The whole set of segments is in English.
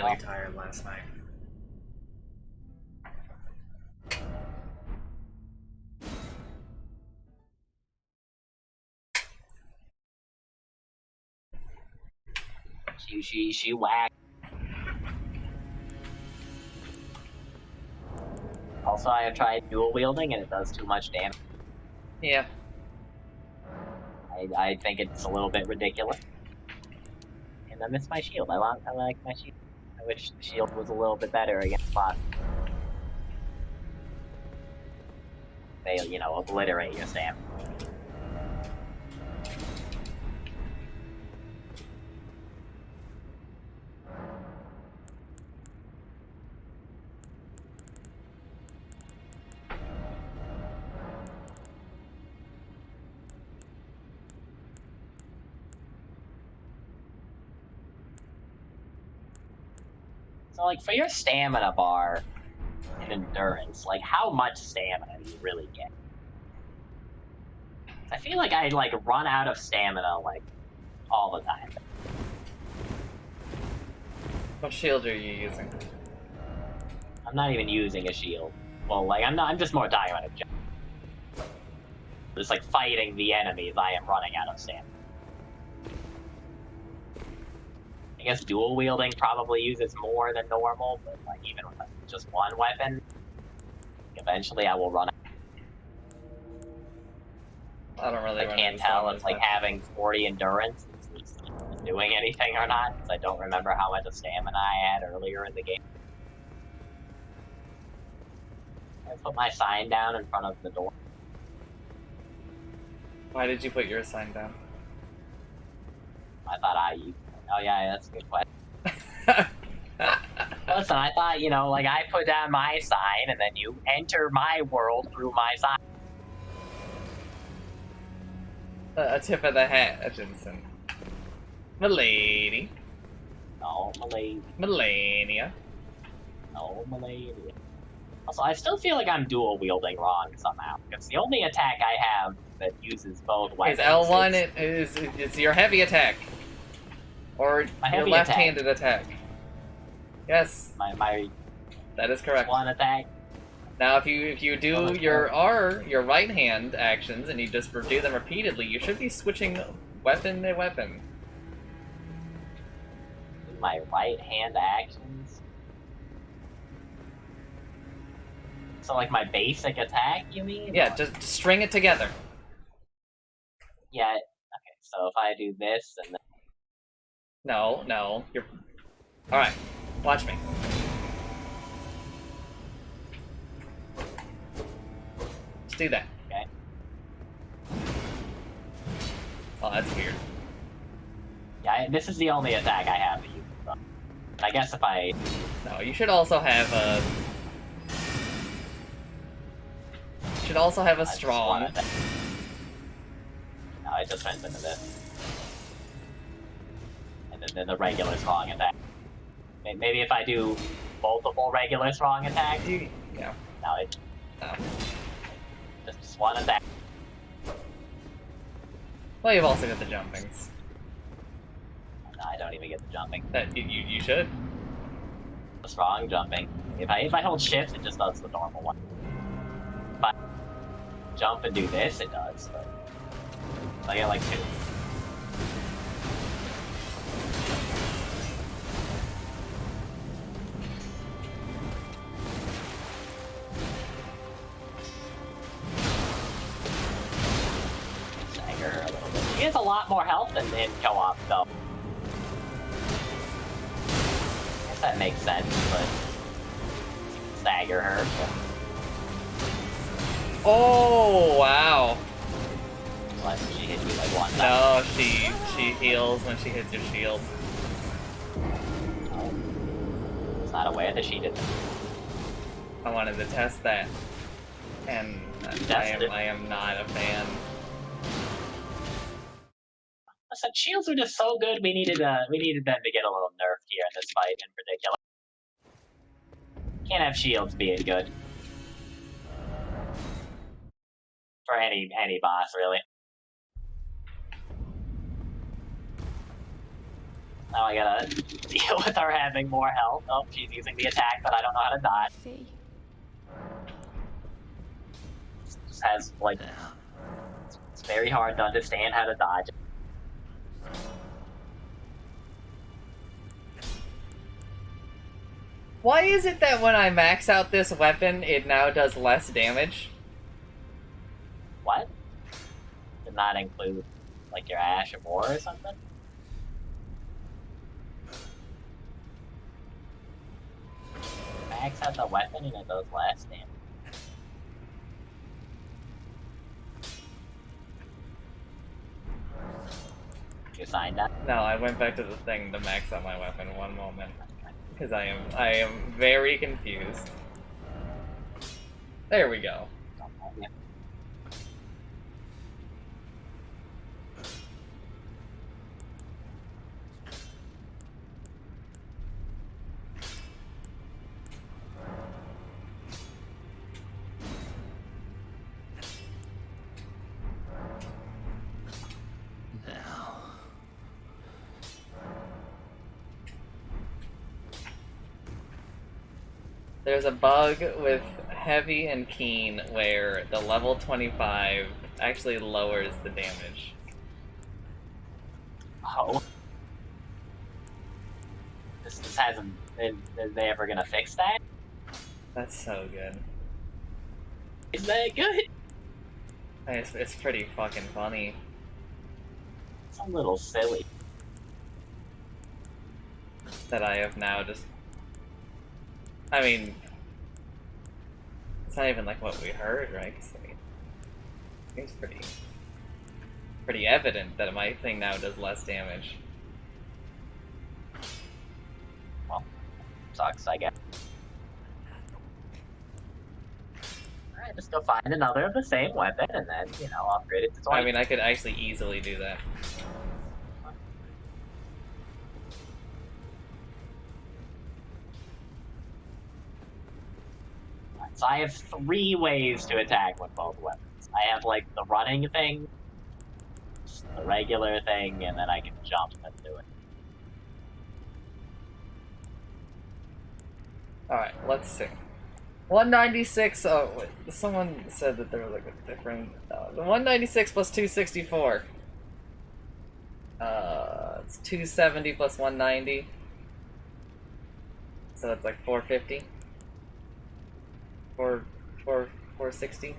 really tired last night. She whacked. Also, I have tried dual wielding and it does too much damage. Yeah. I think it's a little bit ridiculous. And I miss my shield. I like my shield. I wish the shield was a little bit better against boss. They, you know, obliterate your stamina. So, like, for your stamina bar and endurance, like, how much stamina do you really get? I feel like I, like, run out of stamina, like, all the time. What shield are you using? I'm not even using a shield. Well, like, I'm just more dying on a jump. Just, like, fighting the enemies, I am running out of stamina. I guess dual wielding probably uses more than normal, but, like, even with just one weapon, eventually I will run out. I don't really. I can't tell if, like, having 40 endurance is doing anything or not, because I don't remember how much stamina I had earlier in the game. I put my sign down in front of the door. Why did you put your sign down? I thought I used it. Oh yeah, that's a good question. Listen, I thought, you know, like, I put down my sign, and then you enter my world through my sign. A tip of the hat, Jensen. Milady. No, Malay. Melania. No, Malay. Also, I still feel like I'm dual wielding wrong somehow. Because the only attack I have that uses both weapons is L1 is your heavy attack. Or your left-handed attack. Yes. My that is correct. One attack. Now, if you do your right hand actions, and you just do them repeatedly, you should be switching weapon to weapon. My right hand actions? So, like, my basic attack, you mean? Yeah, just string it together. Yeah, okay, so if I do this and then... No, you're... Alright, watch me. Just do that. Okay. Oh, that's weird. Yeah, this is the only attack I have to use, so. I guess if I... No, you should also have a... You should also have a strong... No, it just turns into this. And then the regular strong attack. Maybe if I do multiple regular strong attacks? Yeah. No, it... No. Just one attack. Well, you've also got the jumpings. No, I don't even get the jumping. That you should. The strong jumping. If I hold shift, it just does the normal one. If I jump and do this, it does. But... So I get like 2. Stagger a little bit. He has a lot more health than in co-op, though. I guess that makes sense, but stagger her. Oh wow! What? She hit you like one time. No, she heals when she hits your shield. Oh. I was not aware that she did that. I wanted to test that, and I am not a fan. Listen, shields are just so good. We needed them to get a little nerfed here in this fight in particular. Can't have shields being good for any boss, really. Now I gotta deal with her having more health. Oh, she's using the attack that I don't know how to dodge. See. Just has, like, it's very hard to understand how to dodge. Why is it that when I max out this weapon, it now does less damage? What? Did not include, like, your Ash of War or something? Max out the weapon and it does less damage. You signed up? No, I went back to the thing to max out my weapon. One moment. Because I am very confused. There we go. There's a bug with Heavy and Keen where the level 25 actually lowers the damage. Oh. This hasn't... Is they ever gonna fix that? That's so good. Is that good? It's pretty fucking funny. It's a little silly. That I have now just... I mean... It's not even like what we heard, right? 'Cause, I mean, it seems pretty evident that my thing now does less damage. Well, sucks, I guess. Alright, just go find another of the same weapon and then, you know, upgrade it to 20. I mean, I could actually easily do that. So I have 3 ways to attack with both weapons. I have, like, the running thing, the regular thing, and then I can jump and do it. Alright, let's see. 196, oh, wait, someone said that there was like a different... 196 plus 264. It's 270 plus 190. So that's like 450. 460.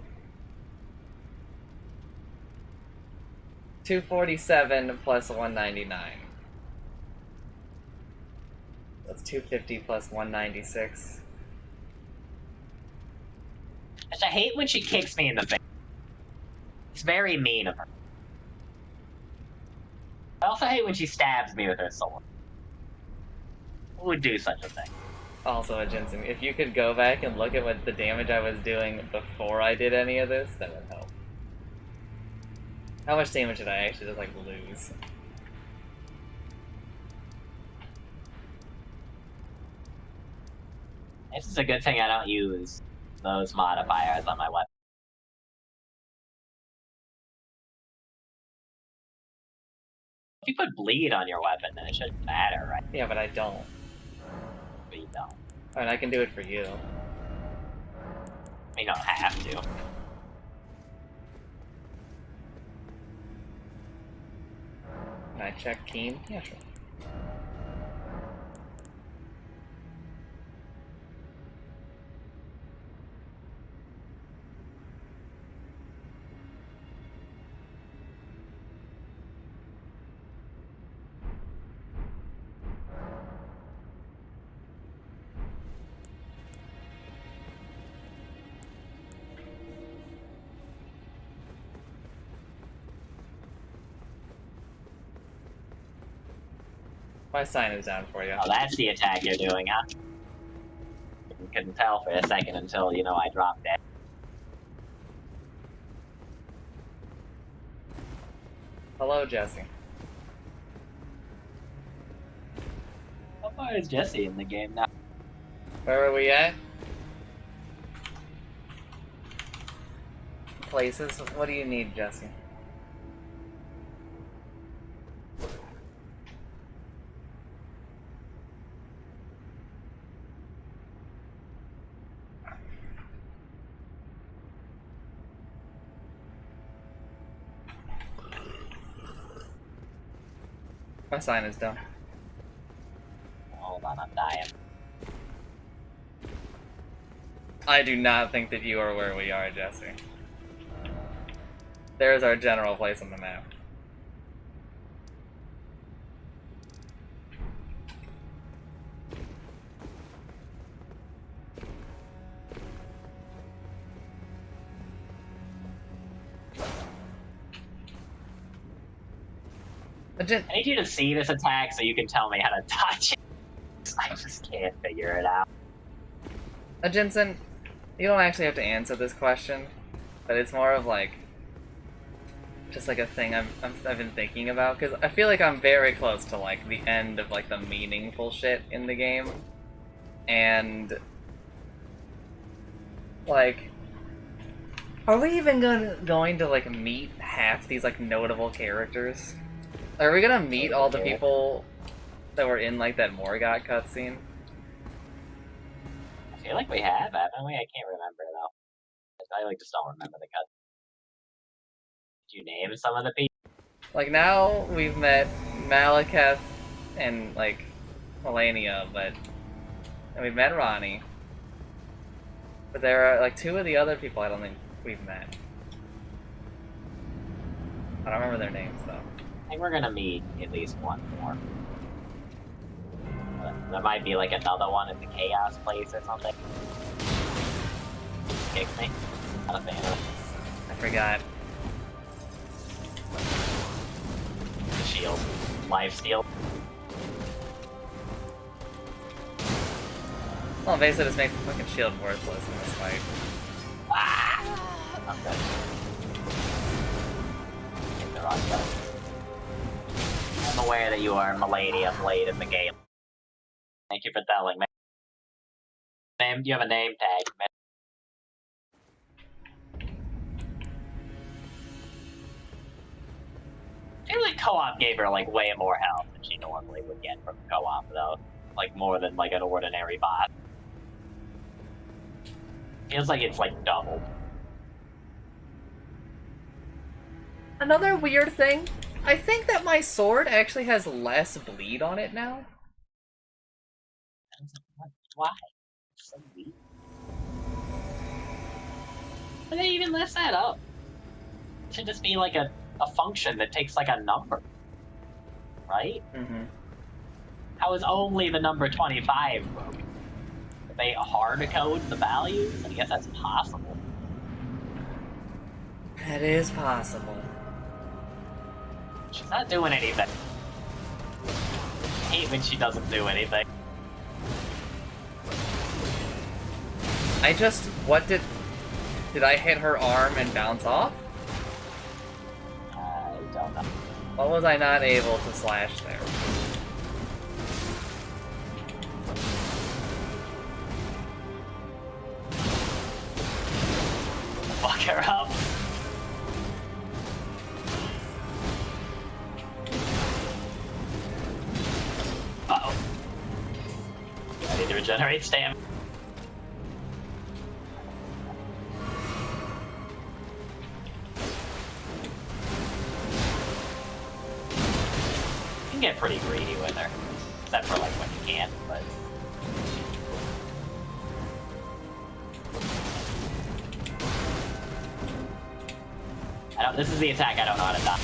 247 plus 199. That's 250 plus 196. I hate when she kicks me in the face. It's very mean of her. I also hate when she stabs me with her sword. Who would do such a thing? Also, Jensen, if you could go back and look at what the damage I was doing before I did any of this, that would help. How much damage did I actually just, like, lose? This is a good thing I don't use those modifiers on my weapon. If you put bleed on your weapon, then it shouldn't matter, right? Yeah, but I don't. But you don't. I mean, I can do it for you. You don't have to. Can I check Keen? Yeah, sure. My sign is down for you. Oh, that's the attack you're doing, huh? You couldn't tell for a second until, you know, I dropped it. Hello, Jesse. How far is Jesse in the game now? Where are we at? Places? What do you need, Jesse? My sign is done. Hold on, I'm dying. I do not think that you are where we are, Jesse. There's our general place on the map. I need you to see this attack so you can tell me how to dodge it. I just can't figure it out. Jensen, you don't actually have to answer this question, but it's more of like just like a thing I've been thinking about, because I feel like I'm very close to like the end of like the meaningful shit in the game, and like, are we even going to like meet half these like notable characters? Are we gonna meet all the people that were in like that Morgott cutscene? I feel like we have, haven't we? I can't remember though. I like just don't remember the cut. Did you name some of the people? Like now we've met Malekith and like Melania, and we've met Ronnie. But there are like two of the other people I don't think we've met. I don't remember their names though. I think we're gonna meet at least one more. There might be like another one at the Chaos place or something. Kick me. Not a fan of it. I forgot. Shield. Life steal. Well, basically just makes the fucking shield worthless in this fight. Ah! Okay. Hit the wrong button. I'm aware that you are Melania late in the game. Thank you for telling me. Name? You have a name tag, man. I feel like co-op gave her like way more health than she normally would get from co-op though. Like more than like an ordinary boss. Feels like it's like doubled. Another weird thing, I think that my sword actually has less bleed on it now. Why? It's so weak. Why they even list that up? It should just be like a function that takes like a number. Right? Mm-hmm. How is only the number 25 broken? Did they hard code the values? I guess that's possible. That is possible. She's not doing anything. I hate when she doesn't do anything. What did I hit her arm and bounce off? I don't know. What was I not able to slash there? Fuck her up. Uh-oh. I need to regenerate stamina. You can get pretty greedy with her. Except for like when you can't, but... This is the attack I don't know how to dodge.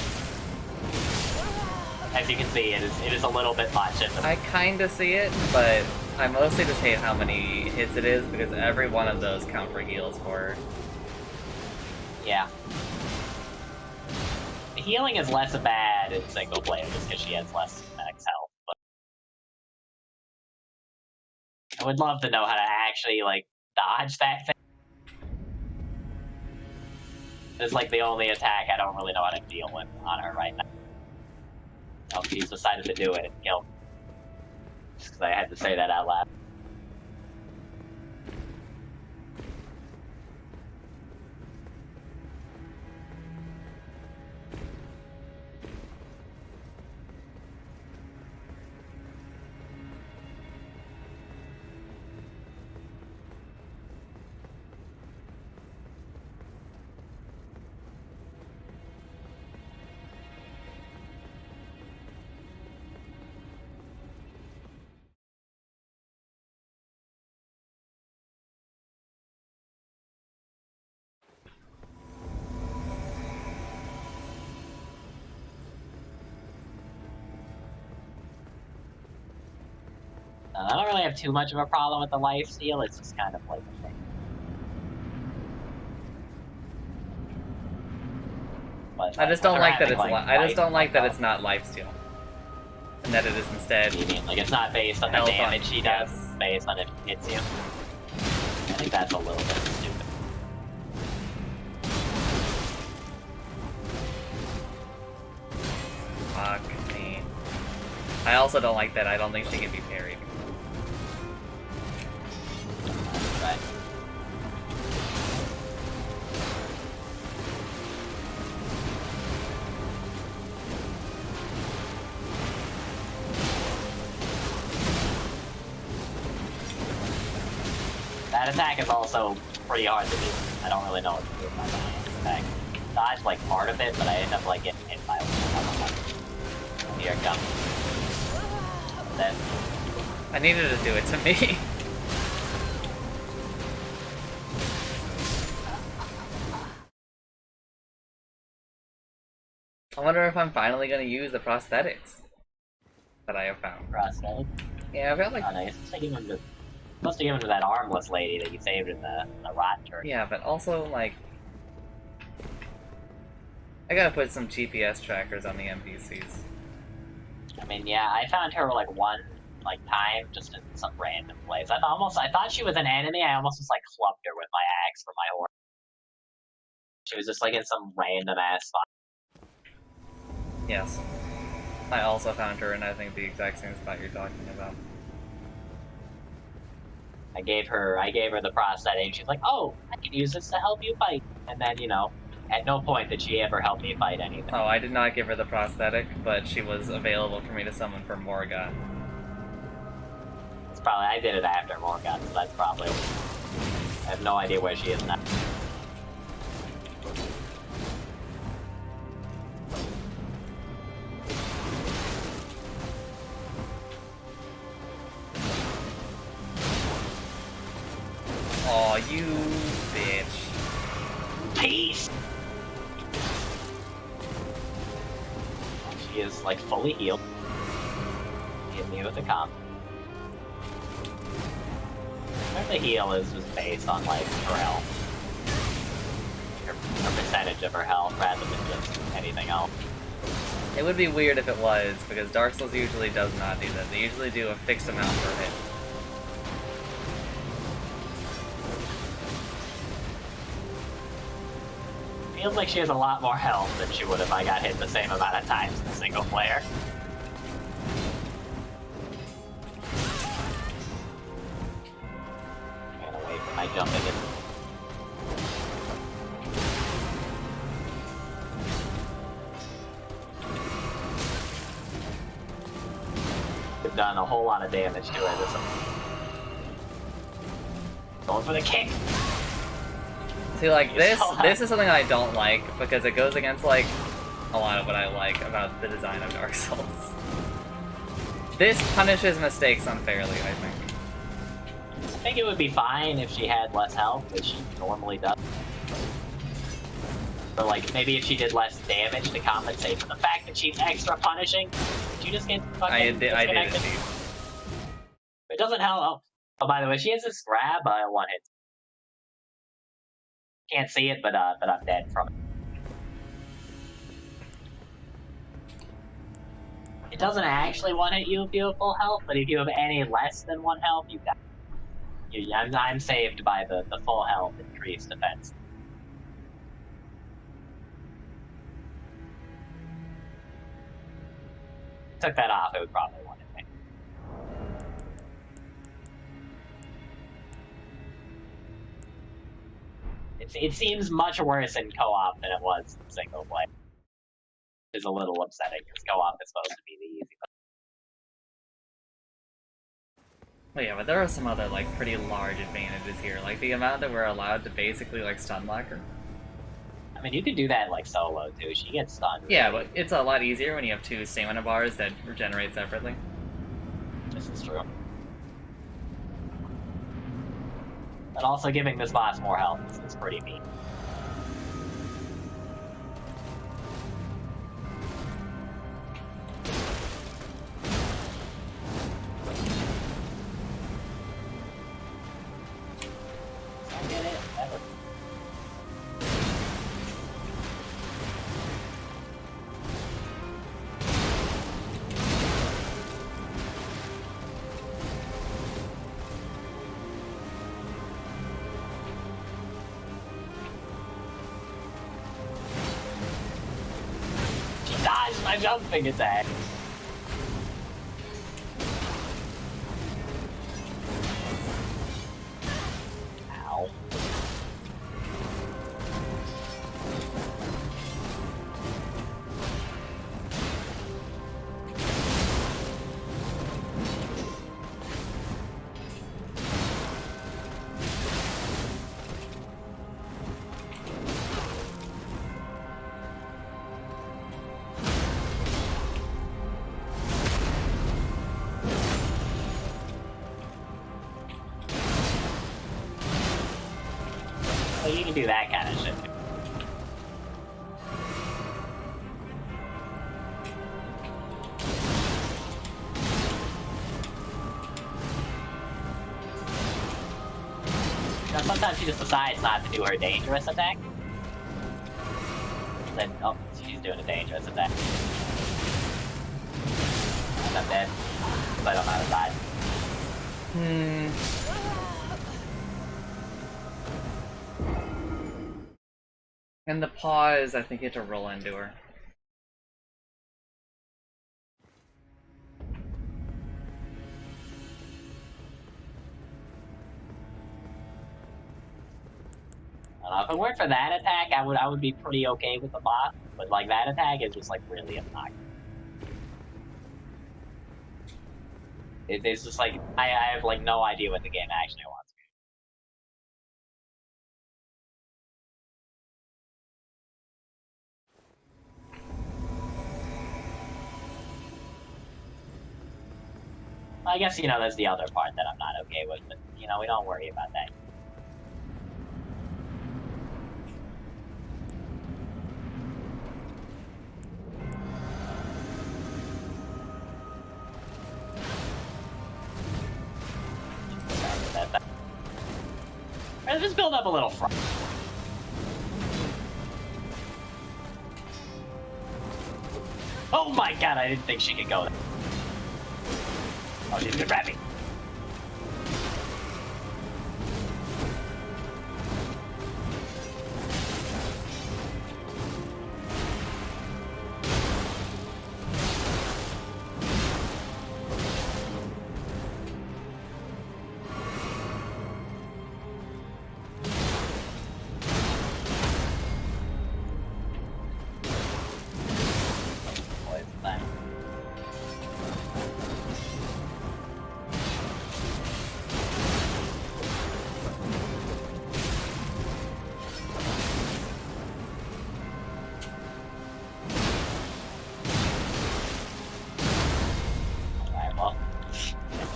As you can see, it is a little bit much. I kinda see it, but I mostly just hate how many hits it is, because every one of those count for heals for her. Yeah. The healing is less bad in single player just because she has less max health, but I would love to know how to actually, like, dodge that thing. It's like the only attack I don't really know how to deal with on her right now. Oh, she's decided to do it and kill me. Just because I had to say that out loud. I don't really have too much of a problem with the life steal. It's just kind of like a thing. But, I just don't like that it's I just don't like that life it's not lifesteal. And that it is instead. You mean like it's not based on the health damage she does, yes. it's based on if it hits you? I think that's a little bit stupid. Fuck me. I also don't like that I don't think she can be parried. Right. That attack is also pretty hard to do. I don't really know what to do about that attack. Dodge like part of it, but I end up like getting hit by one. Here it comes. Then I needed to do it to me. I wonder if I'm finally gonna use the prosthetics that I have found. prosthetic. Yeah, I feel like. Oh, nice. Must have given to that armless lady that you saved in the rotten turret. Yeah, but also like. I gotta put some GPS trackers on the NPCs. I mean, yeah, I found her like one time just in some random place. I thought she was an enemy. I almost just like clubbed her with my axe from my horse. She was just like in some random ass spot. Yes. I also found her in I think the exact same spot you're talking about. I gave her the prosthetic and she's like, "Oh, I can use this to help you fight." And then, you know, at no point did she ever help me fight anything. Oh, I did not give her the prosthetic, but she was available for me to summon for Morgoth. It's probably I did it after Morgoth, so that's probably. I have no idea where she is now. Aw, you bitch. Peace! She is, like, fully healed. Hit me with a comp. The heal is just based on, like, her health. Her percentage of her health rather than just anything else. It would be weird if it was, because Dark Souls usually does not do that. They usually do a fixed amount per hit. Feels like she has a lot more health than she would if I got hit the same amount of times in a single player. I'm gonna wait for my jumping in. We've done a whole lot of damage to her this time. Going for the kick! See, like, this is something I don't like, because it goes against, like, a lot of what I like about the design of Dark Souls. This punishes mistakes unfairly, I think. I think it would be fine if she had less health, which she normally does. Or, like, maybe if she did less damage to compensate for the fact that she's extra punishing. Did you just get fucking I did disconnected? indeed. It doesn't help. Oh, by the way, she has this grab one hit. Can't see it, but I'm dead from it. It doesn't actually one hit you if you have full health, but if you have any less than 1 health, you die. I'm saved by the full health increased defense. Took that off, it would probably one hit me. It seems much worse in co-op than it was in single player. It's a little upsetting because co-op is supposed to be the easy one. Well, yeah, but there are some other, like, pretty large advantages here. Like, the amount that we're allowed to basically, like, stun lock her. I mean, you could do that, like, solo, too. She gets stunned. Yeah, but it's a lot easier when you have 2 stamina bars that regenerate separately. This is true. But also giving this boss more health is pretty mean. get it? Never. She dodged my jumping attack. Ow. Well, you can do that kind of shit. Now, sometimes she just decides not to do her dangerous attack. Then, oh, she's doing a dangerous attack. I'm dead. But I don't know how to die. And the pause, I think you have to roll into her. If it weren't for that attack, I would be pretty okay with the boss. But like that attack is just like really obnoxious. It's just like I have like no idea what the game actually wants me. I guess, you know, that's the other part that I'm not okay with, but, you know, we don't worry about that. Let's just build up a little front. Oh my god, I didn't think she could go there. Oh, she's good rapping.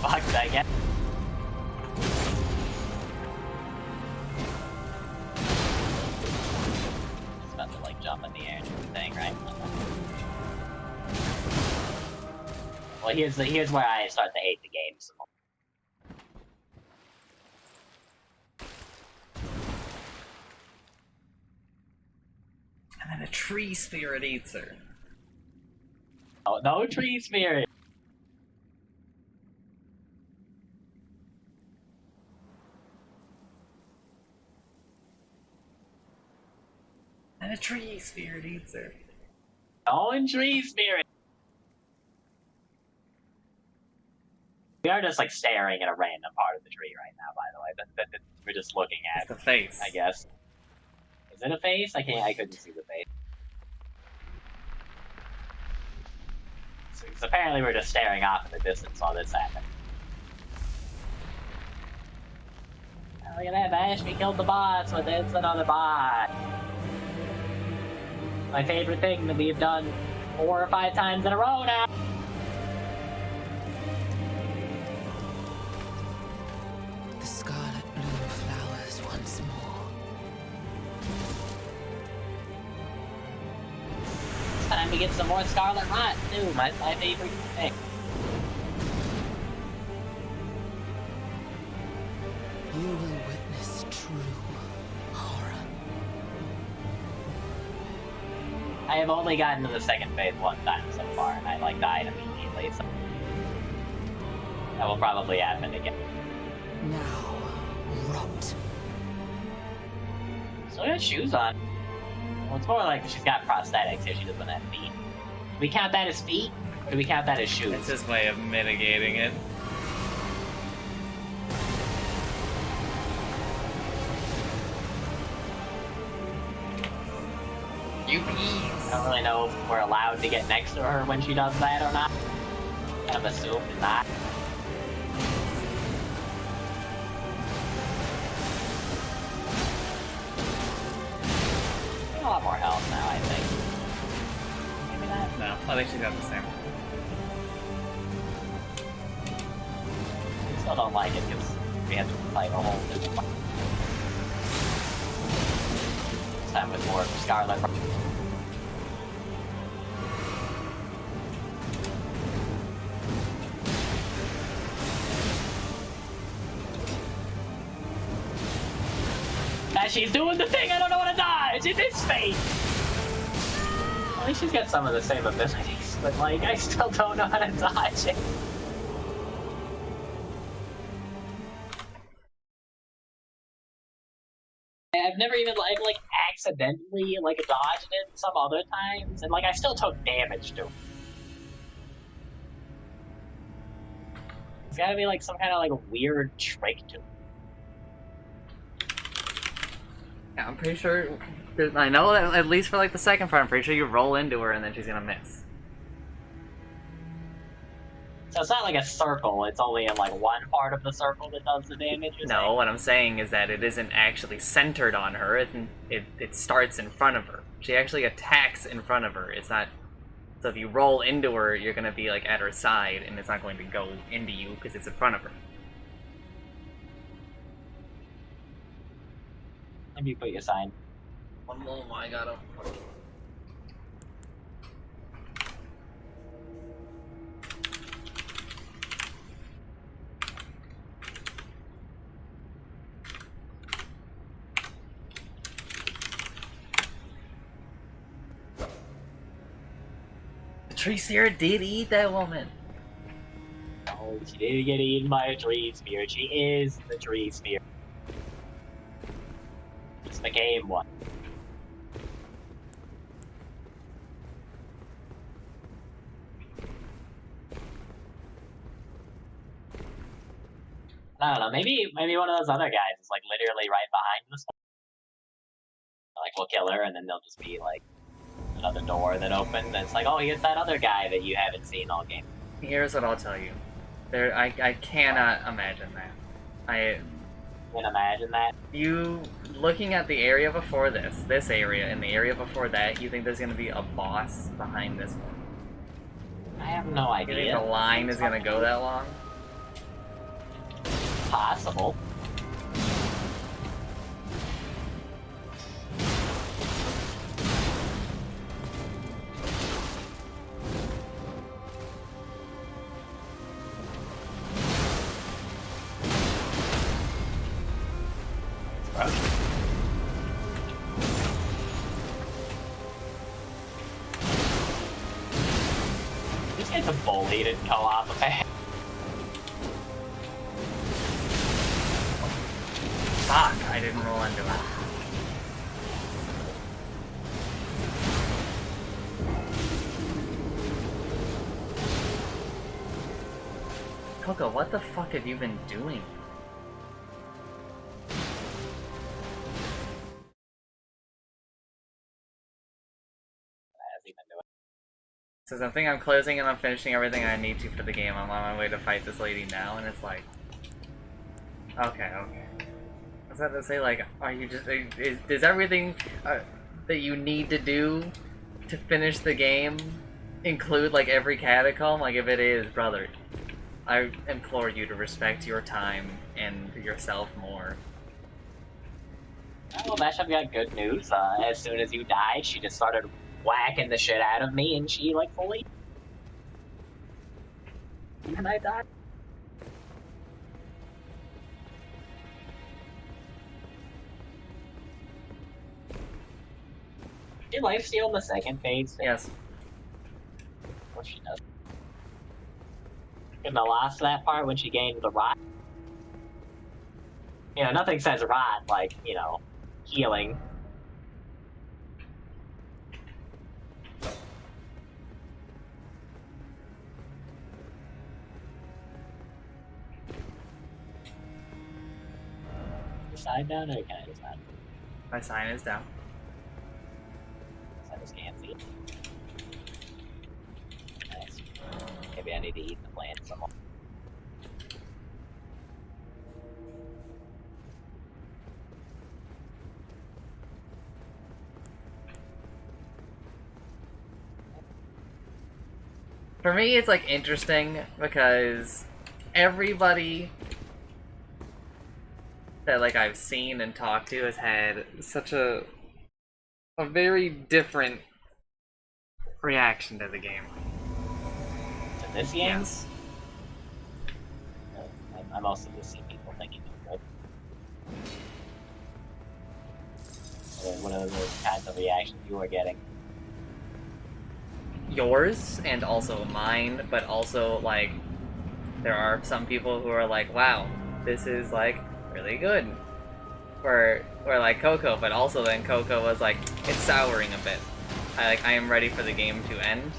Fucked, I guess. It's about to like jump in the air and everything, right? Well, here's where I start to hate the game some more. And then a tree spirit eats her. Oh, no tree spirit! And a tree spirit eats her. No tree spirit! We are just like staring at a random part of the tree right now, by the way. That we're just looking at. It's the face. I guess. Is it a face? I couldn't see the face. So apparently we're just staring off in the distance while this happens. Oh, look at that, Bash! We killed the boss, but it's another boss. My favorite thing that we've done 4 or 5 times in a row now. The scarlet bloom flowers once more. It's time to get some more Scarlet Rot, too. My favorite thing. You will witness true horror. I have only gotten to the second phase one time so far, and I like died immediately, so that will probably happen again. Now, rot. Still got shoes on. Well, it's more like she's got prosthetics here, she doesn't have feet. Do we count that as feet? Or do we count that as shoes? It's his way of mitigating it. I don't really know if we're allowed to get next to her when she does that or not. I'm assuming not. A lot more health now, I think. Maybe not? No, I think she's got the same. I still don't like it because we have to fight a whole different fight. This time with more Scarlet. As she's doing the thing, I don't know how to dodge! It's his face! At least she's got some of the same abilities, but like, I still don't know how to dodge it. I've never even like accidentally like dodged it some other times, and like I still took damage to it. It's gotta be like some kind of like weird trick to it. Yeah, I'm pretty sure. I know that at least for like the second part, I'm pretty sure you roll into her and then she's gonna miss. So it's not like a circle, it's only in like one part of the circle that does the damage, No, what I'm saying is that it isn't actually centered on her, it starts in front of her. She actually attacks in front of her. It's not... So if you roll into her, you're gonna be like at her side, and it's not going to go into you because it's in front of her. Let me put your sign. One more, I got him. The tree spirit did eat that woman. Oh, she didn't get eaten by a tree spirit. She is the tree spirit. It's the game one. I don't know, maybe one of those other guys is like literally right behind this one. Like we'll kill her and then there'll just be like another door that opens and it's like, oh, here's that other guy that you haven't seen all game. Here's what I'll tell you. I cannot imagine that. I Can imagine that. You looking at the area before this area, and the area before that, you think there's gonna be a boss behind this one? I have no You think idea. the line is gonna go that long? Possible. Just get bullied and come off the path. Fuck, I didn't roll into it. Coco, what the fuck have you been doing? Says I think I'm closing and I'm finishing everything I need to for the game. I'm on my way to fight this lady now, and it's like, okay. I was about to say, like, are you just is everything that you need to do to finish the game include like every catacomb? Like, if it is, brother, I implore you to respect your time and yourself more. Well, Bishop got good news. As soon as you died, she just started whacking the shit out of me, and she, like, fully... And I died. she lifesteal in the second phase? Yes. What she does. In the last of that part, when she gained the rot. You know, nothing says rot like, you know, healing. Side down, or can I just not? My sign is down. I just can't see. Nice. Maybe I need to eat the plant some more. For me, it's like interesting because everybody that like I've seen and talked to has had such a very different reaction to the game. To this game? Yes. I mostly just see people thinking it's good. What are the kinds of reactions you are getting? Yours and also mine, but also like there are some people who are like, wow, this is like really good. Or like Coco, but also then Coco was like, it's souring a bit. I am ready for the game to end.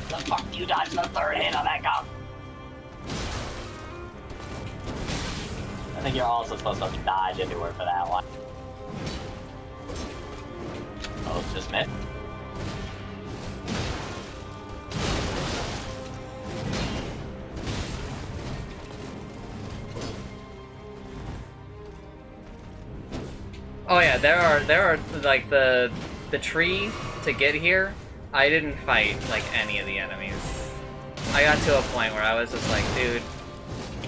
The fuck you dodged the third hit on that cop? I think you're also supposed to dodge into her for that one. Oh, it's just missed. Oh yeah, there are like the tree to get here. I didn't fight like any of the enemies. I got to a point where I was just like, dude,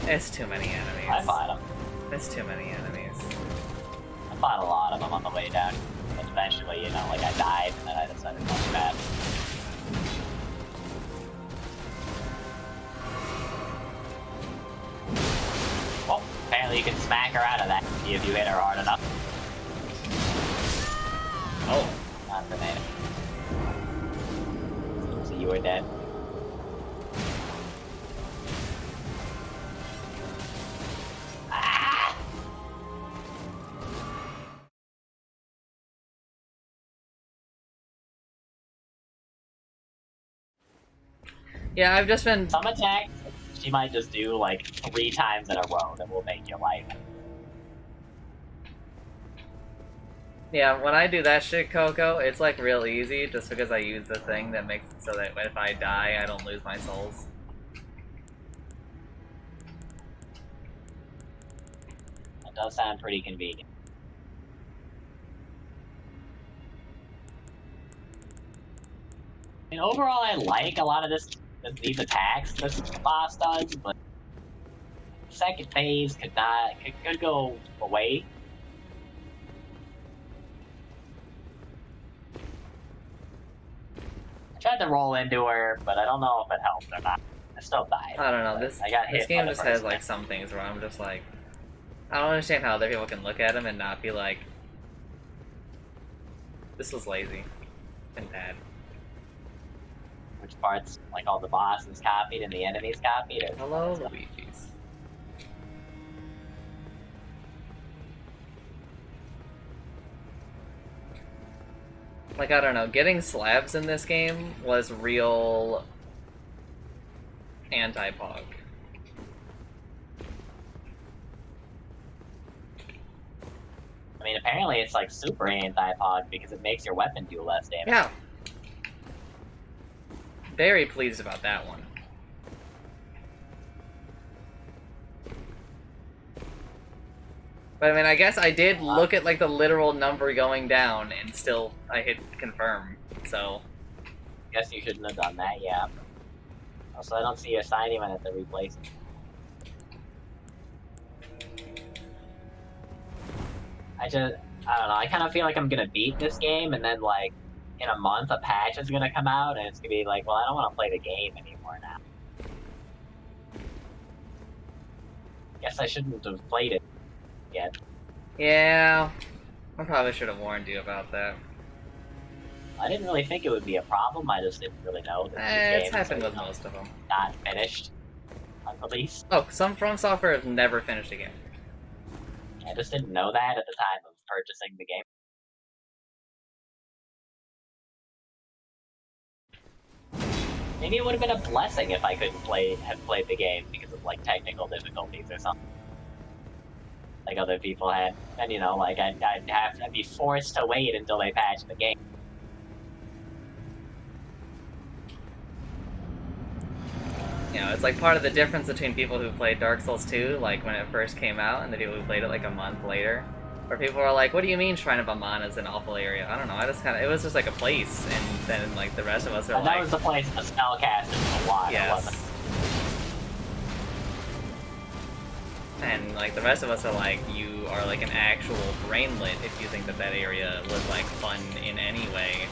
it's too many enemies. I fought them. It's too many enemies. I fought a lot of them on the way down. But eventually, you know, like I died and then I decided to come back. Well, apparently you can smack her out of that if you hit her hard enough. Oh. Not a grenade. So you were dead. Ah! Yeah, I've just been... Some attacks, she might just do like 3 times in a row that will make your life. Yeah, when I do that shit, Coco, it's like real easy just because I use the thing that makes it so that if I die, I don't lose my souls. That does sound pretty convenient. I mean, overall, I like a lot of these attacks this boss does, but second phase could go away. I tried to roll into her, but I don't know if it helped or not. I still died. I don't know, this hit game by the just has first like hit. some things where I'm just like... I don't understand how other people can look at them and not be like... This was lazy. And bad. Which parts? Like all the bosses copied and the enemies copied? Or Hello, Luigi's. Like, I don't know, getting slabs in this game was real anti-pog. I mean, apparently it's like super anti-pog because it makes your weapon do less damage. Yeah. Very pleased about that one. But I mean, I guess I did look at like the literal number going down and still I hit confirm, so... Guess you shouldn't have done that, yeah. Also, I don't see a sign even at the replace. I don't know, I kind of feel like I'm gonna beat this game and then like, in a month a patch is gonna come out and it's gonna be like, well, I don't want to play the game anymore now. Guess I shouldn't have played it yet. Yeah, I probably should have warned you about that. I didn't really think it would be a problem. I just didn't really know that these It's games happened are, with most of them. not finished on release. Oh, some From Software have never finished a game. I just didn't know that at the time of purchasing the game. Maybe it would have been a blessing if I couldn't have played the game because of like technical difficulties or something, like other people had. And you know, like I'd be forced to wait until they patched the game. You know, it's like part of the difference between people who played Dark Souls 2, like when it first came out, and the people who played it like a month later. Where people are like, what do you mean Shrine of Amana is an awful area? I don't know, it was just like a place, and then like the rest of us are But like... that was the place the spellcasting a lot, yes. wasn't it? And like the rest of us are like, you are like an actual brainlet if you think that that area was like fun in any way.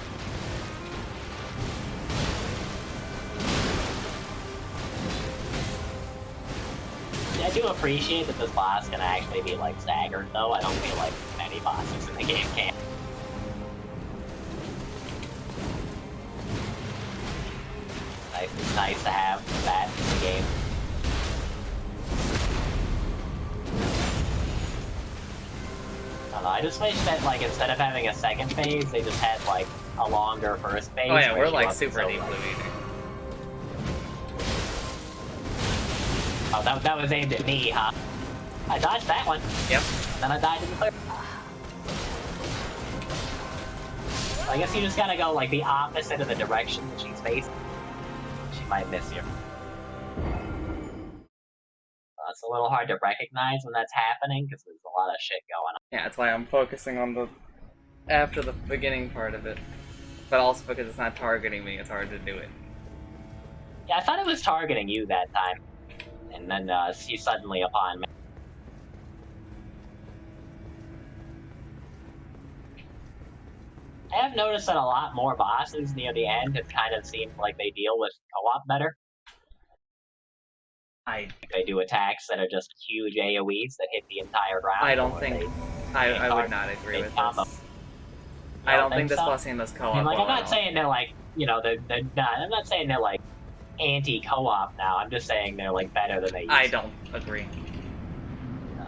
Yeah, I do appreciate that this boss can actually be like staggered though. I don't feel like many bosses in the game can. It's nice to have that in the game. I don't know, I just wish that like instead of having a second phase, they just had like a longer first phase. Oh yeah, where we're she like wasn't super so, deep like... blue. Oh, that was aimed at me, huh? I dodged that one. Yep. Then I died in the third. I guess you just gotta go like the opposite of the direction that she's facing. She might miss you. It's a little hard to recognize when that's happening because there's a lot of shit going on. Yeah, that's why I'm focusing on the after the beginning part of it. But also because it's not targeting me, it's hard to do it. Yeah, I thought it was targeting you that time. And then he's suddenly upon me. I have noticed that a lot more bosses near the end have kind of seemed like they deal with co-op better. They do attacks that are just huge AoEs that hit the entire ground. I don't think... I would not agree with this. I don't think this boss game is co-op. I mean, like, I'm not saying they're like, you know, I'm not saying they're like anti-co-op now. I'm just saying they're like better than they used to. I don't agree.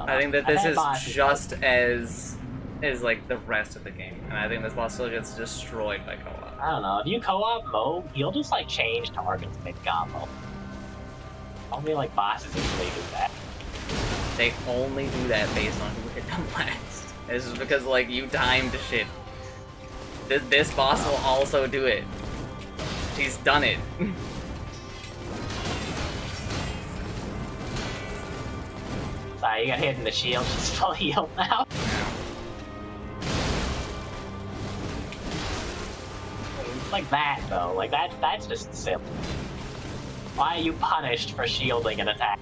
I think that this is just as like the rest of the game, and I think this boss still gets destroyed by co-op. I don't know. If you co-op mode, you'll just like change targets mid-combo. Only like bosses usually do that. They only do that based on who hit them last. This is because like you timed shit. This boss will also do it. She's done it. Sorry, you got hit in the shield. She's fully healed now. It's like that though. Like that's just silly. Why are you punished for shielding an attack?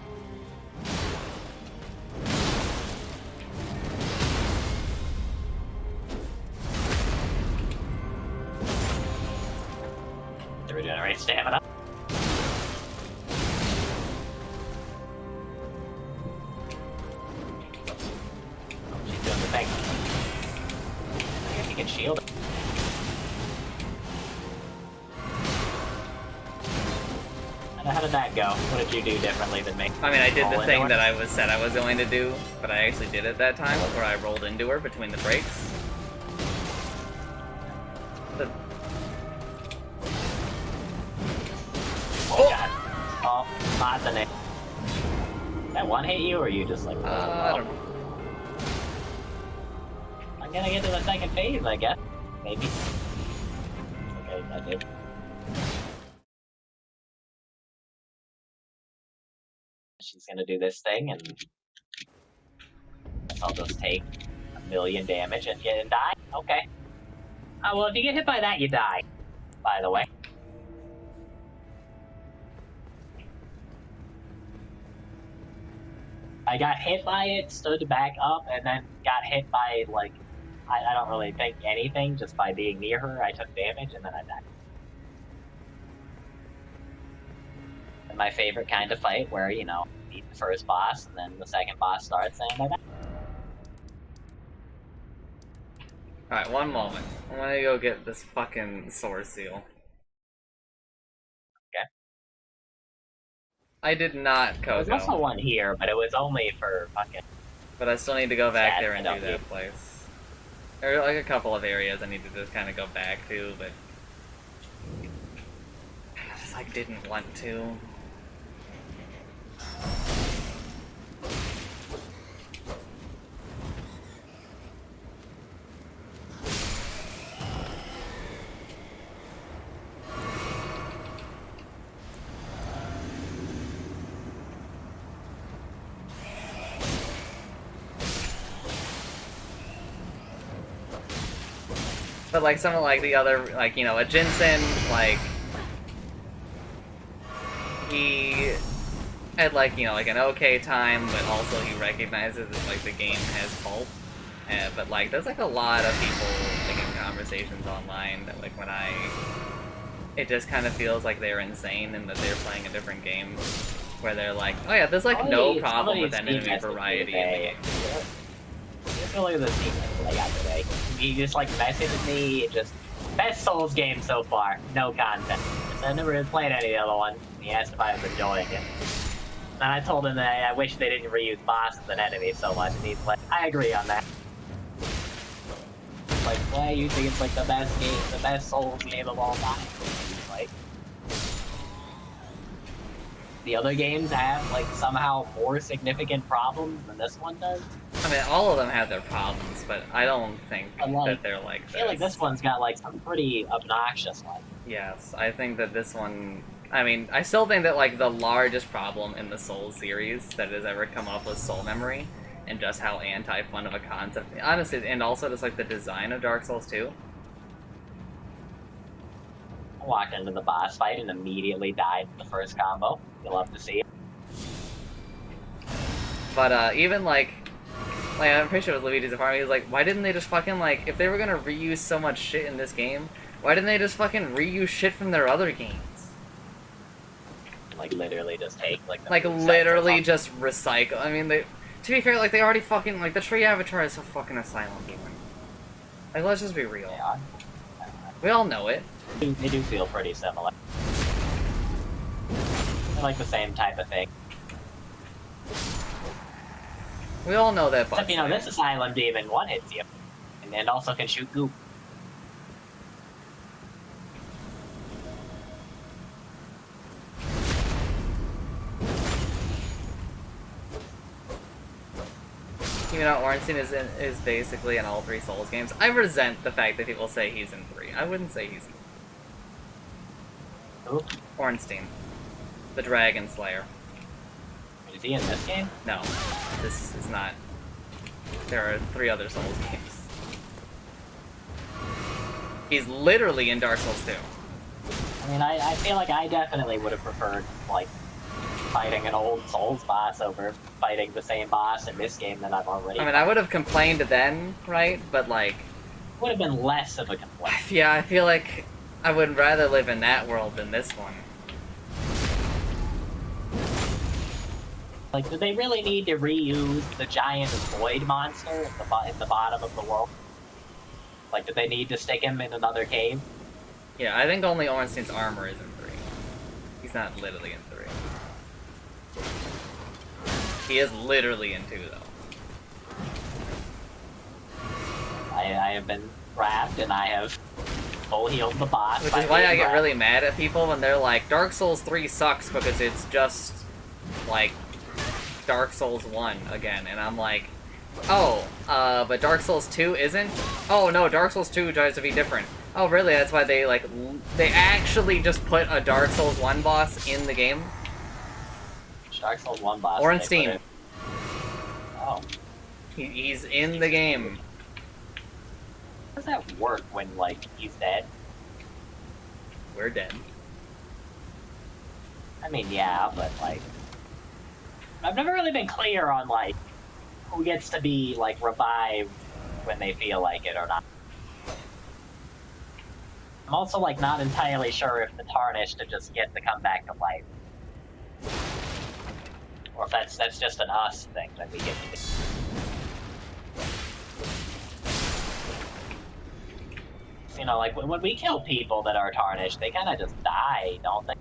To regenerate stamina. Oh, she's doing the thing. I guess you can shield it. How did that go? What did you do differently than me? I mean, I did the thing that I said I was going to do, but I actually did it that time, where I rolled into her between the breaks. Oh god. Oh, not the name. That one hit you, or you just like... I don't know. I'm gonna get to the second phase, I guess. Maybe. Okay, I did. She's gonna do this thing, and I'll just take 1,000,000 damage and die. Okay. Oh, well, if you get hit by that, you die. By the way. I got hit by it, stood back up, and then got hit by, like, I don't really think anything, just by being near her, I took damage, and then I died. And my favorite kind of fight, where, you know, beat the first boss, and then the second boss starts, and they're back. Alright, one moment. I'm gonna go get this fucking sword seal. Okay. I did not, There's also Coco. one here, but it was only for fucking... But I still need to go back Sad there and do enough, that place. There are like a couple of areas I need to just kind of go back to, but I just like didn't want to. But like some of like the other, like, you know, a Jensen, like, he had like, you know, like an okay time, but also he recognizes that like the game has fault. But like there's like a lot of people like in conversations online that like when it just kind of feels like they're insane and that they're playing a different game, where they're like, oh yeah, there's like no problem with enemy variety in the game. Just look at the team I got today. He just like messaged me, just best Souls game so far, no content. So I've never really played any of the other ones. He asked if I was enjoying it. And I told him that I wish they didn't reuse bosses and enemies so much, and he's like, I agree on that. Like, why you think it's like the best game, the best Souls game of all time? He's like, the other games have like somehow more significant problems than this one does. I mean, all of them have their problems, but I don't think like, that they're like this. I feel like this one's got like some pretty obnoxious ones. Yes, I think that this one... I mean, I still think that like the largest problem in the Souls series that has ever come up was soul memory, and just how anti-fun of a concept. Honestly, and also just like the design of Dark Souls 2. I walked into the boss fight and immediately died in the first combo. You'll love to see it. But even like I'm pretty sure it was Luigi's Apartment, he was like, why didn't they just fucking like, if they were gonna reuse so much shit in this game, why didn't they just fucking reuse shit from their other games? Like literally just take like literally just recycle. I mean, they, to be fair, like they already fucking, like the tree avatar is a fucking asylum demon. Like, let's just be real. Yeah. We all know it. They do feel pretty similar. They're like the same type of thing. We all know that. Except, you know, this asylum demon one hits you, and also can shoot goop. You know, Ornstein is basically in all 3 Souls games. I resent the fact that people say he's in 3. I wouldn't say he's in 3. Who? Ornstein. The Dragon Slayer. Is he in this game? No. This is not. There are 3 other Souls games. He's literally in Dark Souls 2. I mean, I feel like I definitely would have preferred, like, fighting an old Souls boss over fighting the same boss in this game that I've already... I mean, I would have complained then, right? But, like... would have been less of a complaint. Yeah, I feel like I would rather live in that world than this one. Like, do they really need to reuse the giant void monster at the bottom of the world? Like, do they need to stick him in another cave? Yeah, I think only Ornstein's armor is in 3. He's not literally in 3. He is literally in 2, though. I have been trapped, and I have full healed the boss. Which is why I get really mad at people when they're like, Dark Souls 3 sucks because it's just, like, Dark Souls 1 again. And I'm like, oh, but Dark Souls 2 isn't? Oh, no, Dark Souls 2 tries to be different. Oh, really? That's why they, like, they actually just put a Dark Souls 1 boss in the game? Dark Souls 1 boss. Ornstein. Oh. He's in the game. How does that work when, like, he's dead? We're dead. I mean, yeah, but, like... I've never really been clear on, like, who gets to be, like, revived when they feel like it or not. I'm also, like, not entirely sure if the Tarnished just get to come back to life. Or if that's just an us thing that we get to do. You know, like when we kill people that are tarnished, they kind of just die, don't they?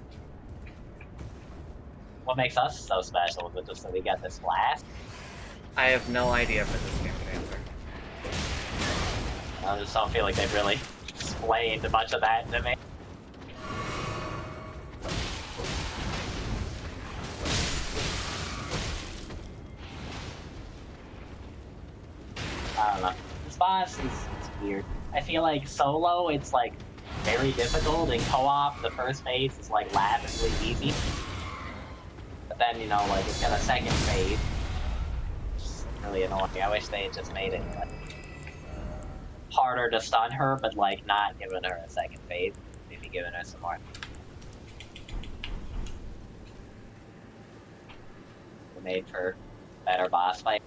What makes us so special is it just that we got this blast? I have no idea for this game to answer. I just don't feel like they've really explained much of that to me. I don't know. This boss is weird. I feel like solo, it's like very difficult. In co-op, the first phase is like laughably easy. But then, you know, like it's got a second phase. It's really annoying. I wish they had just made it like, harder to stun her, but like not giving her a second phase. Maybe giving her some more. Made for better boss fight.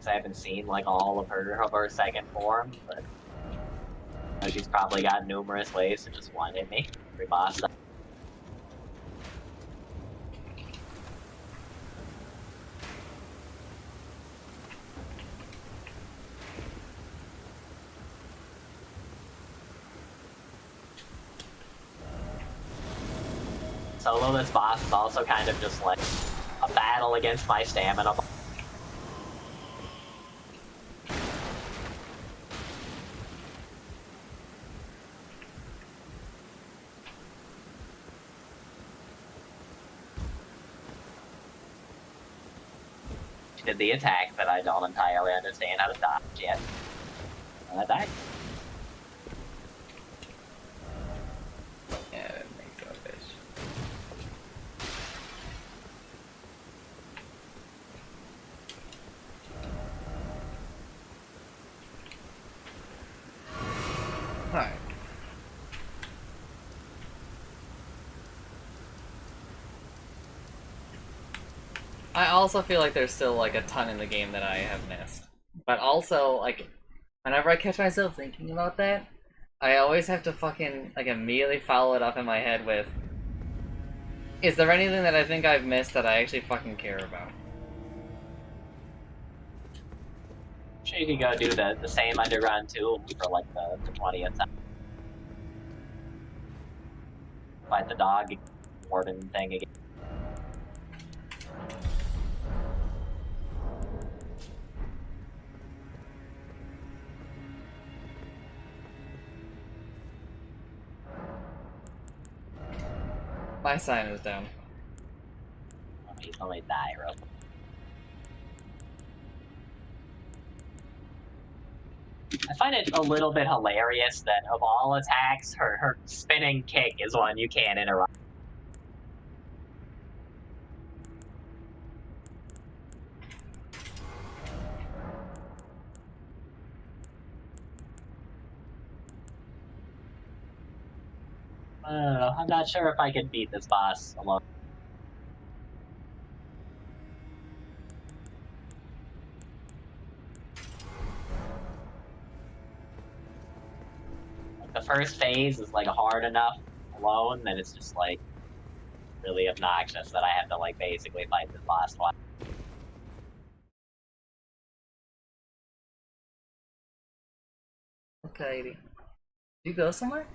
I haven't seen like all of her second form, but you know, she's probably got numerous ways to just one-hit me every boss. Solo this boss is also kind of just like a battle against my stamina. Did the attack, but I don't entirely understand how to dodge yet. And I died. Yeah, that makes no fish. Alright. I also feel like there's still like a ton in the game that I have missed. But also, like, whenever I catch myself thinking about that, I always have to fucking, like, immediately follow it up in my head with, is there anything that I think I've missed that I actually fucking care about? I'm sure you could go do the same underground too for like the 20th time. Fight the dog warden thing again. My sign is down. He's gonna die real quick. I find it a little bit hilarious that of all attacks, her spinning kick is one you can't interrupt. I don't know, I'm not sure if I can beat this boss alone. Like, the first phase is like hard enough alone that it's just like really obnoxious that I have to like basically fight this boss twice. Okay. Did you go somewhere?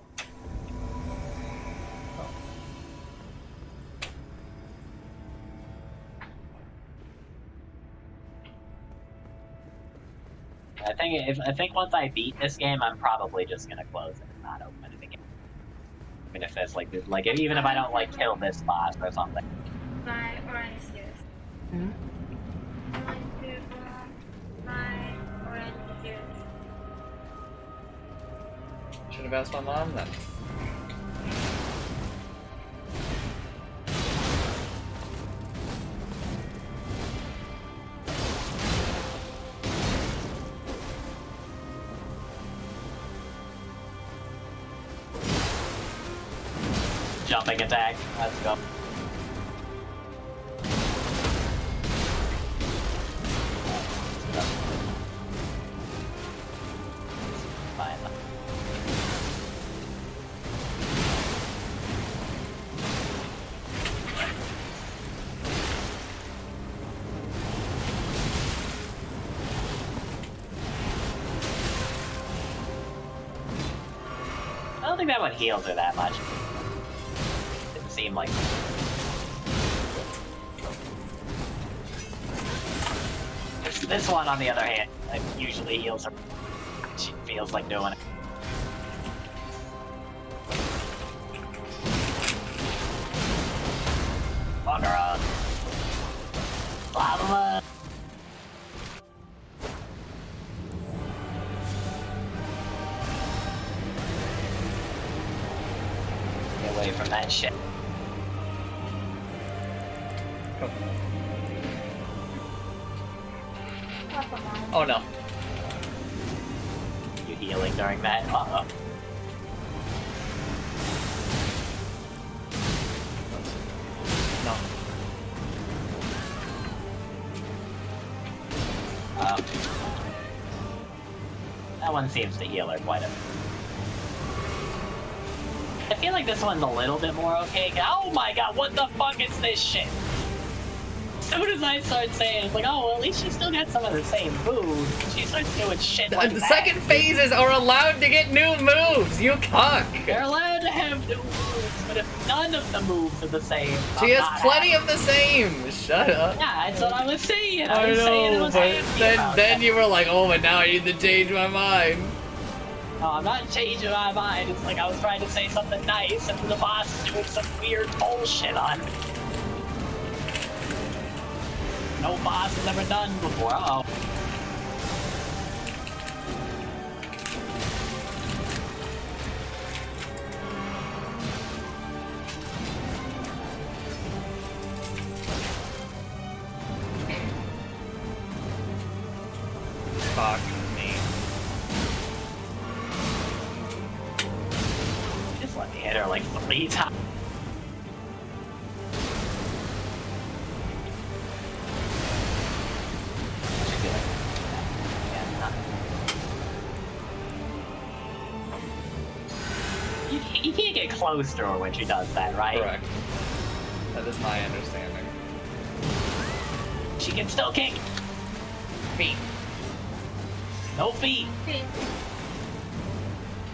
I think once I beat this game, I'm probably just gonna close it and not open it again. I mean, if it's like even if I don't like kill this boss or something. My orange juice. Mm-hmm. I want to my orange juice. Should have asked my mom then. Jumping attack. Let's go. Fine. think that one heals her that much. Didn't seem like. This one, on the other hand, like, usually heals her. She feels like doing it. Fuck her up. Lava. Get away from that shit. Oh no. You healing during that? Uh-oh. No. That one seems to heal her quite a bit. I feel like this one's a little bit more okay. Oh my god, what the fuck is this shit? As soon as I start saying, it's like, oh, well, at least she still got some of the same moves. She starts doing shit like The that. second phases are allowed to get new moves, you cuck! They're allowed to have new moves, but if none of the moves are the same, She I'm has not plenty happy. of the same! Shut up. Yeah, that's what I was saying. I was saying it know, was but happy about then that. you were like, oh, but now I need to change my mind. No, I'm not changing my mind. It's like I was trying to say something nice, and the boss is doing some weird bullshit on me. No boss has ever done before. Uh-oh. Fuck me. Just let me hit her like 3 times. You can't get close to her when she does that, right? Correct. That is my understanding. She can still kick. Feet. No feet. Feet.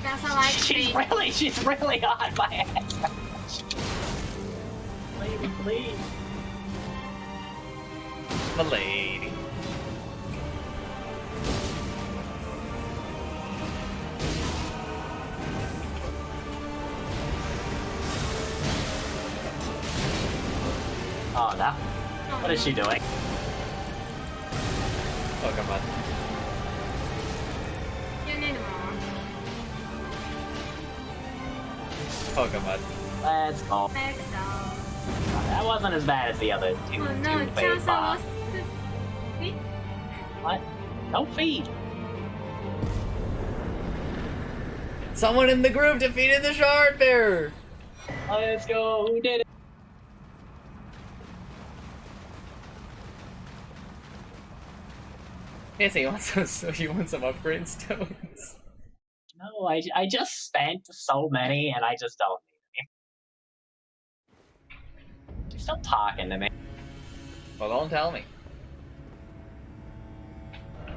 That's how I She's treat. really on my ass. Lady, please. Milady. Oh no. What is she doing? Pokemon. You need more. Pokemon. Let's go. Let's go. That wasn't as bad as the other two. Oh no, two phase Chelsea boss. lost feet. What? No feet. Someone in the group defeated the shard bearer! Let's go. Who did it? Yeah, so you want some upgrade stones? No, I just spent so many and I just don't need any. She's still talking to me. Well, don't tell me. I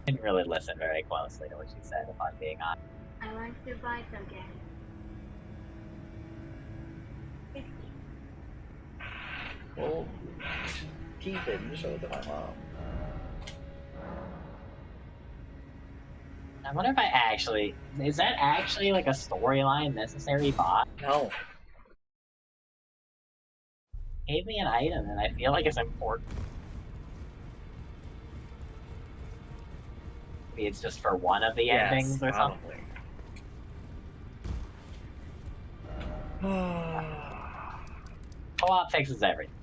didn't really listen very closely to what she said, if I'm being honest. I want to bite again. Well, keep it and show it to my mom. I wonder if I actually... Is that actually like a storyline necessary boss? No. Gave me an item and I feel like it's important. Maybe it's just for one of the Yes, endings or something. probably. Co-op fixes everything.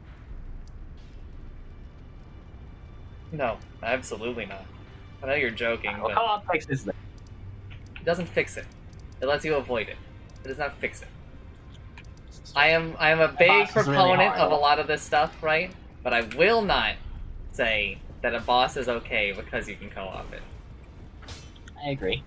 No, absolutely not. I know you're joking, Well, but co-op fixes the... it doesn't fix it. It lets you avoid it. It does not fix it. I am a big boss is really proponent hard. of a lot of this stuff, right? But I will not say that a boss is okay because you can co-op it. I agree.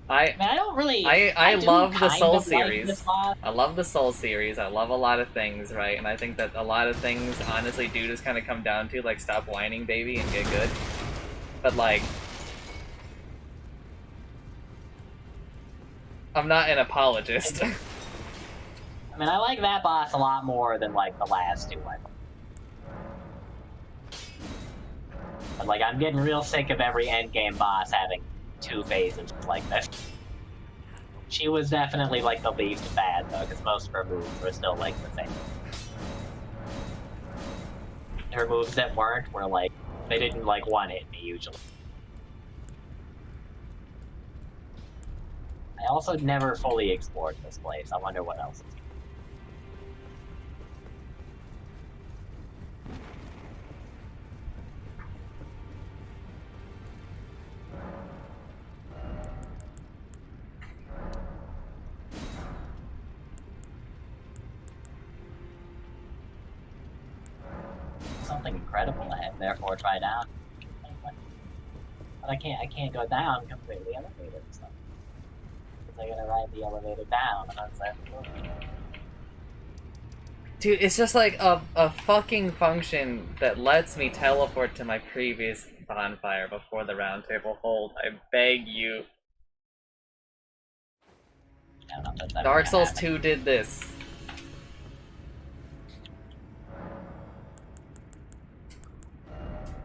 I I mean, I don't really... I do love the kind Soul of like series. this boss. I love the Soul series. I love a lot of things, right? And I think that a lot of things, honestly, do just kind of come down to, like, stop whining, baby, and get good. But, like... I'm not an apologist. I mean, I like that boss a lot more than, like, the last two. But, like, I'm getting real sick of every endgame boss having two phases like this. She was definitely, like, the least bad, though, because most of her moves were still, like, the same. Her moves that weren't were, like, they didn't, like, one-hit me, usually. I also never fully explored this place. I wonder what else is here. Something incredible ahead, therefore try down. But I can't go down completely elevated and stuff. Because I gotta ride the elevator down, and I was like, oh. Dude, it's just like a fucking function that lets me teleport to my previous bonfire before the round table hold. I beg you. I don't know if that's ever Dark gonna Souls happen. 2 did this.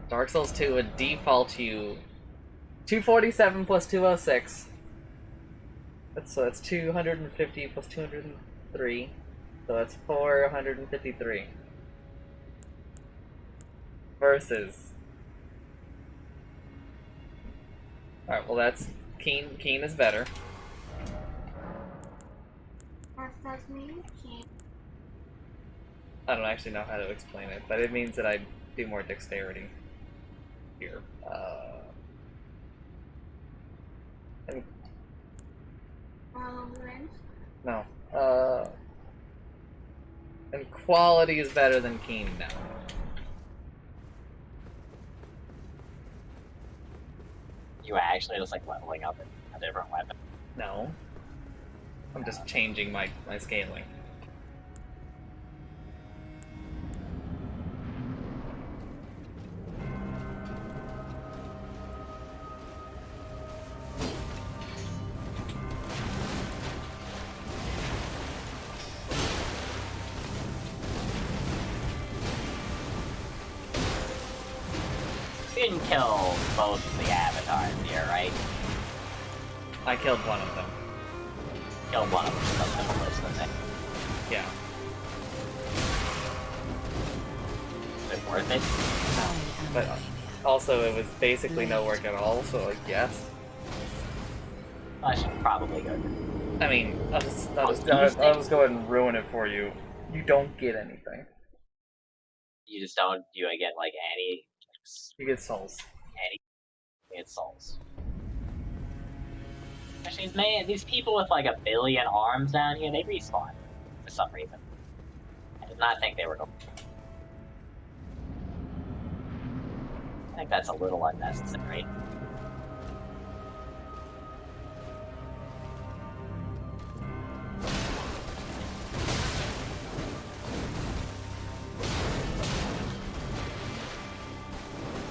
Dark Souls 2 would default you 247 plus 206. So that's 250 plus 203. So that's 453. Versus. Alright, well that's Keen is better. What does mean? King. I don't actually know how to explain it, but it means that I do more dexterity here. And Range. no. And quality is better than Keen now. You actually just like leveling up a different weapon. No. I'm just changing my scaling. You didn't kill both of the avatars here, right? I killed one of them. Killed one of them, so that's the list, I think. Yeah. Is it worth it? But also, it was basically no work at all, so like, yes. I should probably go. I mean, I'll just go ahead and ruin it for you. You don't get anything. You just don't. You get like any. You get souls. Any souls. Actually, man, these people with like 1 billion arms down here, they respawn for some reason. I did not think they were going. I think that's a little unnecessary.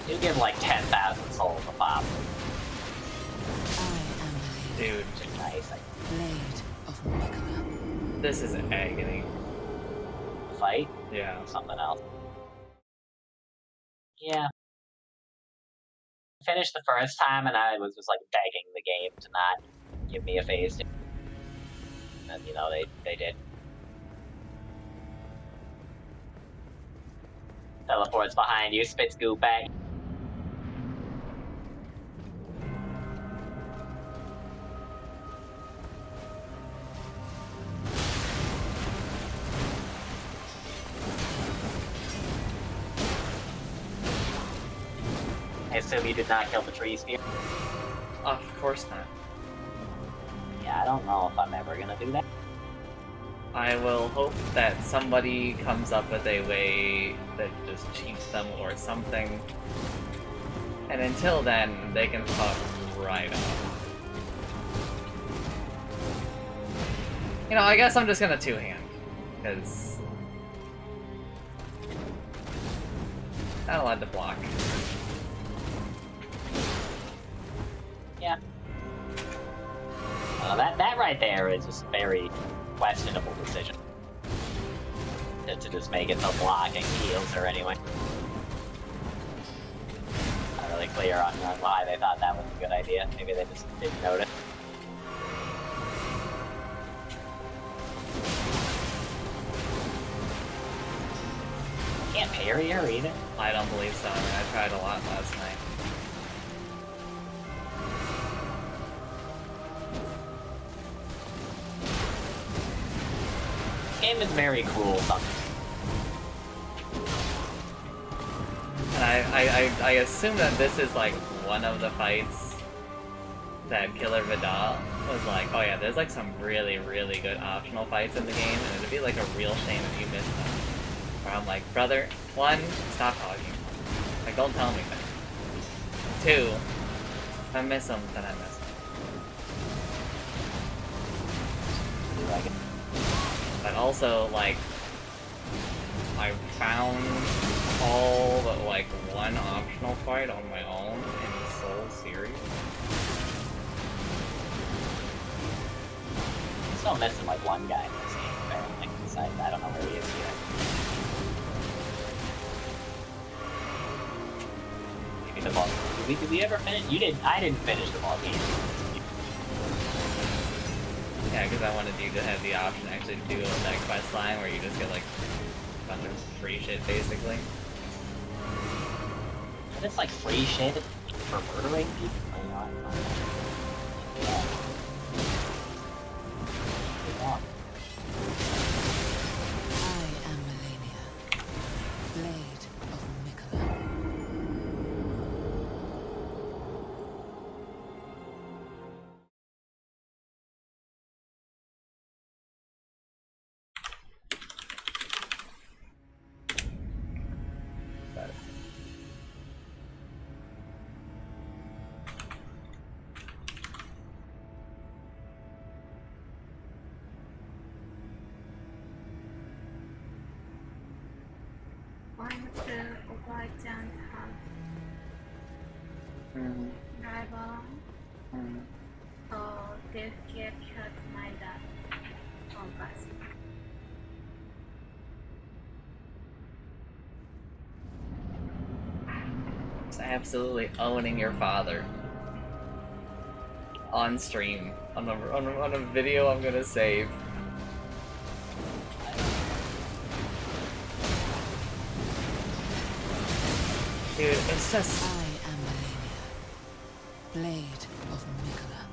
You give like 10,000 souls a pop. Dude. Nice. Blade of Mikola. This is agony. Fight? Yeah. Something else. Yeah. I finished the first time and I was just like begging the game to not give me a phase. And you know, they did. Teleports behind you, spits goop at you. I assume you did not kill the tree spear? Of course not. Yeah, I don't know if I'm ever gonna do that. I will hope that somebody comes up with a way that just cheats them or something. And until then, they can fuck right up. You know, I guess I'm just gonna two-hand, because not allowed to block. Yeah. That right there is just a very questionable decision. To just make it so blocking heals her anyway. Not really clear on why they thought that was a good idea. Maybe they just didn't notice. Can't parry her either. I don't believe so. I mean, I tried a lot last night. This game is very cruel sometimes. And I assume that this is like one of the fights that Killer Vidal was like, oh yeah, there's like some really, really good optional fights in the game, and it'd be like a real shame if you missed them. Where I'm like, brother, one, stop talking. Like, don't tell me that. Two, if I miss them, then I miss them. Like it. But also, like, I found all but like one optional fight on my own in the Soul series. I'm still missing like one guy in this game, apparently. Besides, I don't know where he is here. Maybe the ball. Did we ever finish? You didn't. I didn't finish the ball game. Yeah, because I wanted you to have the option actually to do a next quest line where you just get like a bunch of free shit basically. But it's like free shit for murdering people. Yeah. I am Melania, Blade of Mikola. But One of the white giant house rival or they get cut my dad on bus. it's absolutely owning your father on stream on a video I'm gonna save. Dude, it's just. I am Melania, Blade of Mikola.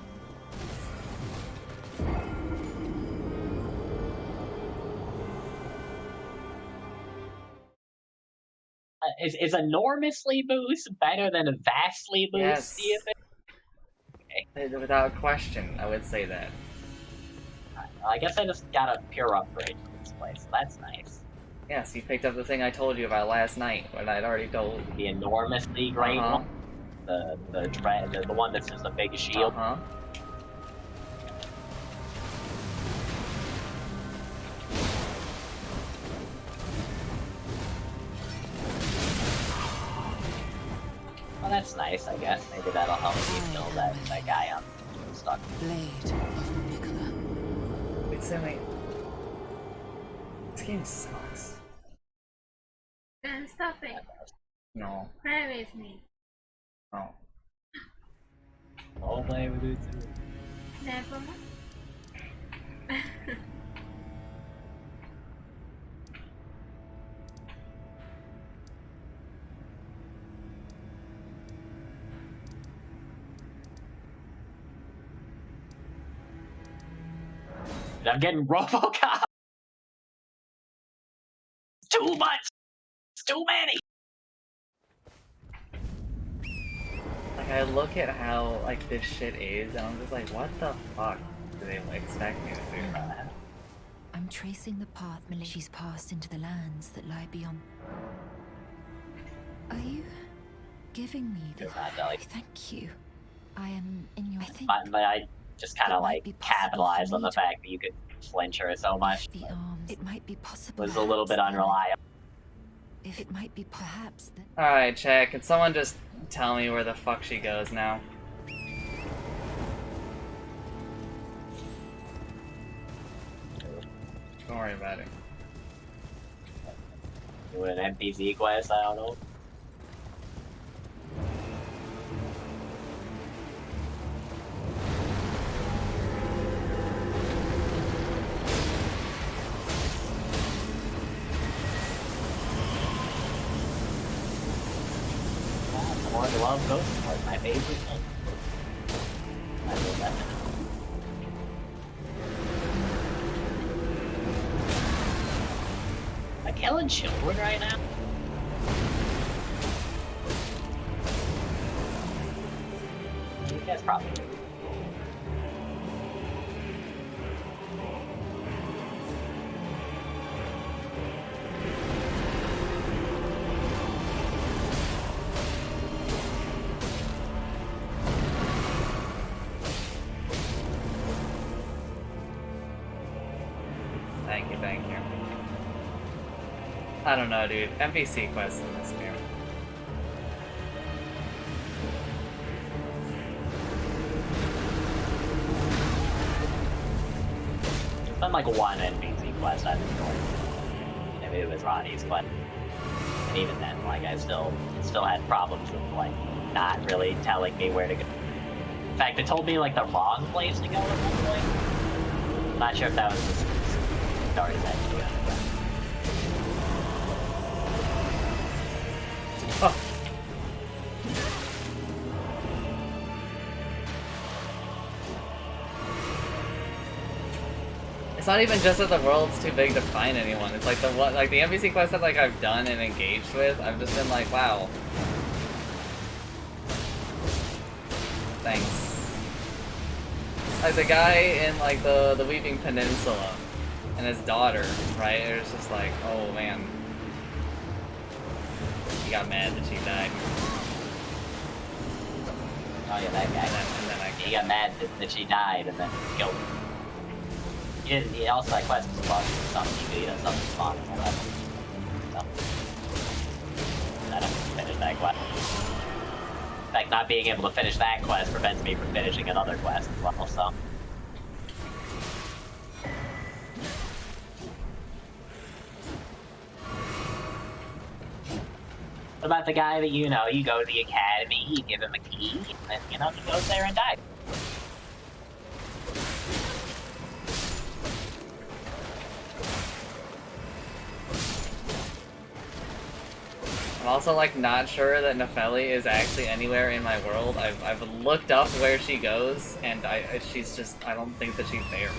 Is enormously boost better than a vastly boost? Yes. Do you think? Without question, I would say that. Well, I guess I just got a pure upgrade for this place, so that's nice. Yes, you picked up the thing I told you about last night, when I'd already told. The enormously great one, the one that's just a big shield. Well, that's nice, I guess. Maybe that'll help me kill that guy on stuck. Blade of Mikola. Wait, so wait. This game sucks. Then stop it. No. Play with me. No. I'll play with you too. Never. I'm getting RoboCop. Too much. It's too many. Like, I look at how, like, this shit is, and I'm just like, what the fuck do they expect me to do? I'm tracing the path she's passed into the lands that lie beyond. Are you giving me the... Thank you. I am in your... But I just kind of like capitalized on the fact that you could flinch her so much. The arms. It might be possible. Was a little bit unreliable. If it might be perhaps that... Alright, chat, can someone just tell me where the fuck she goes now? Don't worry about it. Do an NPC quest, I don't know. I love Ghost Wars, my favorite thing. I love that. Am I killing children right now? That's probably. Thank you. I don't know, dude. NPC quests in this game. It's been like one NPC quest I've enjoyed. Maybe it was Ronnie's, but and even then, like I still had problems with like not really telling me where to go. In fact, it told me like the wrong place to go at one point. I'm not sure if that was the story that you got. Oh. It's not even just that the world's too big to find anyone. It's like the NPC quests that like I've done and engaged with. I've just been like, wow. Thanks. Like the guy in like the Weeping Peninsula and his daughter, right? It was just like, oh man. He got mad that she died. Oh yeah, that guy. And then he got mad that she died and then killed her. He also had questions about something you something spawn or whatever. So, I don't finish that quest. In fact, not being able to finish that quest prevents me from finishing another quest as well, so. What about the guy that, you know, you go to the academy, you give him a key, and, you know, he goes there and dies. I'm also like not sure that Nefeli is actually anywhere in my world. I've looked up where she goes, and she's just, I don't think that she's there.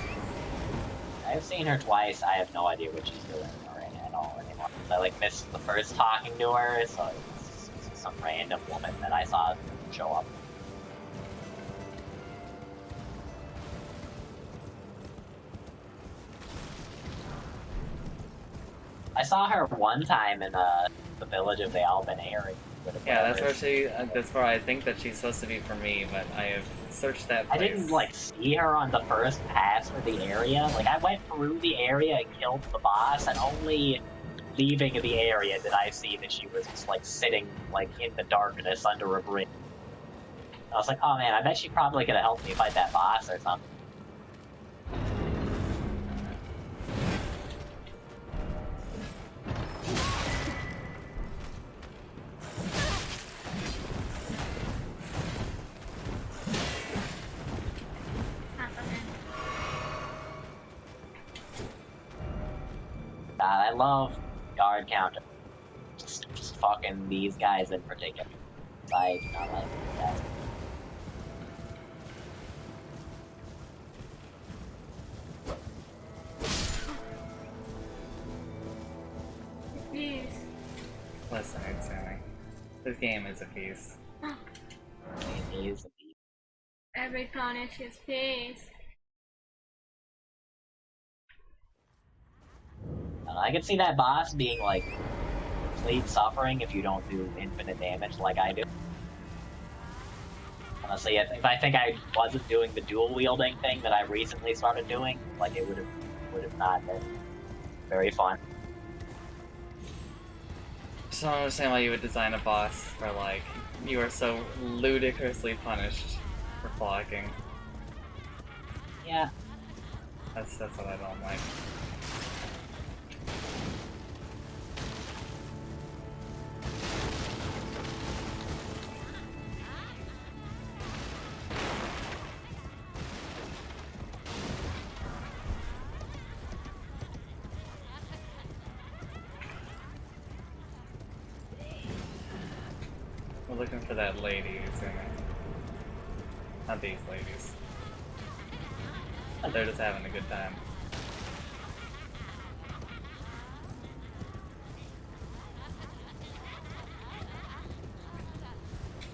I've seen her twice. I have no idea what she's doing at all anymore. I like missed the first talking to her, so it's some random woman that I saw show up. I saw her one time in the village of the Elden area. Yeah, that's where she. That's where I think that she's supposed to be for me, but I have searched that place. I didn't like see her on the first pass for the area. Like I went through the area and killed the boss, and only leaving the area did I see that she was just like sitting like in the darkness under a bridge. I was like, oh man, I bet she probably could have helped me fight that boss or something. I love guard counter. Just fucking these guys in particular. I do not like that. Please. Listen, Sammy. This game is a piece. It is a beat. Every punish is peace. I could see that boss being like complete suffering if you don't do infinite damage like I do. Honestly, if I think I wasn't doing the dual wielding thing that I recently started doing, like it would have not been very fun. Just don't understand why you would design a boss where like you are so ludicrously punished for blocking. Yeah. That's what I don't like. We're looking for that lady who's in it. Not these ladies. They're just having a good time.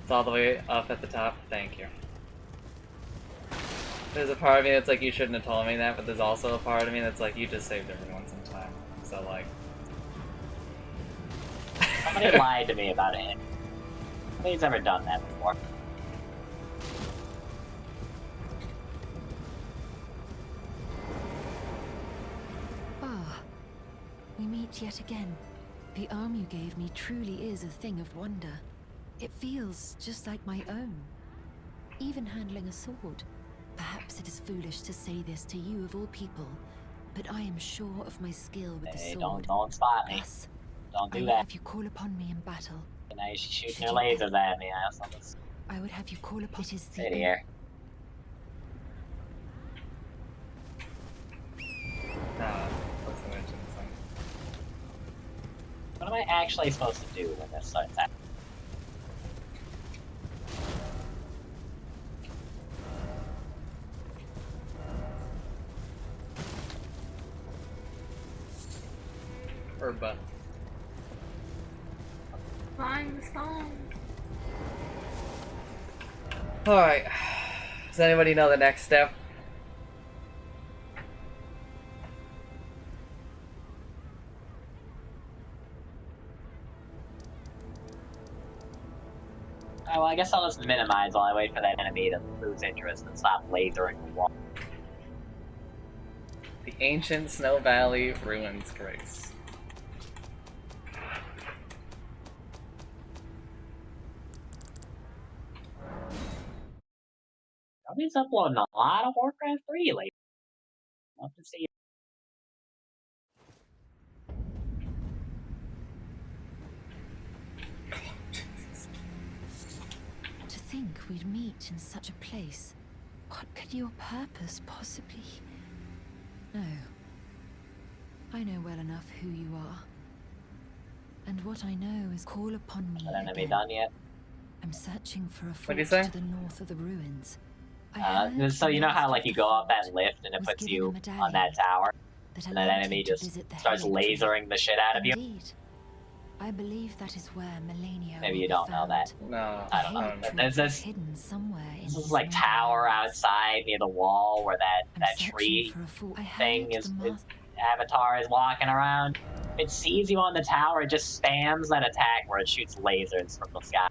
It's all the way up at the top. Thank you. There's a part of me that's like, you shouldn't have told me that, but there's also a part of me that's like, you just saved everyone some time. So, like... Somebody lied to me about it. Nobody's ever done that before. Ah, we meet yet again. The arm you gave me truly is a thing of wonder. It feels just like my own. Even handling a sword. Perhaps it is foolish to say this to you of all people, but I am sure of my skill with the sword. Don't spot me. Thus, Don't I do would that. have you call upon me in battle. And now she's shooting Should her you lasers at me. I would have you call upon it is the Sit here. What's the mention thing? What am I actually supposed to do when this starts happening? Urba. Find the song. Alright. Does anybody know the next step? Oh, well, I guess I'll just minimize while I wait for that enemy to lose interest and stop lasering the wall. The ancient Snow Valley ruins Grace. Nobody's uploading a lot of Warcraft 3 lately. Love to see it. To think we'd meet in such a place. What could your purpose possibly? No. I know well enough who you are. And what I know is call upon me That enemy again. done yet? I'm searching for a What'd you fort say? to the north of the ruins. I heard So you know how the like you go up that lift and it was puts given you a on medallion that tower, that and that allowed enemy him to just visit the starts Helic Tree. lasering the shit out of you? Indeed. I believe that is where Melania Maybe will you be don't know that. found. No, I don't know. The I Helic don't Tree There's is this hidden somewhere in This is these like northern tower lands. outside near the wall where I'm that searching tree for a fort. I thing heard is the master. Avatar is walking around. It sees you on the tower, it just spams that attack where it shoots lasers from the sky.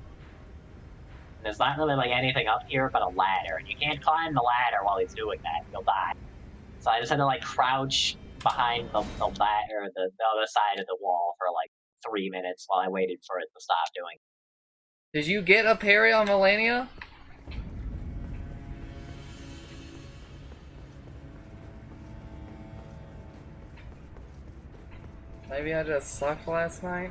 And there's not really like anything up here but a ladder, and you can't climb the ladder while he's doing that, you'll die. So I just had to like crouch behind the ladder, the other side of the wall for like 3 minutes while I waited for it to stop doing. Did you get a parry on Melania? Maybe I just sucked last night?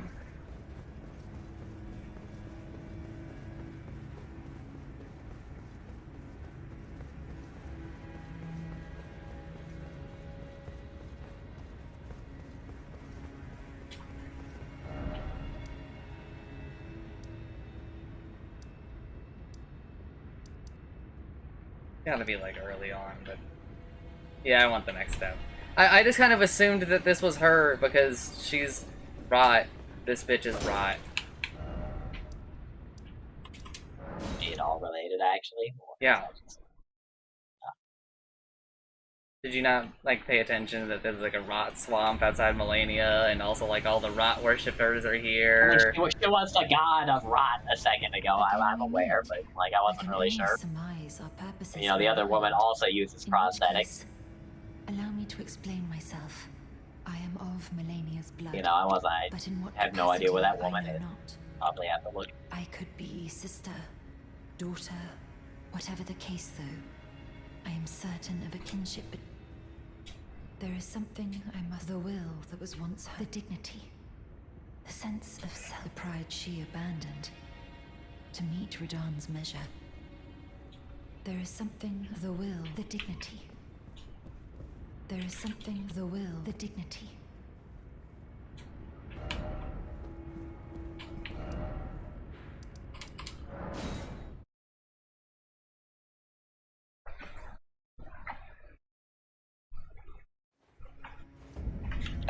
Gotta be like early on, but yeah, I want the next step. I just kind of assumed that this was her because she's rot. This bitch is rot. It all related actually. Yeah. Did you not like pay attention that there's like a rot swamp outside Melania, and also like all the rot worshippers are here? I mean, she was the god of rot a second ago. I'm aware, but like I wasn't really sure. You know, the other woman also uses prosthetics. Allow me to explain myself. I am of Melania's blood. You know, I have no idea where that woman is. Not. Probably have to look. I could be sister, daughter, whatever the case though. I am certain of a kinship, but there is something I must. The will that was once her. The dignity. The sense of self. The pride she abandoned to meet Radan's measure. There is something. The will. The dignity. There is something. The will. The dignity.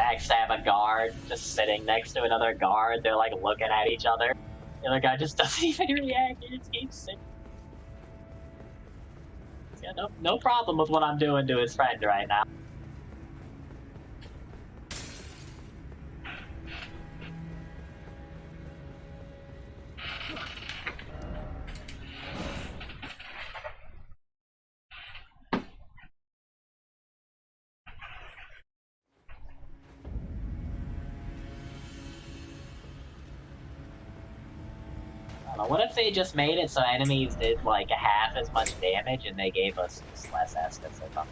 backstab a guard just sitting next to another guard. They're like looking at each other. The other guy just doesn't even react. He just keeps sitting. Yeah, no problem with what I'm doing to his friend right now. What if they just made it so enemies did like half as much damage and they gave us less Estus or something?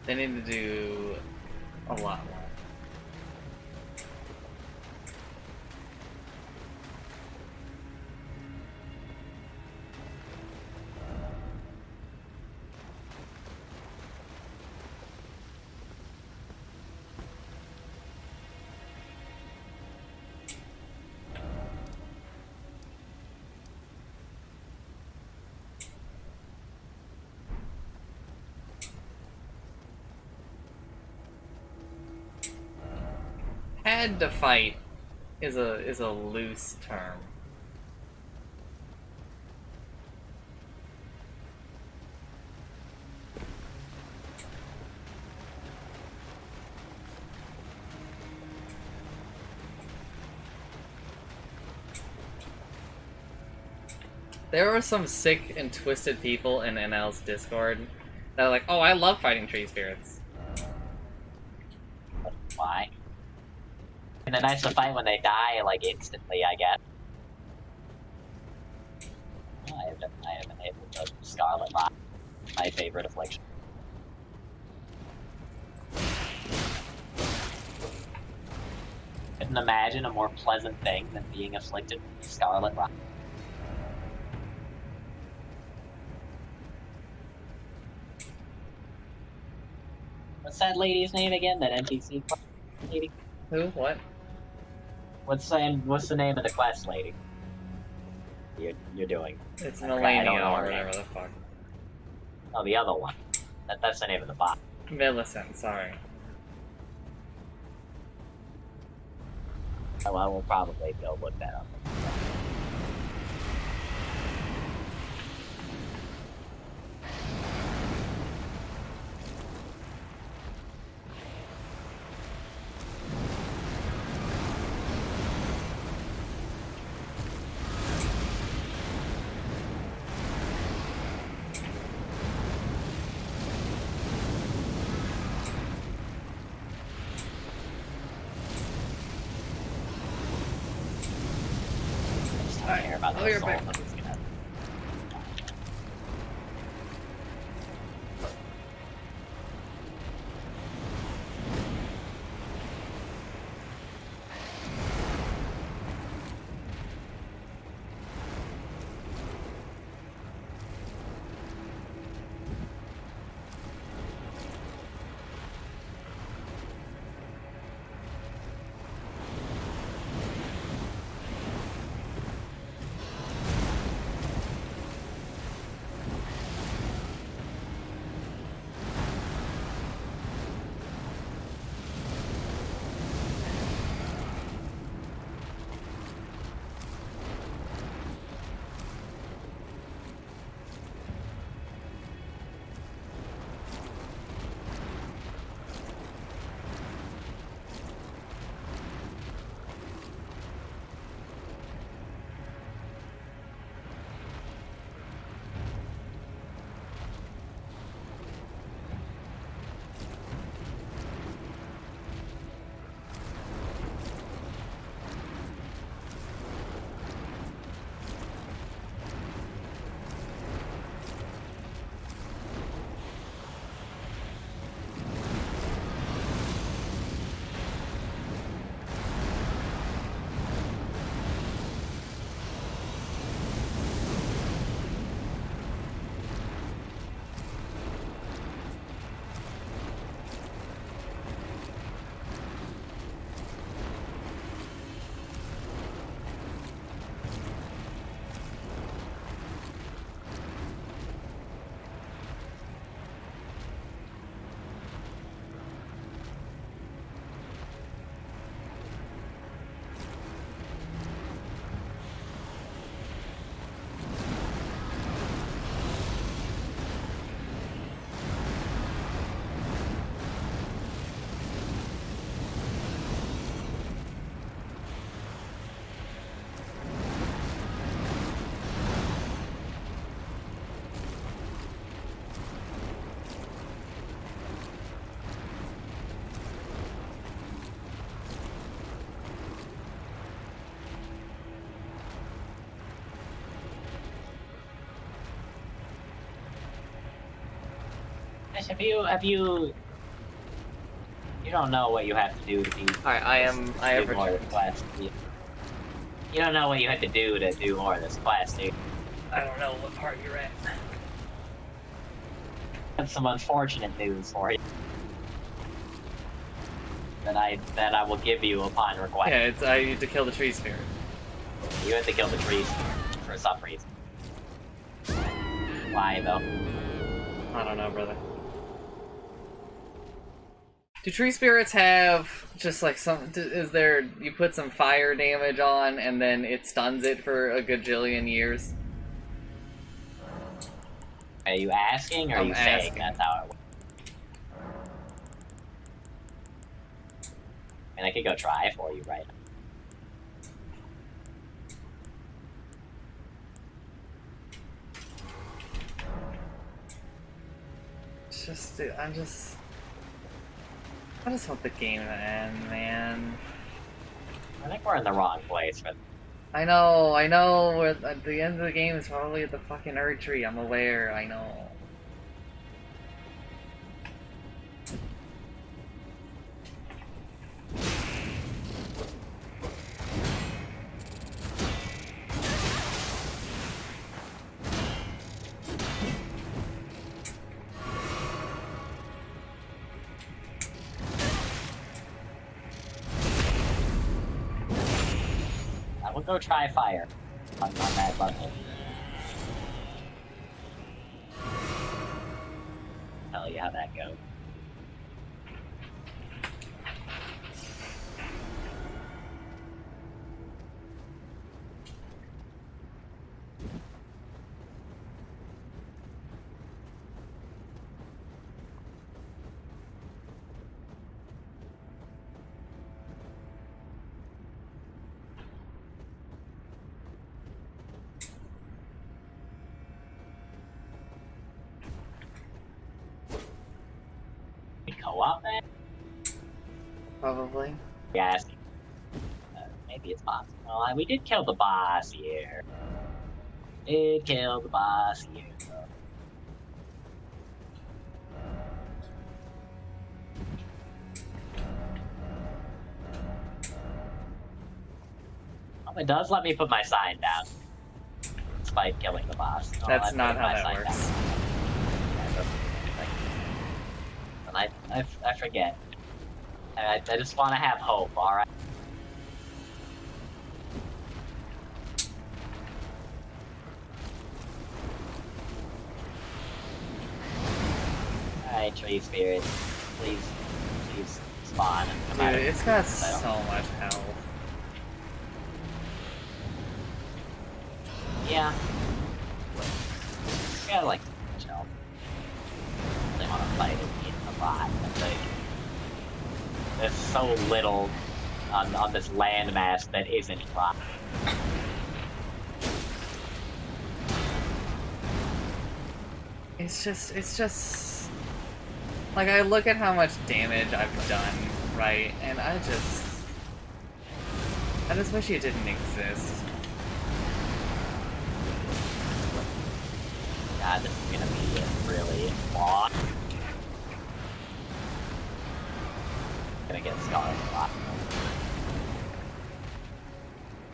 They need to do a lot more. Had to fight is a loose term. There are some sick and twisted people in NL's Discord that are like, oh, I love fighting tree spirits. Why? And they're nice to fight when they die, like, instantly, I guess. Oh, I haven't able to Scarlet Rot, my favorite affliction. Couldn't imagine a more pleasant thing than being afflicted with Scarlet Rot. What's that lady's name again? That NPC lady? Who? What? What's the name of the quest lady? You're doing. It's I don't Melania know or her whatever name. the fuck. Oh, the other one. That's the name of the bot. Millicent, sorry. Oh, I will probably go look that up. I don't care about Oh, the you're soul. back. I'm just gonna... Have you? You don't know what you have to do to be. I have do more of returned. this quest. You don't know what you had to do more of this quest, dude. I don't know what part you're at. That's some unfortunate news for you. That I will give you upon request. Yeah, it's I need to kill the tree spirit. You have to kill the trees for some reason. Why though? I don't know, brother. Do tree spirits have just like some? Is there you put some fire damage on and then it stuns it for a gajillion years? Are you asking or are I'm you saying asking. that's how it works? I mean, I could go try for you right now. It's just, dude, I just want the game to end, man. I think we're in the wrong place for. I know. We're at the end of the game is probably at the fucking Erd tree. I'm aware. I know. I will go try fire on that button. Tell you how that goes. Co-op man? Probably. Yes. Maybe it's possible. We did kill the boss here. Did kill the boss here. Oh, it does let me put my sign down. Despite killing the boss. Oh, That's I not put how my that sign works. down. And I forget. I just want to have hope, alright? Alright, tree spirit. Please spawn and come out Dude, of it's got so. so much health. Yeah. Yeah, like, chill. They want to fight it in a lot. It's like, there's so little on this landmass that isn't rock. It's just like I look at how much damage I've done, right? And I just wish it didn't exist. God, this is gonna be really long. Gonna get scarred a lot.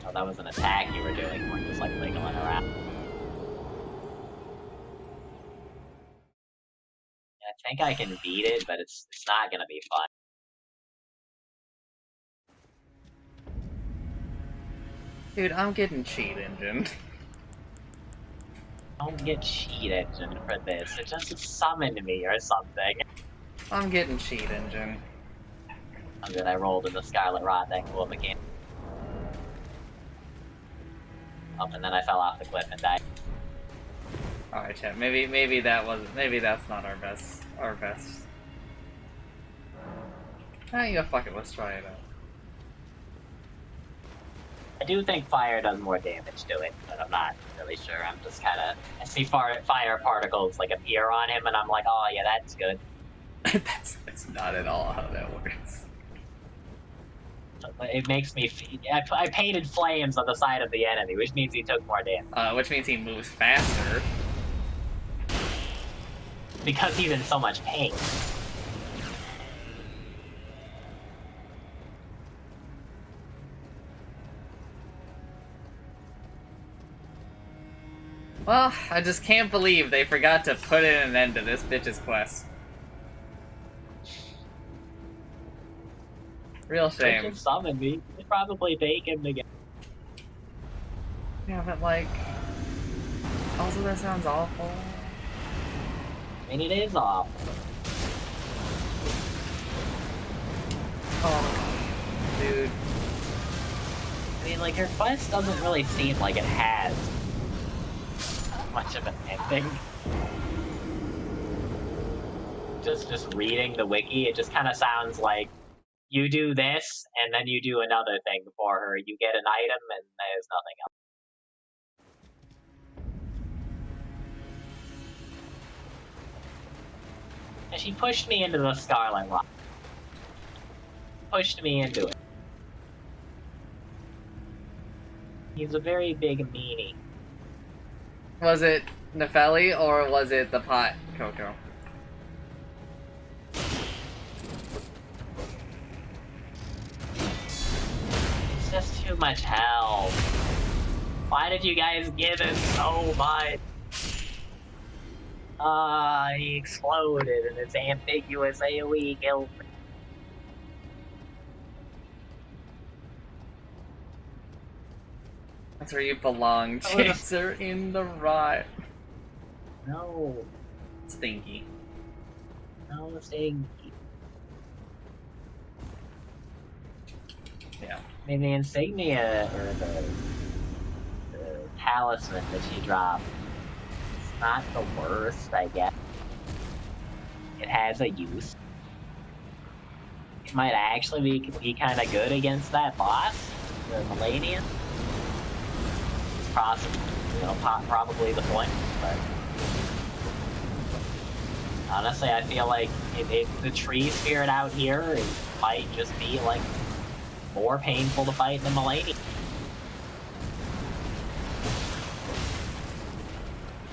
Oh, that was an attack you were doing. You weren't just like wiggling around. I think I can beat it, but it's not gonna be fun. Dude, I'm getting cheat engine. Don't get cheat engine for this. It just summoned me or something. I'm getting cheat engine. And then I rolled in the Scarlet Rot, that cool mechanic. Up, and then I fell off the cliff and died. Alright, chat. Maybe that's not our best. Yeah, fuck it. Let's try it out. I do think fire does more damage to it, but I'm not really sure. I'm just kind of... I see fire particles, like, appear on him, and I'm like, oh, yeah, that's good. that's not at all how that works. It makes me... I painted flames on the side of the enemy, which means he took more damage. Which means he moves faster. because he's in so much pain. Well, I just can't believe they forgot to put in an end to this bitch's quest. Real shame. Just summon me. They probably take him again. Yeah, but like... Also, that sounds awful. I mean, it is awful. Oh, dude. I mean, like, her quest doesn't really seem like it has much of an ending. Just reading the wiki, it just kind of sounds like you do this, and then you do another thing for her. You get an item, and there's nothing else. And she pushed me into the Scarlet Rock. Pushed me into it. He's a very big meanie. Was it Nefeli or was it the pot, Coco? It's just too much help. Why did you guys give him so much? He exploded and it's ambiguous AoE killed me. That's where you belong, Chaser, in the rot. No. Stinky. No, stinky. Yeah. I mean, the insignia, or the talisman that she dropped, it's not the worst, I guess. It has a use. It might actually be kind of good against that boss, the Melanian. It's possible, you know, probably the point, but honestly, I feel like if the tree spirit out here, it might just be like more painful to fight than Melanian.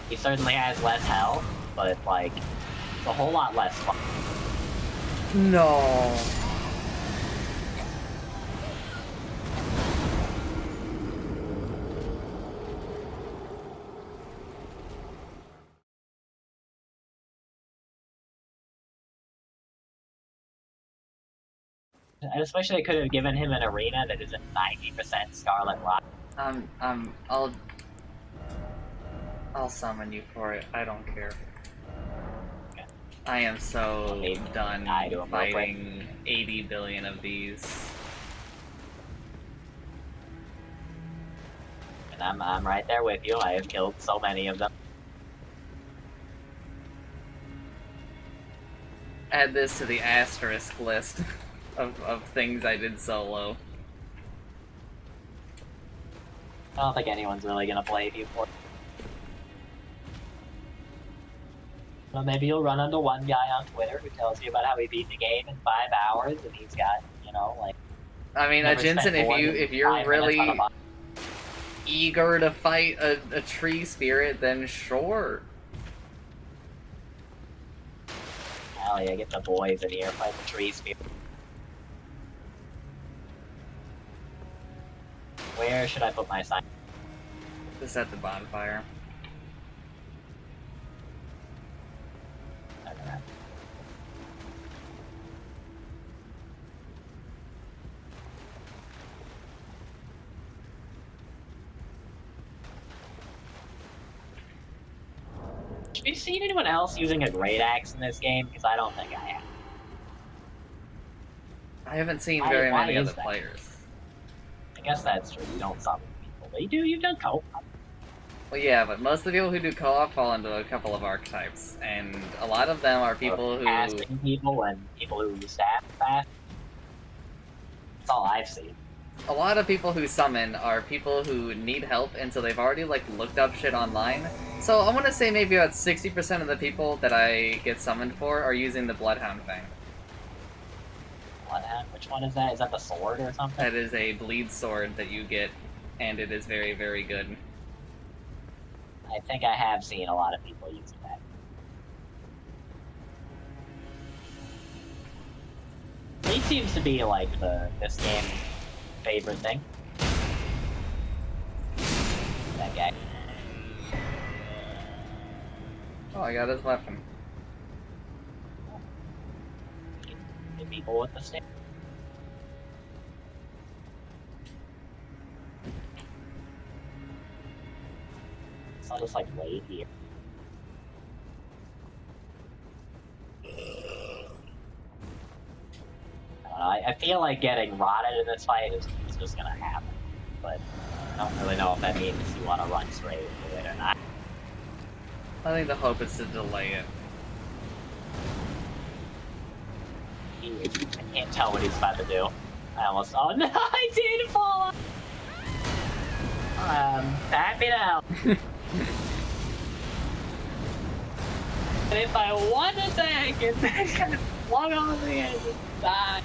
He certainly has less health, but like it's a whole lot less fun. No. I just wish they could have given him an arena that isn't 90% Scarlet Rock. I'll summon you for it. I don't care. Okay. I am so done to fighting 80 billion of these. And I'm right there with you. I have killed so many of them. Add this to the asterisk list of things I did solo. I don't think anyone's really gonna blame you for it. Well, maybe you'll run into one guy on Twitter who tells you about how he beat the game in 5 hours and he's got, you know, like... I mean, Jensen, if you're really eager to fight a tree spirit, then sure. Hell yeah, get the boys in here, fight the tree spirit. Where should I put my sign? Just at the bonfire. Okay. Have you seen anyone else using a great axe in this game? Because I don't think I have. I haven't seen very Why many is other that? players. I guess that's true. You don't summon people. But you've done co-op. Well, yeah, but most of the people who do co-op fall into a couple of archetypes, and a lot of them are people who... Casting people and people who staff fast. That's all I've seen. A lot of people who summon are people who need help, and so they've already, like, looked up shit online. So I want to say maybe about 60% of the people that I get summoned for are using the Bloodhound thing. Bloodhound? Which one is that? Is that the sword or something? That is a bleed sword that you get, and it is very, very good. I think I have seen a lot of people using that. He seems to be like this game's favorite thing. That guy. Oh, I got his weapon. Hit people with the stick. So I'll just like wait here. I feel like getting rotted in this fight is just gonna happen, but I don't really know if that means you want to run straight into it or not. I think the hope is to delay it. I can't tell what he's about to do. I almost. Oh no! I did fall off. Happy now. And if I one attack and then kind of flung on the edge and die.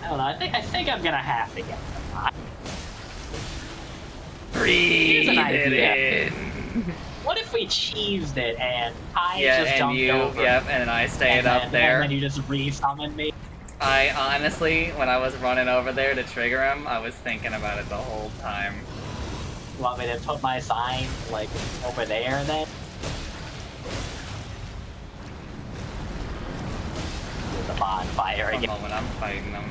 I don't know. I think I'm gonna have to get the Breathe Here's an idea. it in. What if we cheesed it and I Yeah, just and jumped you, over? yep, and I stayed up there. And then you just re-summoned me? I honestly, when I was running over there to trigger him, I was thinking about it the whole time. You want me to put my sign, like, over there then? With the bonfire One again. moment, I'm fighting them.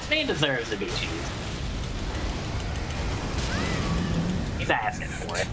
This man deserves to be cheesed. He's asking for it.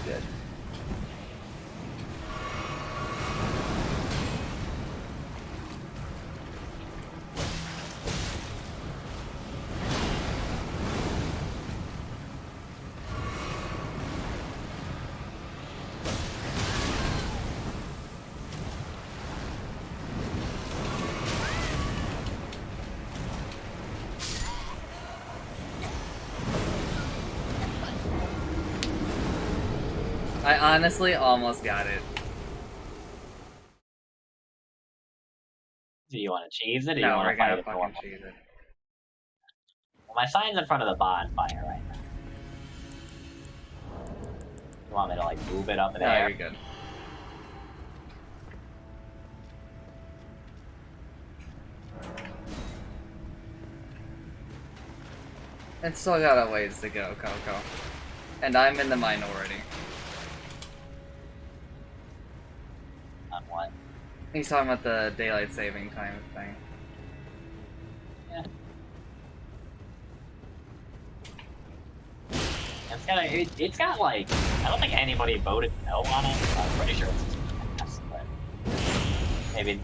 Good. I honestly almost got it. Do you want to cheese it, or do you No, want we're to fight gonna it fucking normal? cheese it. Well, my sign's in front of the bonfire right now. You want me to, like, move it up in No, there? you're good. It's still got a ways to go, Coco. And I'm in the minority. On what? He's talking about the daylight saving time thing. Yeah. It's got like, I don't think anybody voted no on it. I'm pretty sure it's just but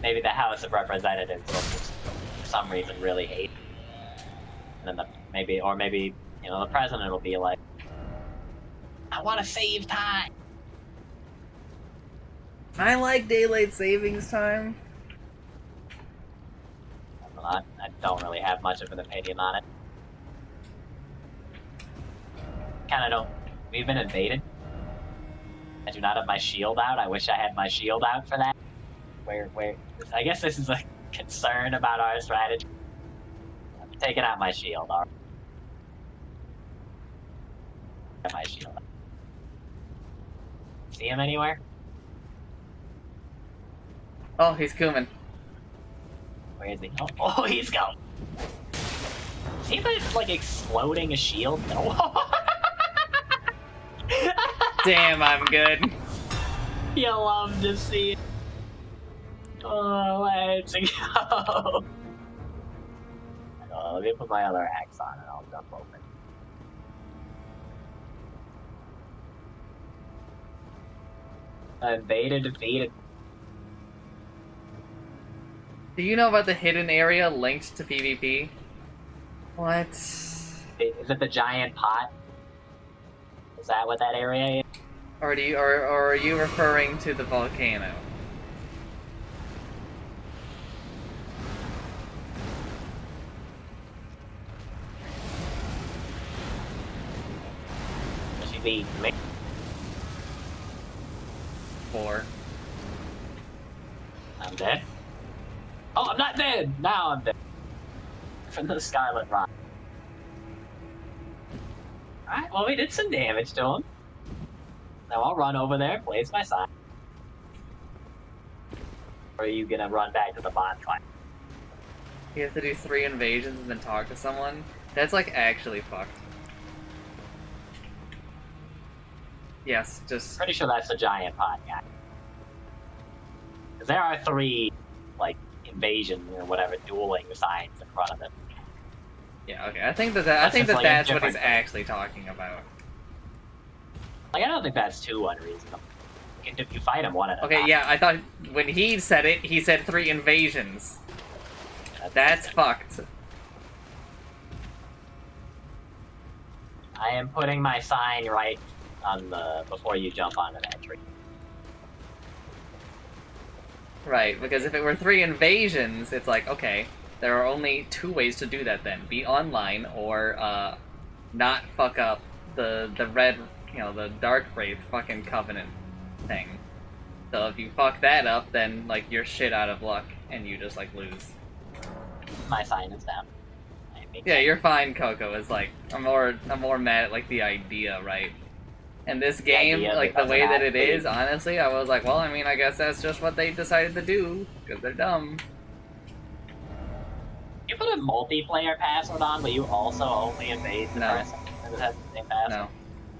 maybe the House of Representatives will for some reason really hate. And then maybe you know the president will be like, I want to save time. I like daylight savings time. I don't really have much of an opinion on it. Kind of don't. We've been invaded. I do not have my shield out. I wish I had my shield out for that. Where? I guess this is a concern about our strategy. I'm taking out my shield. All right. My shield. See him anywhere? Oh, he's coming. Where is he? Oh, he's gone. Is he like exploding a shield? No. Damn, I'm good. You love to see it. Oh, let's go. Let me put my other axe on and I'll jump over. Invaded, defeated. Do you know about the hidden area linked to PvP? What? Is it the giant pot? Is that what that area is? Or are you referring to the volcano? She's eating me. 4. I'm dead. Oh, I'm not dead! Now I'm dead. From the Scarlet Rock. Alright, well, we did some damage to him. Now I'll run over there and place my sign. Or are you gonna run back to the bonfire? You have to do 3 invasions and then talk to someone? That's like actually fucked. Yes, just... Pretty sure that's the giant pot guy. Because there are 3, like, invasion or whatever dueling signs in front of it. Yeah, okay. I think that That's just, like, a that's what he's different thing. actually talking about. Like, I don't think that's too unreasonable. If you fight him one at a Okay, time. yeah, I thought when he said it, he said 3 invasions. That's fucked. I am putting my sign right on the before you jump onto that tree. Right, because if it were 3 invasions, it's like, okay, there are only 2 ways to do that then. Be online, or, not fuck up the red, you know, the Dark Wraith fucking Covenant thing. So if you fuck that up, then, like, you're shit out of luck, and you just, like, lose. My sign is down. I think Yeah, you're fine, Coco. It's like, I'm more mad at, like, the idea, right? And this game, idea like, the doesn't way that it actually- is, honestly, I was like, well, I mean, I guess that's just what they decided to do, because they're dumb. You put a multiplayer password on, but you also only invade the No. person that has the same password.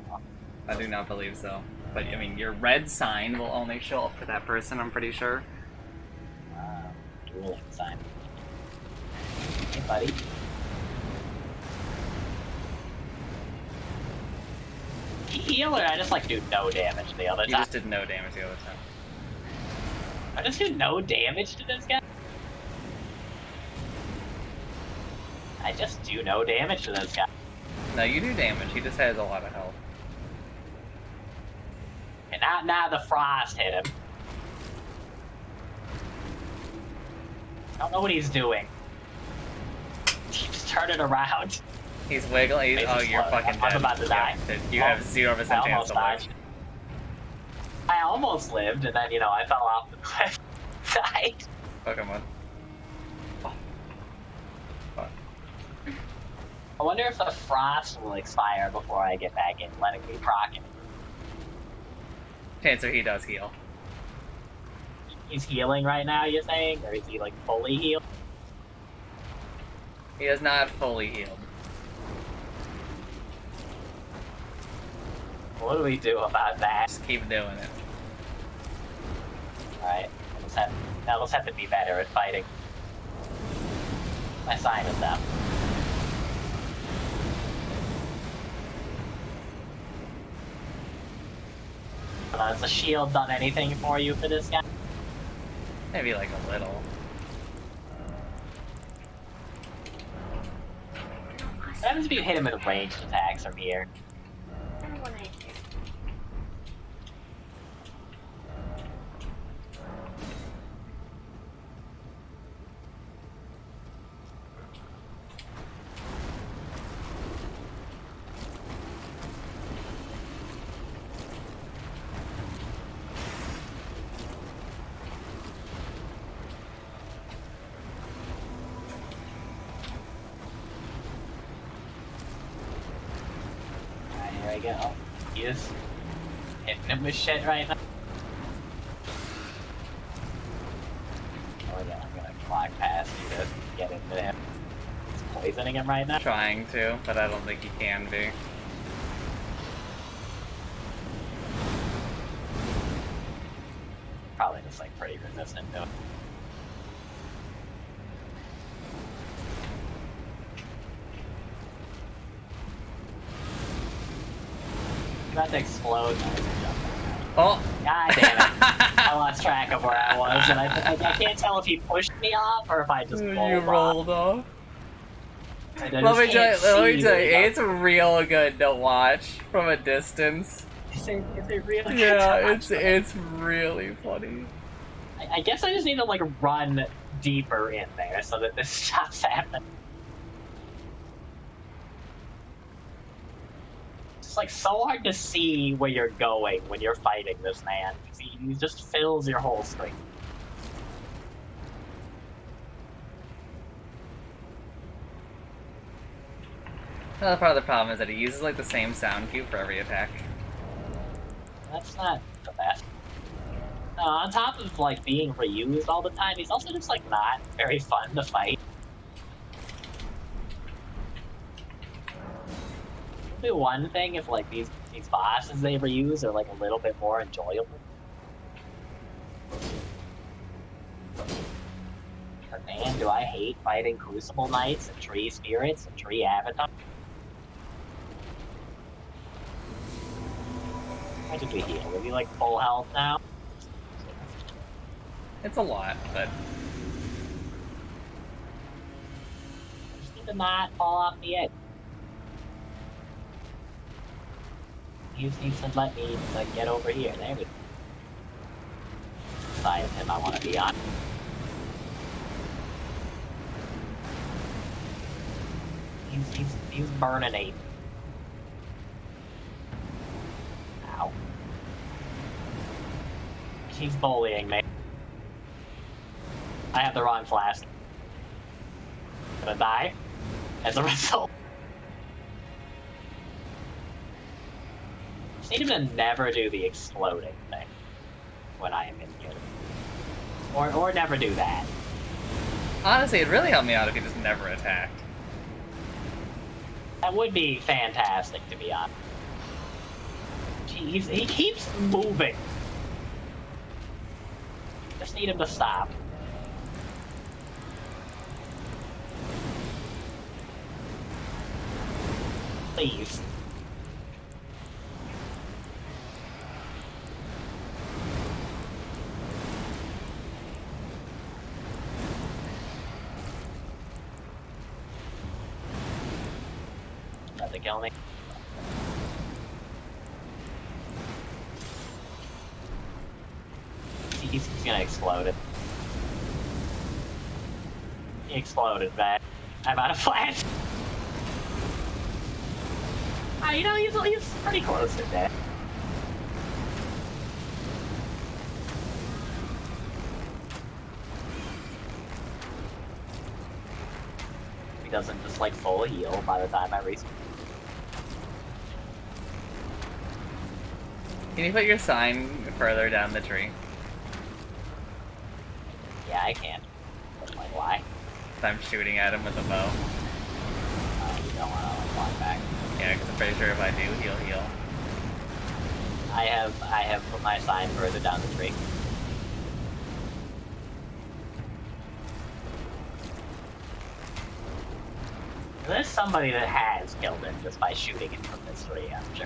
No. I do not believe so. But, I mean, your red sign will only show up for that person, I'm pretty sure. Dueling sign. Hey, buddy. Healer, I just like do no damage the other You time. just did no damage the other time. I just do no damage to this guy. I just do no damage to this guy. No, you do damage, he just has a lot of health. And now the frost hit him. I don't know what he's doing. He just turned it around. He's wiggling, oh, you're fucking dead. I'm about to die. You have 0% I chance almost to died. live. I almost lived, and then, you know, I fell off the cliff. Died. Pokemon. Oh. Fuck. I wonder if the frost will expire before I get back in, letting me proc it. Chancer, he does heal. He's healing right now, you're saying? Or is he, like, fully healed? He is not fully healed. What do we do about that? Just keep doing it. Alright, now let's have to be better at fighting. My sign is down. Has the shield done anything for you for this guy? Maybe like a little. What happens if you hit him with ranged attacks from here? I don't want to. Alright, here I go. He is hitting him with shit right now. Oh yeah, I'm gonna clock past you to get into him. He's poisoning him right now. Trying to, but I don't think he can be. Probably just like pretty resistant to it. About to explode. Oh! God damn it. I lost track of where I was, and I can't tell if he pushed me off or if I just rolled You off. rolled off. I Let just me can't tell see you, the- it's real good to watch from a distance. Is it really? Yeah, it's really funny. I guess I just need to like run deeper in there so that this stops happening. It's like so hard to see where you're going when you're fighting this man. He just fills your whole screen. Another part of the problem is that he uses like the same sound cue for every attack. That's not the best. On top of like being reused all the time, he's also just like not very fun to fight. It'd be one thing if like these bosses they reuse are like a little bit more enjoyable. But man, do I hate fighting Crucible Knights and Tree Spirits and Tree Avatars. How did we heal? Are we like full health now? It's a lot, but I just need to not fall off the edge. He just needs to let me like get over here. There we go. Side of him I want to be on. He's burning eight. Ow. He's bullying me. I have the wrong flask. Gonna die as a result. Just need him to never do the exploding thing when I am in here. Or never do that. honestly, it'd really help me out if he just never attacked. That would be fantastic, to be honest. Jeez, he keeps moving. Just need him to stop. Please. About to kill me. He's gonna explode it. He exploded, man. I'm out of flash. You know, he's pretty close to death. He doesn't just like full heal by the time I respawn. Can you put your sign further down the tree? Yeah, I can. But like, why? I'm shooting at him with a bow. You don't want to like walk back. Yeah, because I'm pretty sure if I do, he'll heal. I have put my sign further down the tree. There's somebody that has killed him just by shooting him from this tree, I'm sure.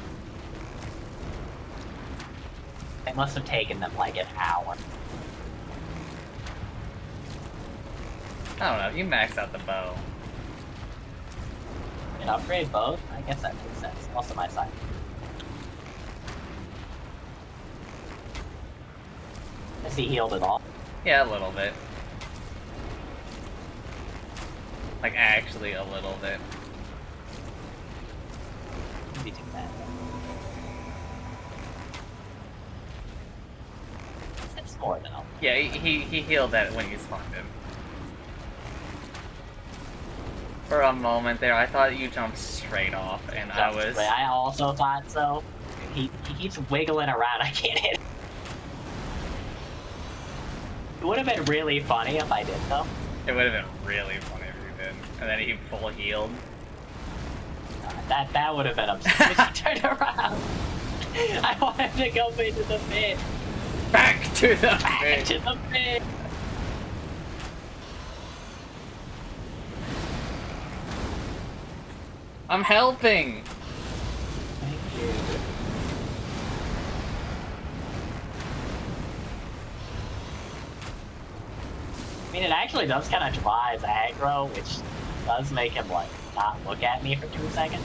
It must have taken them like an hour. I don't know, you maxed out the bow. An upgrade both? I guess that makes sense. Also my sign. Has he healed at all? Yeah, a little bit. Like, actually a little bit. Maybe too bad. It's more than all. Yeah, he healed that when you spawned him. For a moment there, I thought you jumped straight off, and I was... I also thought so. He keeps wiggling around, I can't hit him. It would have been really funny if I did, though. It would have been really funny if you did. And then he full healed. That would have been upsetting. Turn around. I wanted to go into the pit. Back to the Back pit. to the pit. I'm helping! Thank you. I mean, it actually does kind of drive aggro, which does make him, like, not look at me for 2 seconds?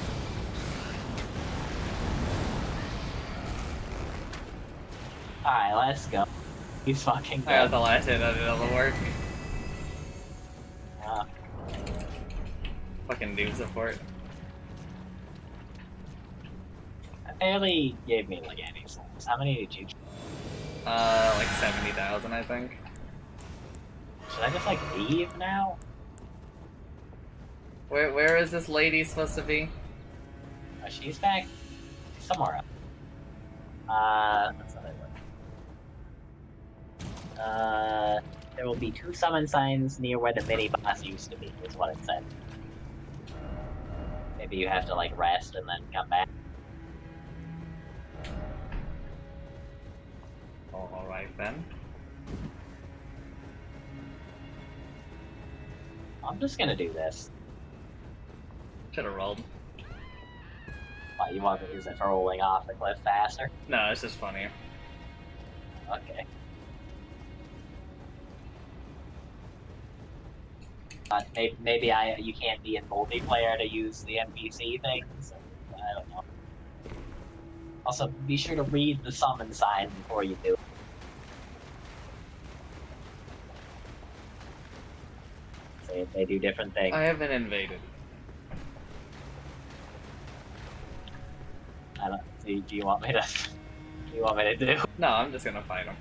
Alright, let's go. He's fucking good. I got the last hit, I did all the work. Fucking noob support. That barely gave me like any souls. How many did you? Like 70,000, I think. Should I just like leave now? Where is this lady supposed to be? Oh, she's back somewhere else. That's not it. There will be 2 summon signs near where the mini boss used to be, is what it said. Maybe you have to like rest and then come back. Alright then. I'm just gonna do this. Should've rolled. Why, you want to use it for rolling off the cliff faster? No, it's just funny. Okay. Maybe you can't be in multiplayer to use the NPC things. I don't know. Also, be sure to read the summon sign before you do it. They do different things. I have been invaded. I don't. Do you want me to? Do you want me to do? No, I'm just gonna fight him.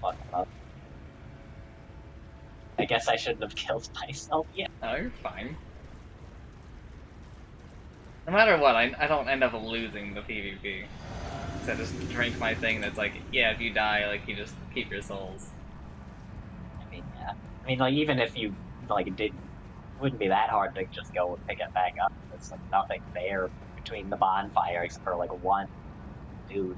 Fuck him up. I guess I shouldn't have killed myself yet. No, you're fine. No matter what, I don't end up losing the PvP. So I just drink my thing that's like, yeah, if you die, like, you just keep your souls. I mean, yeah. I mean, like, even if you, like, wouldn't be that hard to just go and pick it back up. There's, like, nothing there between the bonfire except for, like, one dude.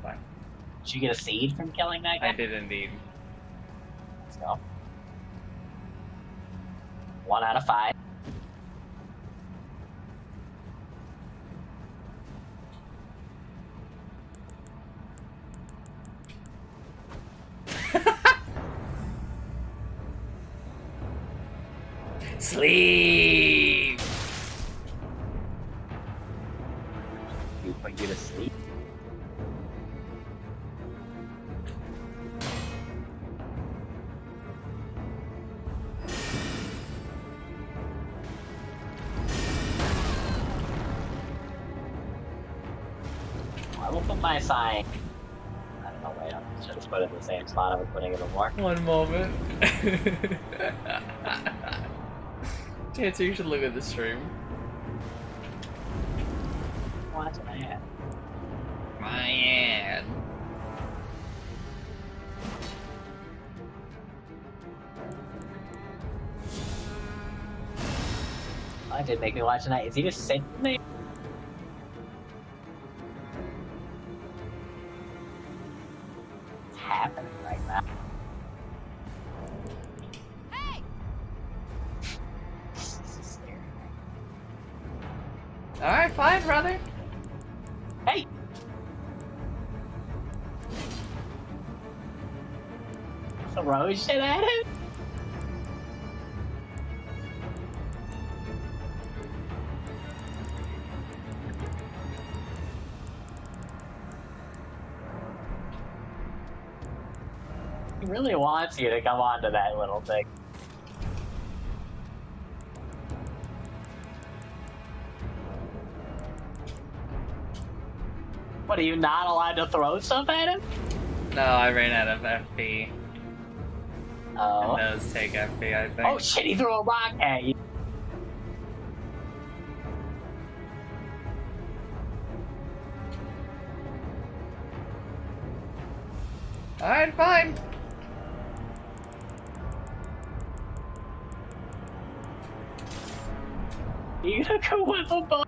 Fine. Did you get a seed from killing that guy? I did indeed. Let's go. 1 out of 5. Sleep! You put you to sleep. I will put my sign. I don't know, wait, I should just put it in the same spot I was putting it before. One moment. Chancer, you should look at the stream. What's my ad? My ad. I did make me watch tonight. Is he just sitting there? What's happening right now? Hey! This is scary. Alright, fine, brother. Hey! Throw shit at him? He really wants you to come onto that little thing. What, are you not allowed to throw stuff at him? No, I ran out of FP. Oh. And those take FP, I think. Oh shit, he threw a rock at you. Alright, fine. You gonna go with a ball?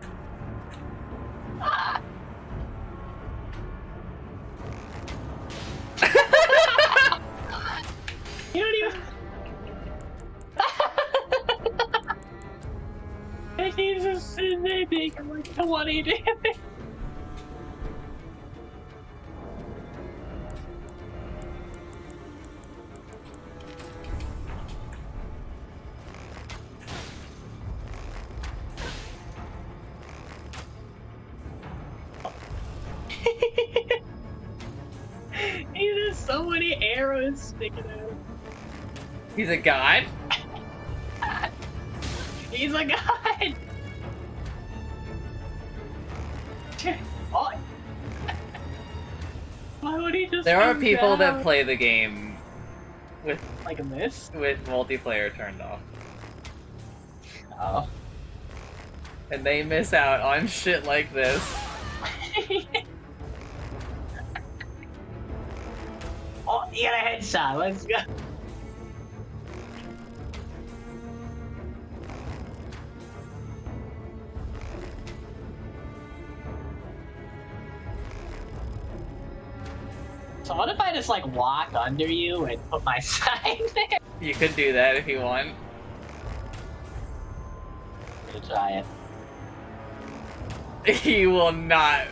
You don't even. He's just sitting there thinking, like, come 20 damage. He has so many arrows sticking out of him. He's a god? He's a god! Oh. Why would he just There are come people that down? play the game with Like a miss? multiplayer turned off. Oh. And they miss out on shit like this. Oh, you got a headshot, let's go. So what if I just like walk under you and put my sign there? You could do that if you want. I'm gonna try it. He will not.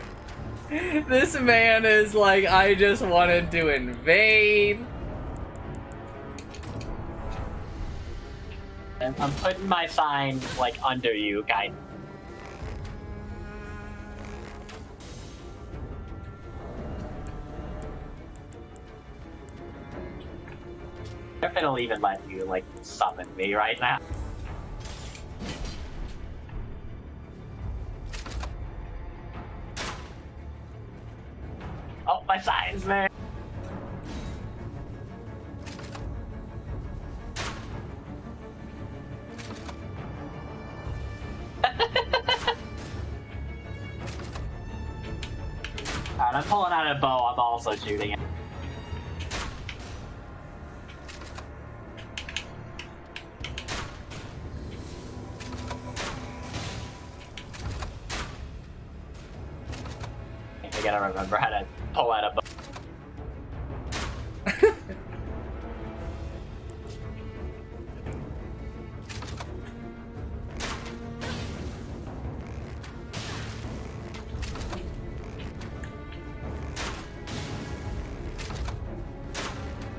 This man is like, I just wanted to invade. I'm putting my sign like under you, guys. If it'll even let you like summon me right now. Oh, my sign's there. Alright, I'm pulling out a bow, I'm also shooting it. I gotta remember how to pull out a bow.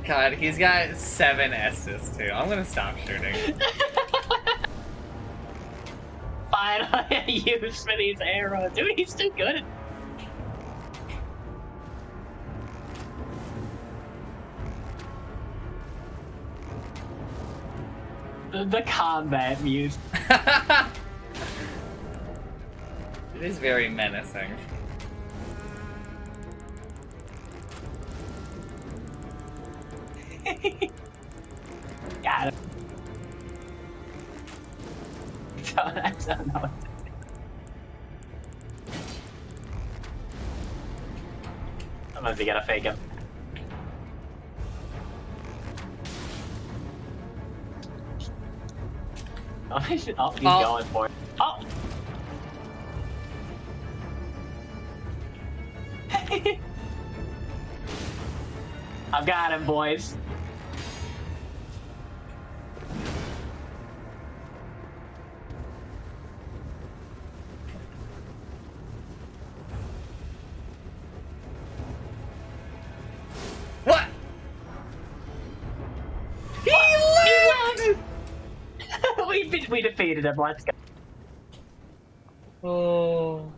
God, he's got 7 S's too. I'm gonna stop shooting. Finally, I used for these arrows. Dude, he's too good. The combat music. It is very menacing. Got him. I don't know. Unless you gotta fake him. Oh, he's going for it. Oh! I've got him, boys. What? He left! We defeated him. Let's go. Oh.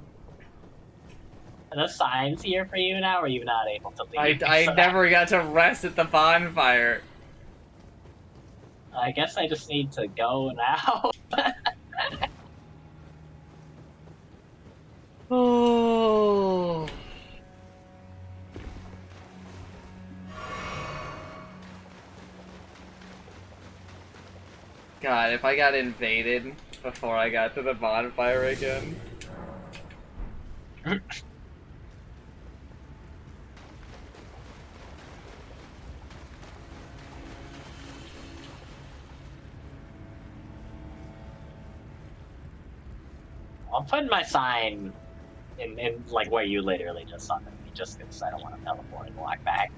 Are the signs here for you now, or are you not able to leave? I never got to rest at the bonfire. I guess I just need to go now. Oh. God, if I got invaded before I got to the bonfire again. I'm putting my sign in like where you literally just summoned me, just because I don't want to teleport and walk back.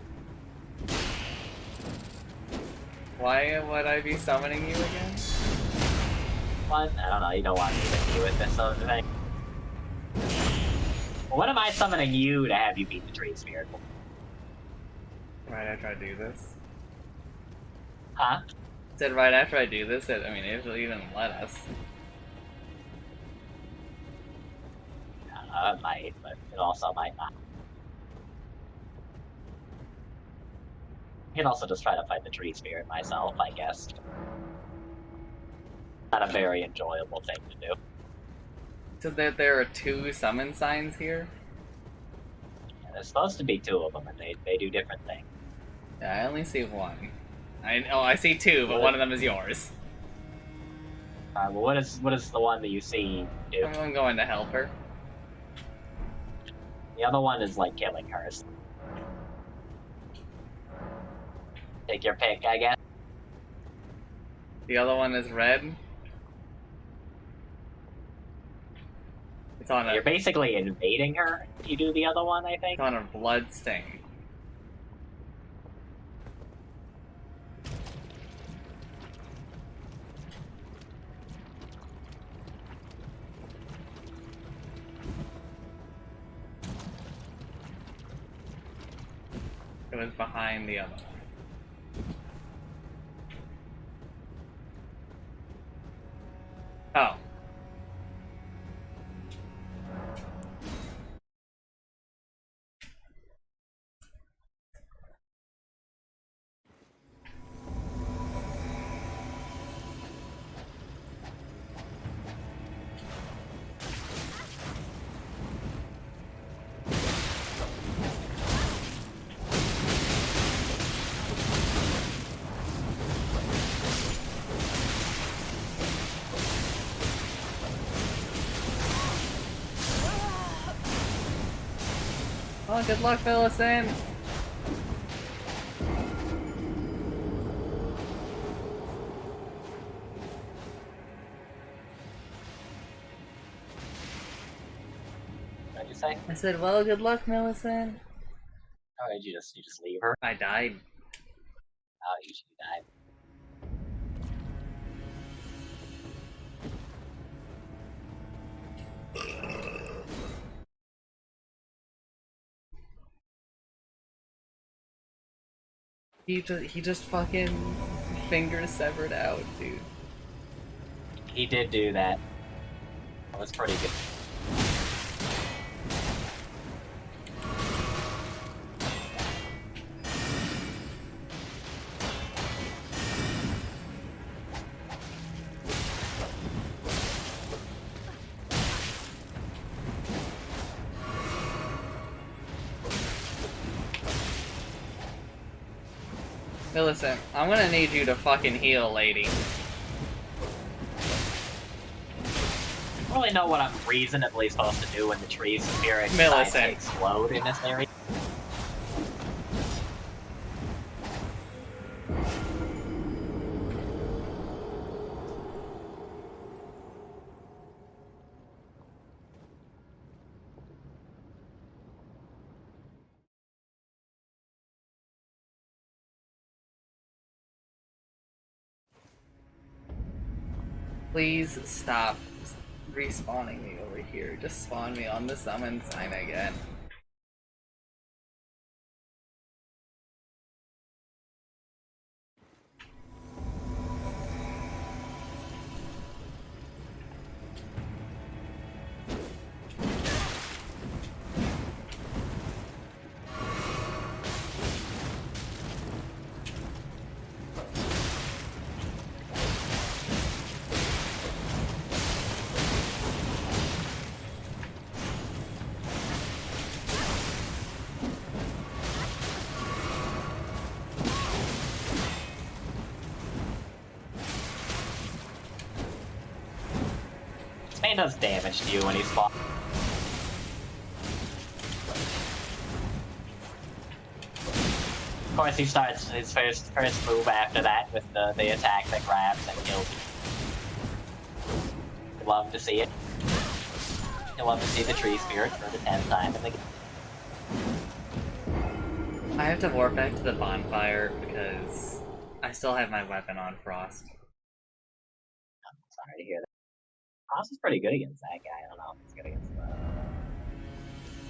Why would I be summoning you again? What? I don't know. You don't want me to be with this other thing. What am I summoning you to have you beat the tree spirit? Right after I do this. Huh? Said right after I do this, I mean, it'll even let us. It might, but it also might not. I can also just try to fight the tree spirit myself, I guess. Not a very enjoyable thing to do. So there are 2 summon signs here? Yeah, there's supposed to be 2 of them, and they do different things. Yeah, I only see 1. I see 2, but one of them is yours. Well, what is the one that you see do? I'm going to help her. The other one is like killing her. So take your pick, I guess. The other one is red. It's on You're basically invading her if you do the other one, I think. It's on a blood stain. It was behind the other one. Oh. Oh, good luck, Millicent! What did you say? I said, well, good luck, Millicent. Oh, did you just leave her? I died. Oh, you should die. He just fucking fingers severed out, dude. He did do that. That was pretty good. Millicent, I'm gonna need you to fucking heal, lady. I don't really know what I'm reasonably supposed to do when the tree spirit decides to Millicent. explode in this area. Please stop respawning me over here. Just spawn me on the summon sign again. This man does damage to you when he's spawns. Of course, he starts his first move after that with the attack that grabs and kills you. Love to see it. You love to see the tree spirit for the 10th time in the game. I have to warp back to the bonfire because I still have my weapon on Frost. I'm sorry to hear that. Frost is pretty good against that guy. I don't know if it's good against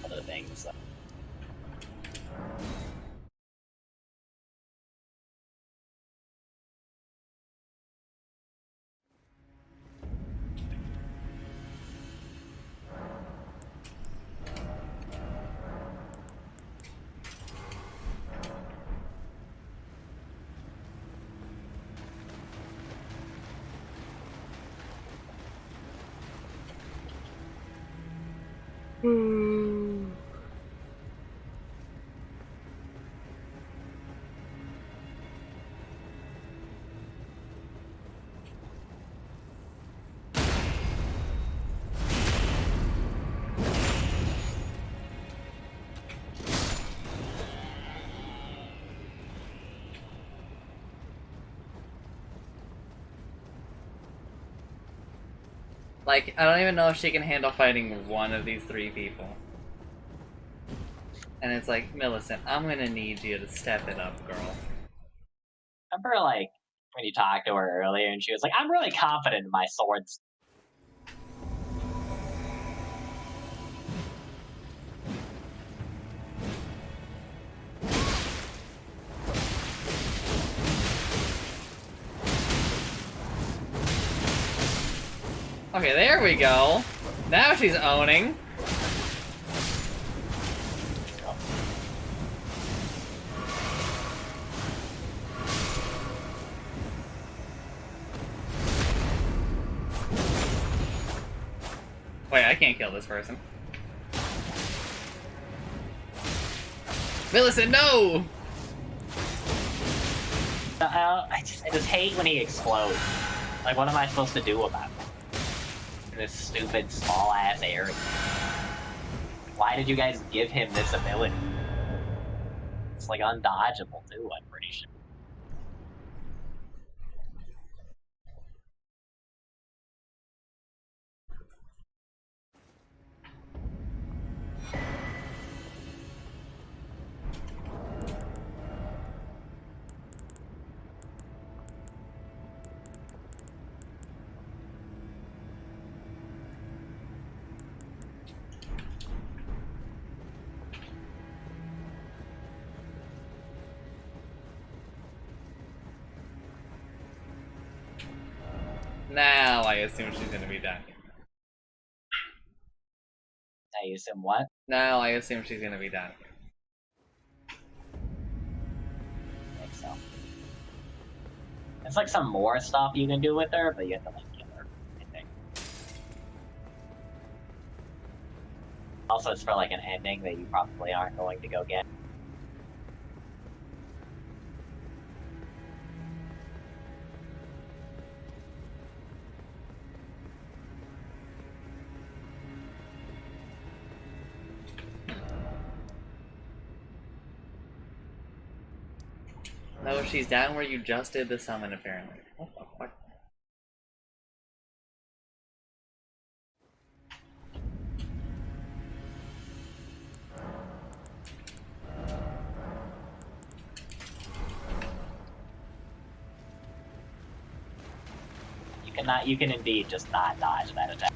other things. So. Like, I don't even know if she can handle fighting one of these three people. And it's like, Millicent, I'm gonna need you to step it up, girl. Remember, like, when you talked to her earlier and she was like, I'm really confident in my swords. Okay, there we go. Now she's owning. Wait, I can't kill this person. Millicent, no! I just hate when he explodes. Like, what am I supposed to do about it? In this stupid, small-ass area. Why did you guys give him this ability? It's, like, undodgeable, too, I'm pretty sure. Now I assume she's gonna be done. I assume what? Now I assume she's gonna be done. I think so. There's like some more stuff you can do with her, but you have to like kill her, I think. Also, it's for like an ending that you probably aren't going to go get. No, she's down where you just did the summon, apparently. What the fuck? You can indeed just not dodge that attack.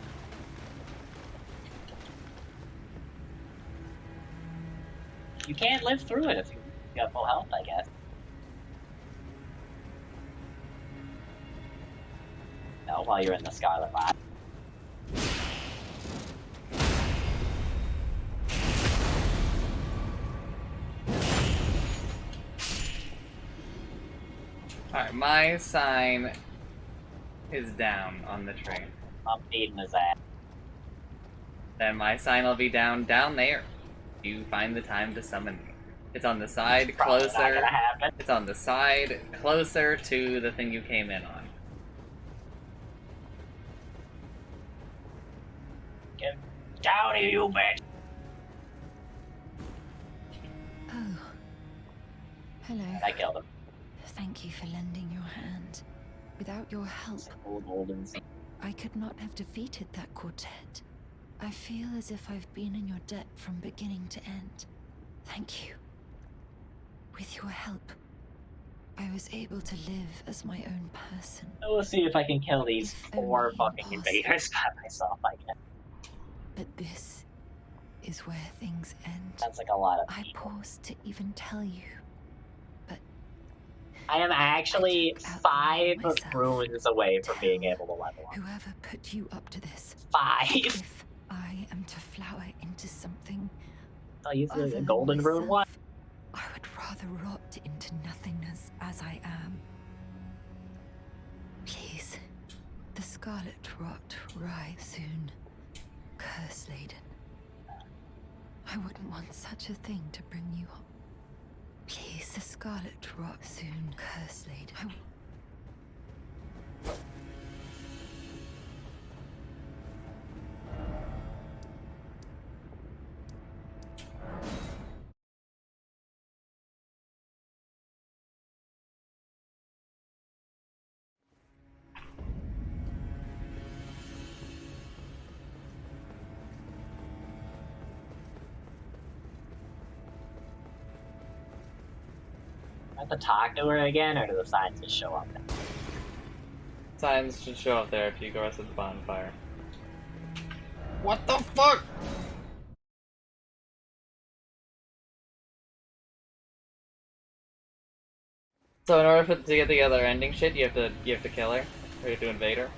You can't live through it if you got full health, I guess. No, while you're in the Scarlet Bot. Alright, my sign is down on the tree. I'm beating his ass. Then my sign will be down there. You find the time to summon me. It's on the side Probably not closer. gonna happen. It's on the side closer to the thing you came in on. Get down here, you bitch! Oh. Hello. I killed him. Thank you for lending your hand. Without your help, Old Oldens. I could not have defeated that quartet. I feel as if I've been in your debt from beginning to end. Thank you. With your help, I was able to live as my own person. We'll see if I can kill these If 4 only fucking impossible. invaders by myself, I guess. But this is where things end. That's like a lot of I people. pause to even tell you, but I am actually I took out the 5 wall myself. runes away from being Tell able to level up. whoever put you up to this. 5. If I am to flower into something I'll use other the than golden rune one. myself, I would rather rot into nothingness as I am. Please, the scarlet rot rise soon, curse-laden. I wouldn't want such a thing to bring you up. Please, the scarlet rot soon, curse-laden. I have to talk to her again, or do the signs just show up? Signs should show up there if you go rest at the bonfire. What the fuck? So in order to get the other ending shit, you have to kill her, or you have to invade her.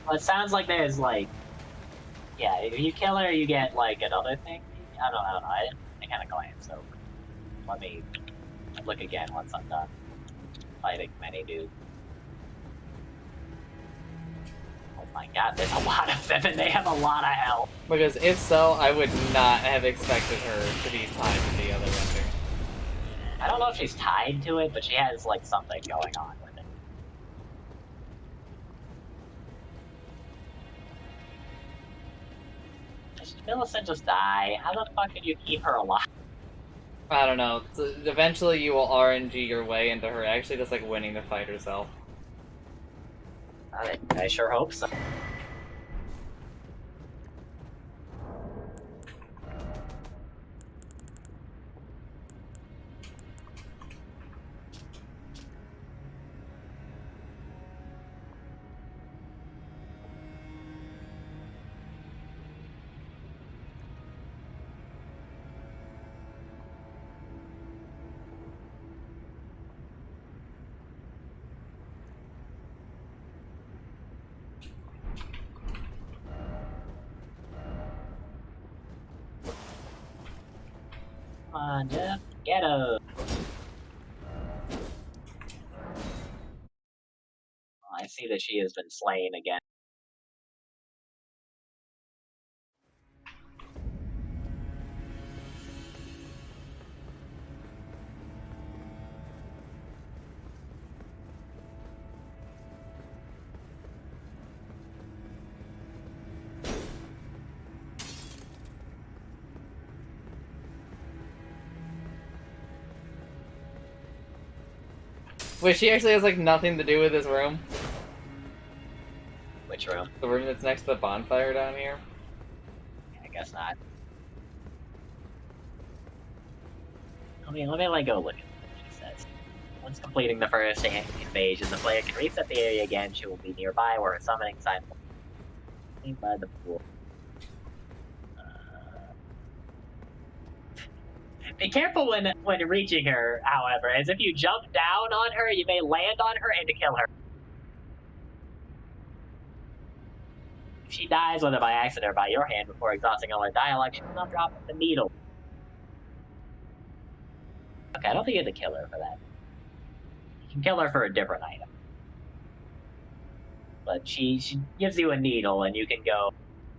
Well, it sounds like there's like, yeah, if you kill her, you get like another thing. I don't know. I kind of glanced over. Let me look again once I'm done fighting many dudes. Oh my god, there's a lot of them, and they have a lot of health. Because if so, I would not have expected her to be tied to the other ending. I don't know if she's tied to it, but she has like something going on with it. Did Millicent just die? How the fuck did you keep her alive? I don't know. So eventually you will RNG your way into her actually just like winning the fight herself. I sure hope so. Come on, Jeff, get her. Oh, I see that she has been slain again. Wait, she actually has like nothing to do with this room? Which room? The room that's next to the bonfire down here? I guess not. Let me like go look at what she says. Once completing the first invasion, the player can reset the area again. She will be nearby where a summoning sign will be by the pool. Be careful when reaching her, however, as if you jump down on her, you may land on her and kill her. If she dies, whether by accident or by your hand, before exhausting all her dialogue, she will not drop the needle. Okay, I don't think you have to kill her for that. You can kill her for a different item. But she gives you a needle, and you can go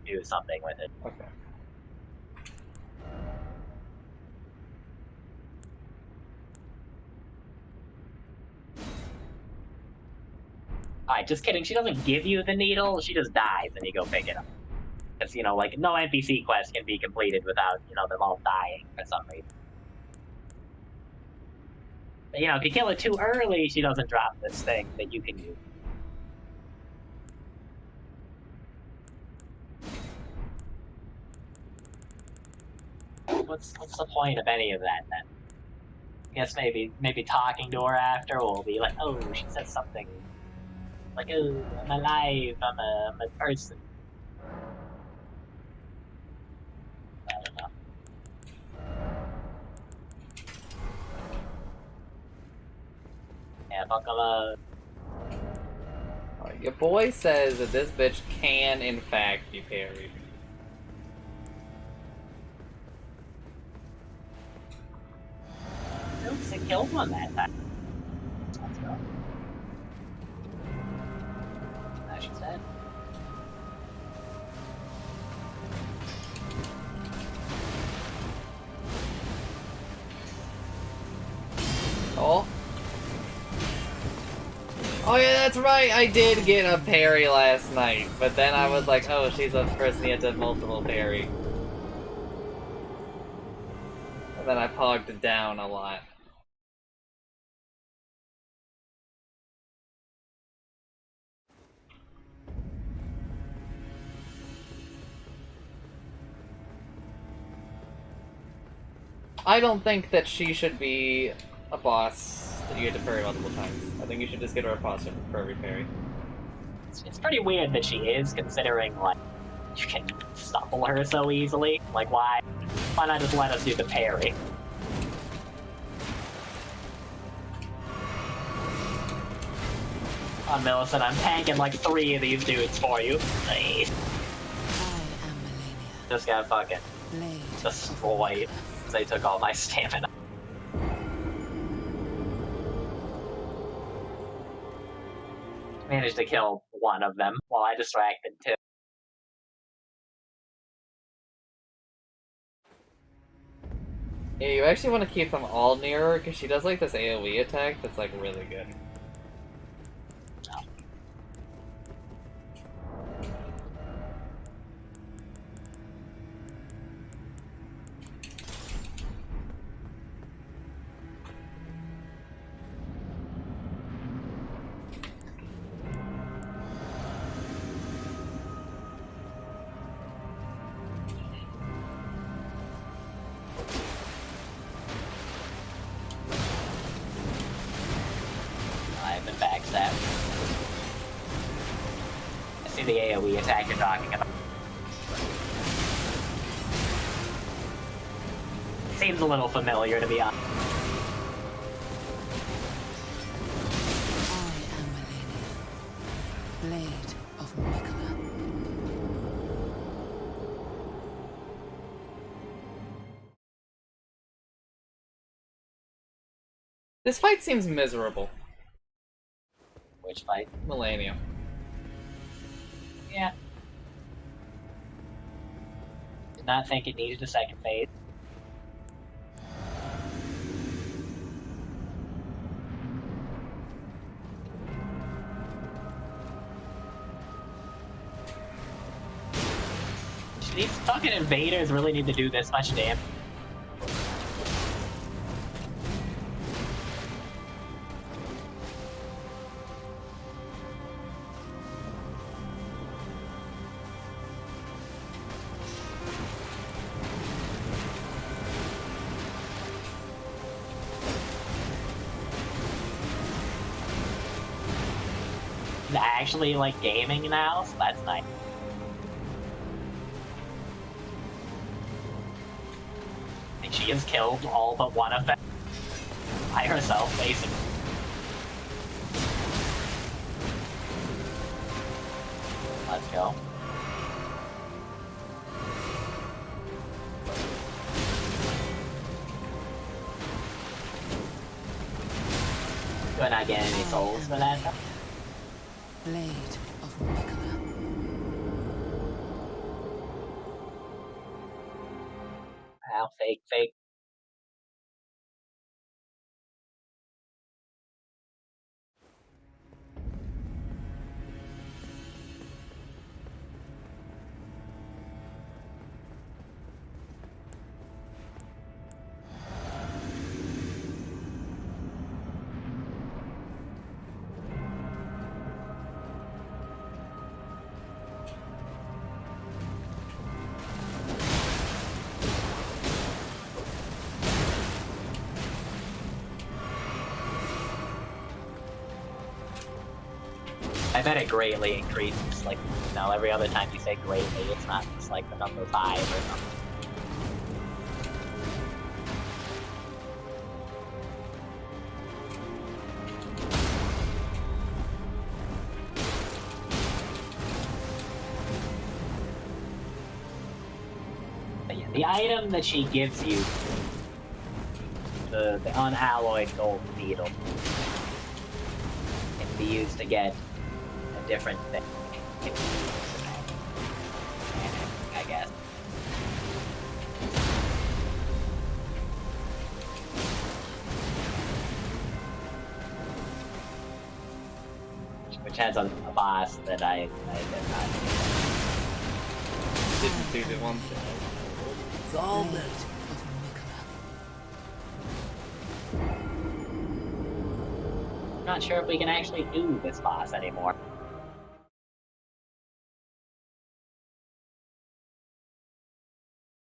do something with it. Okay. Alright, just kidding. She doesn't give you the needle, she just dies, and you go pick it up. Because, you know, like, no NPC quest can be completed without, you know, them all dying for some reason. But, you know, if you kill it too early, she doesn't drop this thing that you can use. What's the point of any of that, then? I guess maybe talking to her after will be like, oh, she said something. Like, oh, I'm alive, I'm a person. I don't know. Apocalypse. Alright, your boy says that this bitch can, in fact, be parried. Oops, it killed one that time. Let's go. As she said. Oh. Oh yeah, that's right, I did get a parry last night, but then I was like, oh, she's a person who had to multiple parry. And then I pogged it down a lot. I don't think that she should be a boss that you get to parry multiple times. I think you should just get her a boss for every parry. It's pretty weird that she is, considering, like, you can stumble her so easily. Like, why not just let us do the parry? On Millicent, I'm tanking like 3 of these dudes for you. Nice. I am Melania, Just got fucking blade destroyed. They took all my stamina. Managed to kill one of them while I distracted 2. Yeah, you actually want to keep them all near her, because she does like this AoE attack that's like really good. I've been backstabbed. I see the AoE attack you're talking about. Seems a little familiar, to be honest. I am Melania, blade of Mikola. This fight seems miserable. Which fight? Millennium. Yeah. Did not think it needed a second phase. These fucking invaders really need to do this much damage. Actually, like, gaming now, so that's nice. And she has killed all but one of them by herself, basically. Let's go. Do I not get any souls for that? Blade of Mikola. Wow, fake. I bet it greatly increases, like, you know, every other time you say greatly, it's not just like the number 5 or something. The item that she gives you, the unalloyed gold beetle, can be used to get a different thing. I guess. Which has a boss that I did not Didn't do the one thing. Solve Blade it. of Nicola. I'm not sure if we can actually do this boss anymore.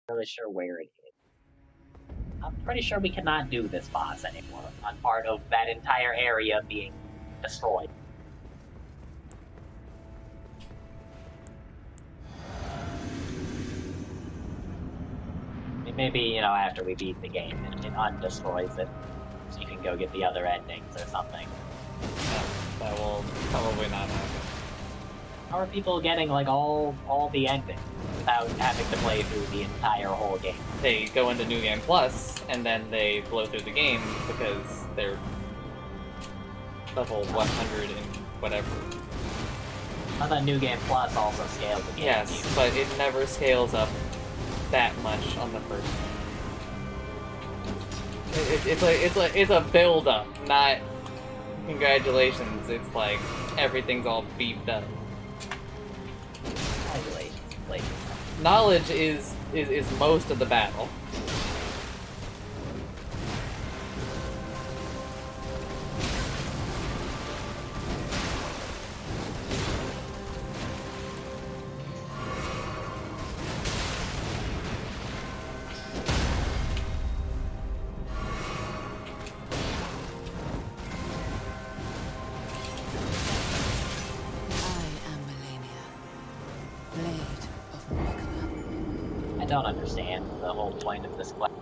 Not really sure where it is. I'm pretty sure we cannot do this boss anymore on part of that entire area being destroyed. Maybe, you know, after we beat the game, it undestroys it, so you can go get the other endings or something. That will probably not happen. How are people getting, like, all the endings without having to play through the entire whole game? They go into New Game Plus, and then they blow through the game because they're level 100 and whatever. I thought New Game Plus also scaled the game. Yes, but it never scales up that much on the first one. It's a build up, not congratulations. It's like everything's all beefed up. Congratulations. Knowledge is most of the battle. I don't understand the whole point of this quest.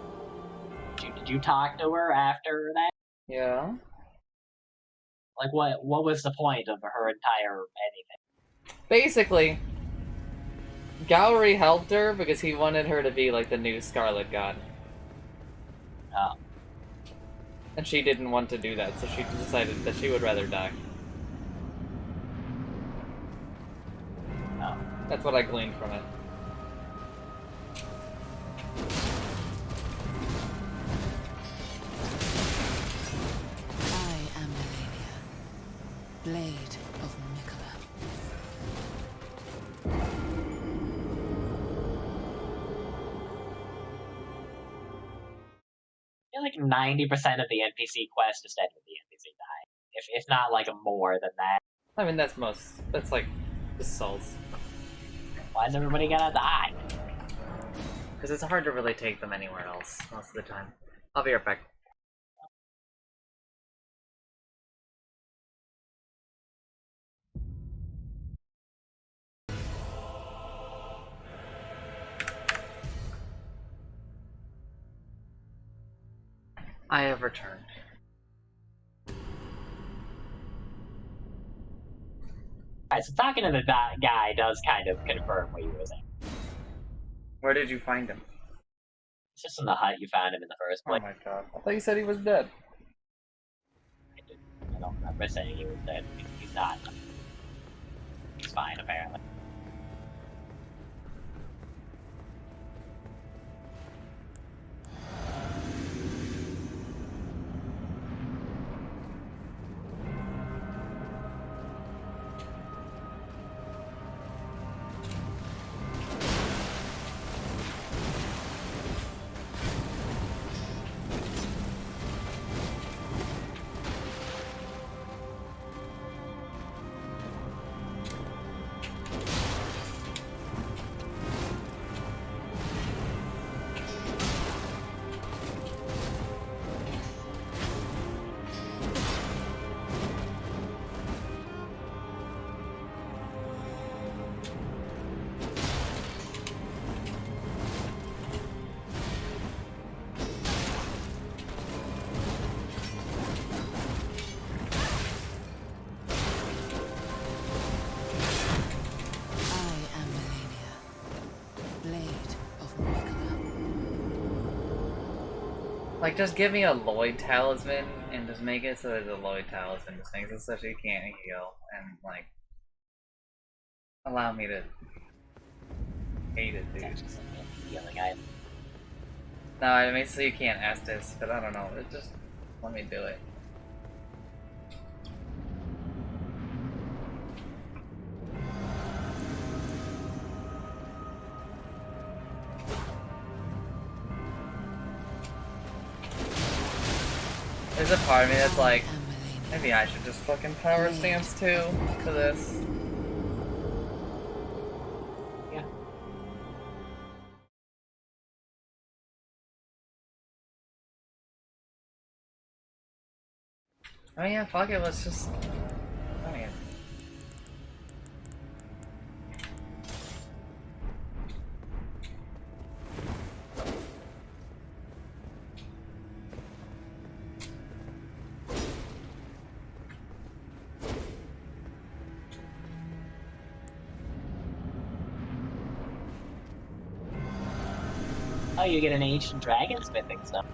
Did you talk to her after that? Yeah. Like, what was the point of her entire anything? Basically, Gowry helped her because he wanted her to be like the new Scarlet God. Oh. And she didn't want to do that, so she decided that she would rather die. Oh. That's what I gleaned from it. I am Melania, Blade of Nicola. I feel like 90% of the NPC quest just end with the NPC dying. If not like more than that. I mean, that's like the souls. Why is everybody gonna die? Because it's hard to really take them anywhere else most of the time. I'll be right back. I have returned. Alright, so talking to the guy does kind of confirm what you were saying. Where did you find him? It's just in the hut you found him in the first Oh place. my god. I thought you said he was dead. I don't remember saying he was dead. He's not. He's fine, apparently. Like, just give me a Lloyd talisman and just make it so that the Lloyd talisman just makes it so she can't heal, and like allow me to hate it, dude. It's just an healing item. No, I mean, so you can't ask this, but I don't know. It just let me do it. There's a part of me that's like, maybe I should just fucking power stance too to this. Yeah. Oh yeah, fuck it, let's just... I mean... Oh, you get an ancient dragon smithing stuff.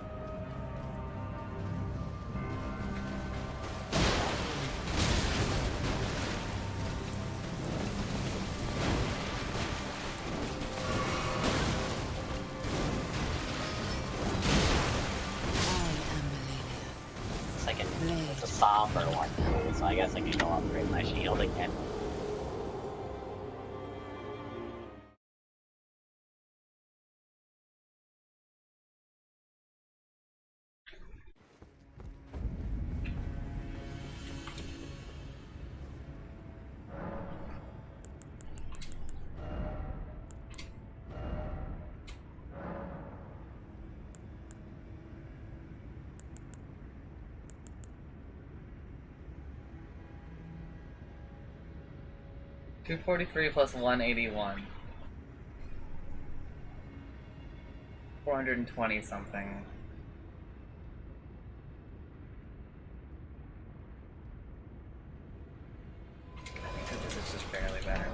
It's a somber one, so I guess I can go upgrade my shield again. $243 plus 181. 420 something. I think this is just barely better.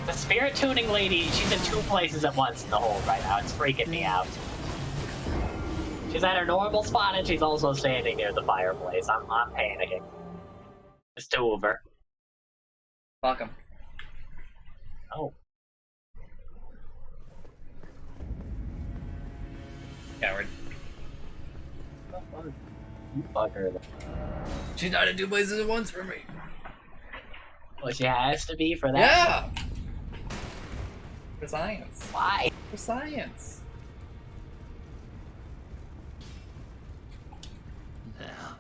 The spirit tuning lady, she's in two places at once in the hold right now. It's freaking me out. She's at her normal spot and she's also standing near the fireplace. I'm panicking. There's two of her. Fuck him. Oh. Coward. You fucker. She's not in two places at once for me. Well, she has to be for that. Yeah! For science. Why? For science. Now.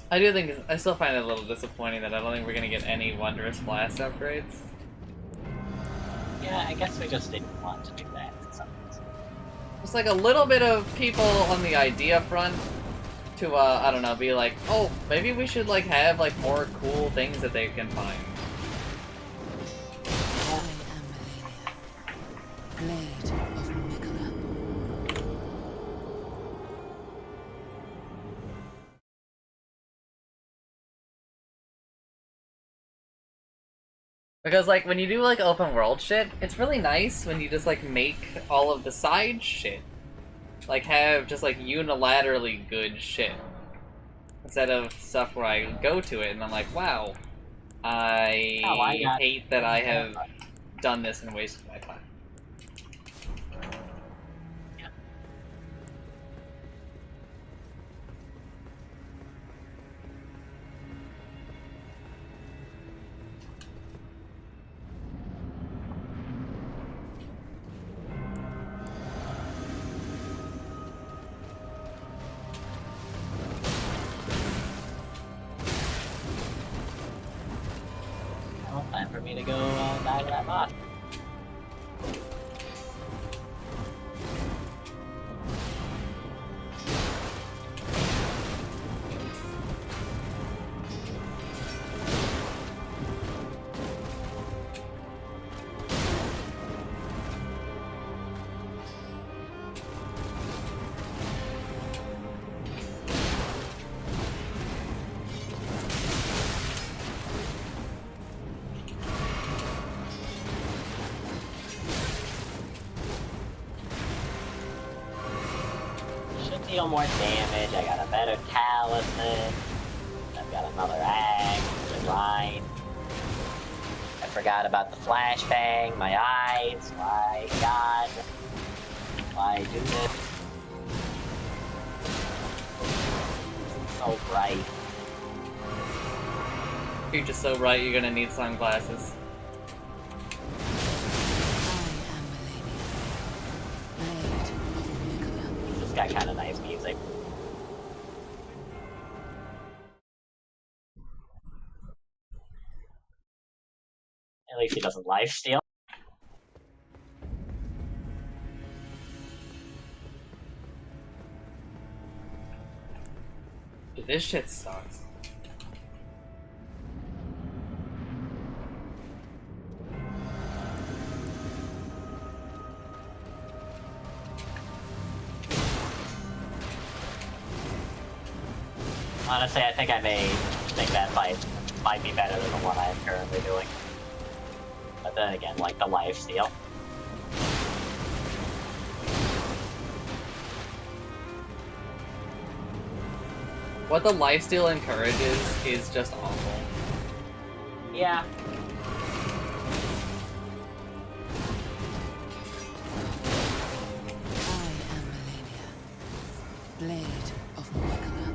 I do think I still find it a little disappointing that I don't think we're gonna get any Wondrous Blast upgrades. Yeah, I guess we just didn't want to do that for some reason. Just like a little bit of people on the idea front to, I don't know, be like, oh, maybe we should, like, have, like, more cool things that they can find. I am Melania, Blade of Mikola. Because, like, when you do, like, open world shit, it's really nice when you just, like, make all of the side shit. Like, have just, like, unilaterally good shit. Instead of stuff where I go to it and I'm like, wow, I got hate that I have done this and wasted my time. Well, time for me to go die to that boss. Should deal more damage. I got a better talisman. I've got another axe to grind. I forgot about the flashbang. My eyes. My god. Why do this? It's so bright. You're just so right, you're gonna need sunglasses. I am Melania, Blade of Mikola. It's got kind of nice music. At least he doesn't lifesteal. Dude, this shit sucks. Honestly, I think I may think that fight might be better than the one I'm currently doing. But then again, like the lifesteal. What the lifesteal encourages is just awful. Yeah. I am Melania, Blade of Mikola.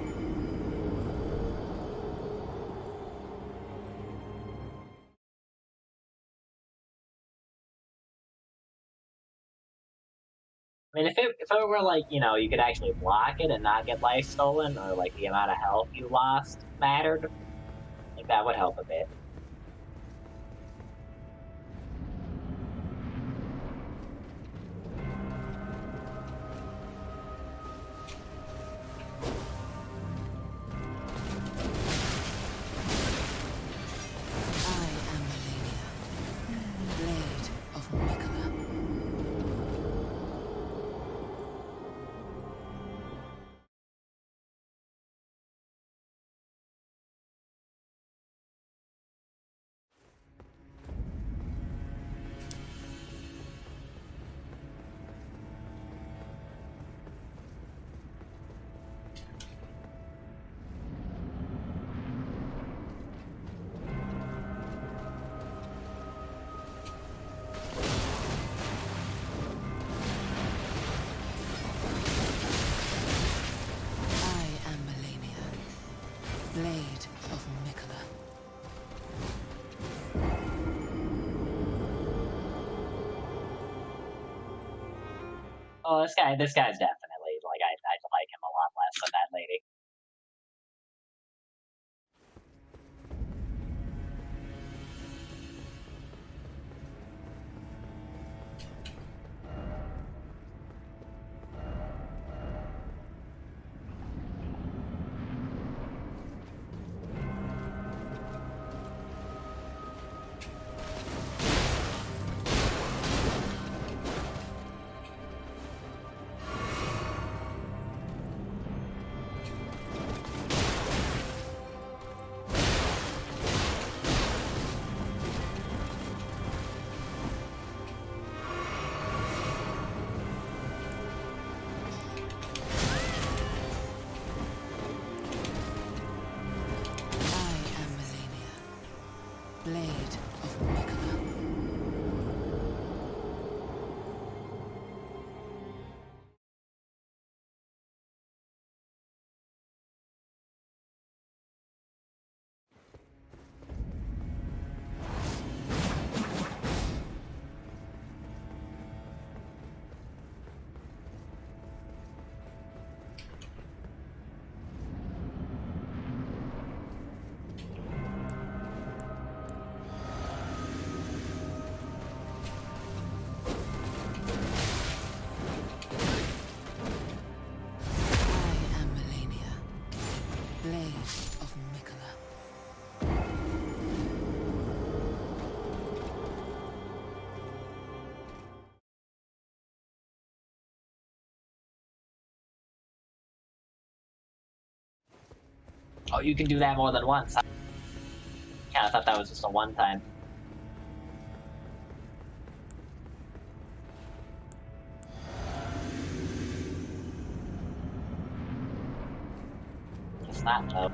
I mean, if it were like, you know, you could actually block it and not get life stolen, or like the amount of health you lost mattered, like that would help a bit. I am Melania, Blade of Mikola. I am Melania, Blade of Mikola. Oh, this guy's definitely like I like him a lot less than that lady. Blade of Mikola. Oh, you can do that more than once. I kind of thought that was just a one-time. It's not, though.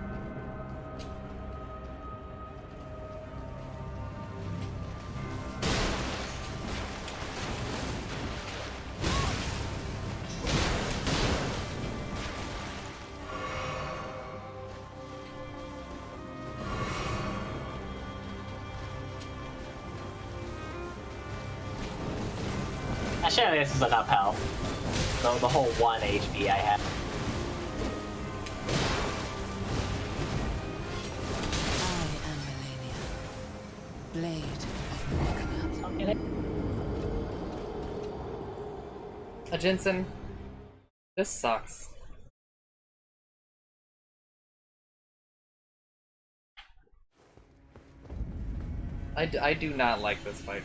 Actually, this is enough health. So the whole 1 HP I have. I am Melania. Blade of Mikola. Jensen, this sucks. I do not like this fight.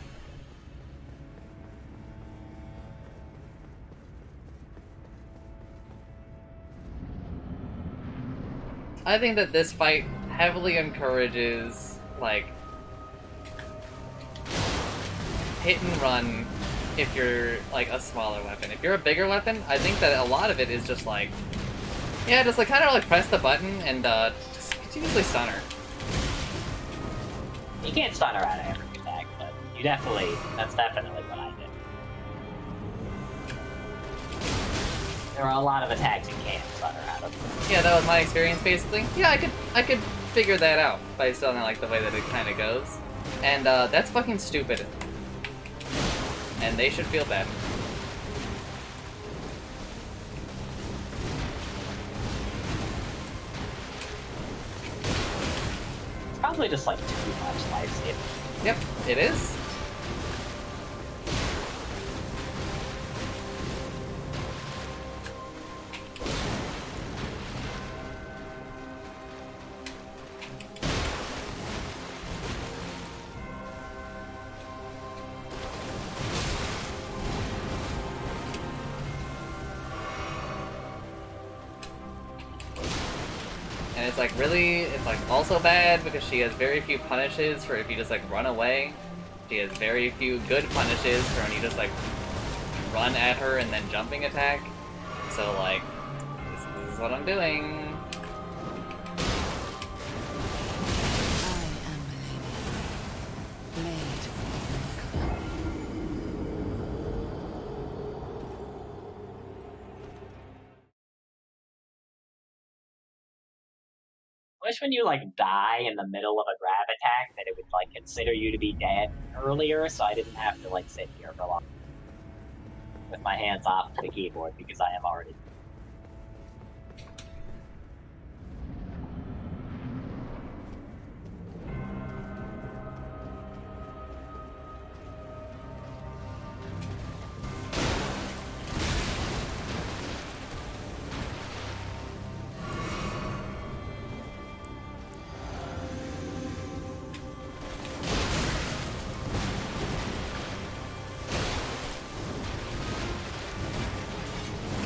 I think that this fight heavily encourages, like, hit and run if you're, like, a smaller weapon. If you're a bigger weapon, I think that a lot of it is just, like, yeah, just, like, kind of, like, press the button and, just continuously stun her. You can't stun her out of every attack, but you definitely, that's definitely what I did. There are a lot of attacks you can't stun her out of. Yeah, that was my experience, basically. Yeah, I could figure that out by selling, like, the way that it kind of goes. And, that's fucking stupid. And they should feel bad. It's probably just, like, too much life saving. Yep, it is. And it's like really, it's like also bad because she has very few punishes for if you just like run away. She has very few good punishes for when you just like run at her and then jumping attack. So like, this is what I'm doing. I wish when you, like, die in the middle of a grab attack that it would, like, consider you to be dead earlier, so I didn't have to, like, sit here for long with my hands off the keyboard because I am already.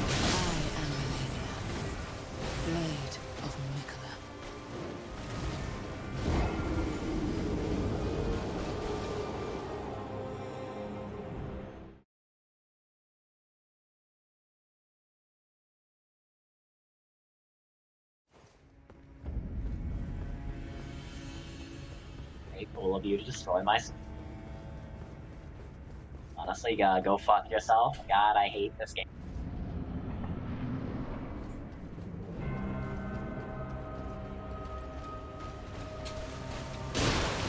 I Very cool of you to destroy my. Honestly, go fuck yourself. God, I hate this game.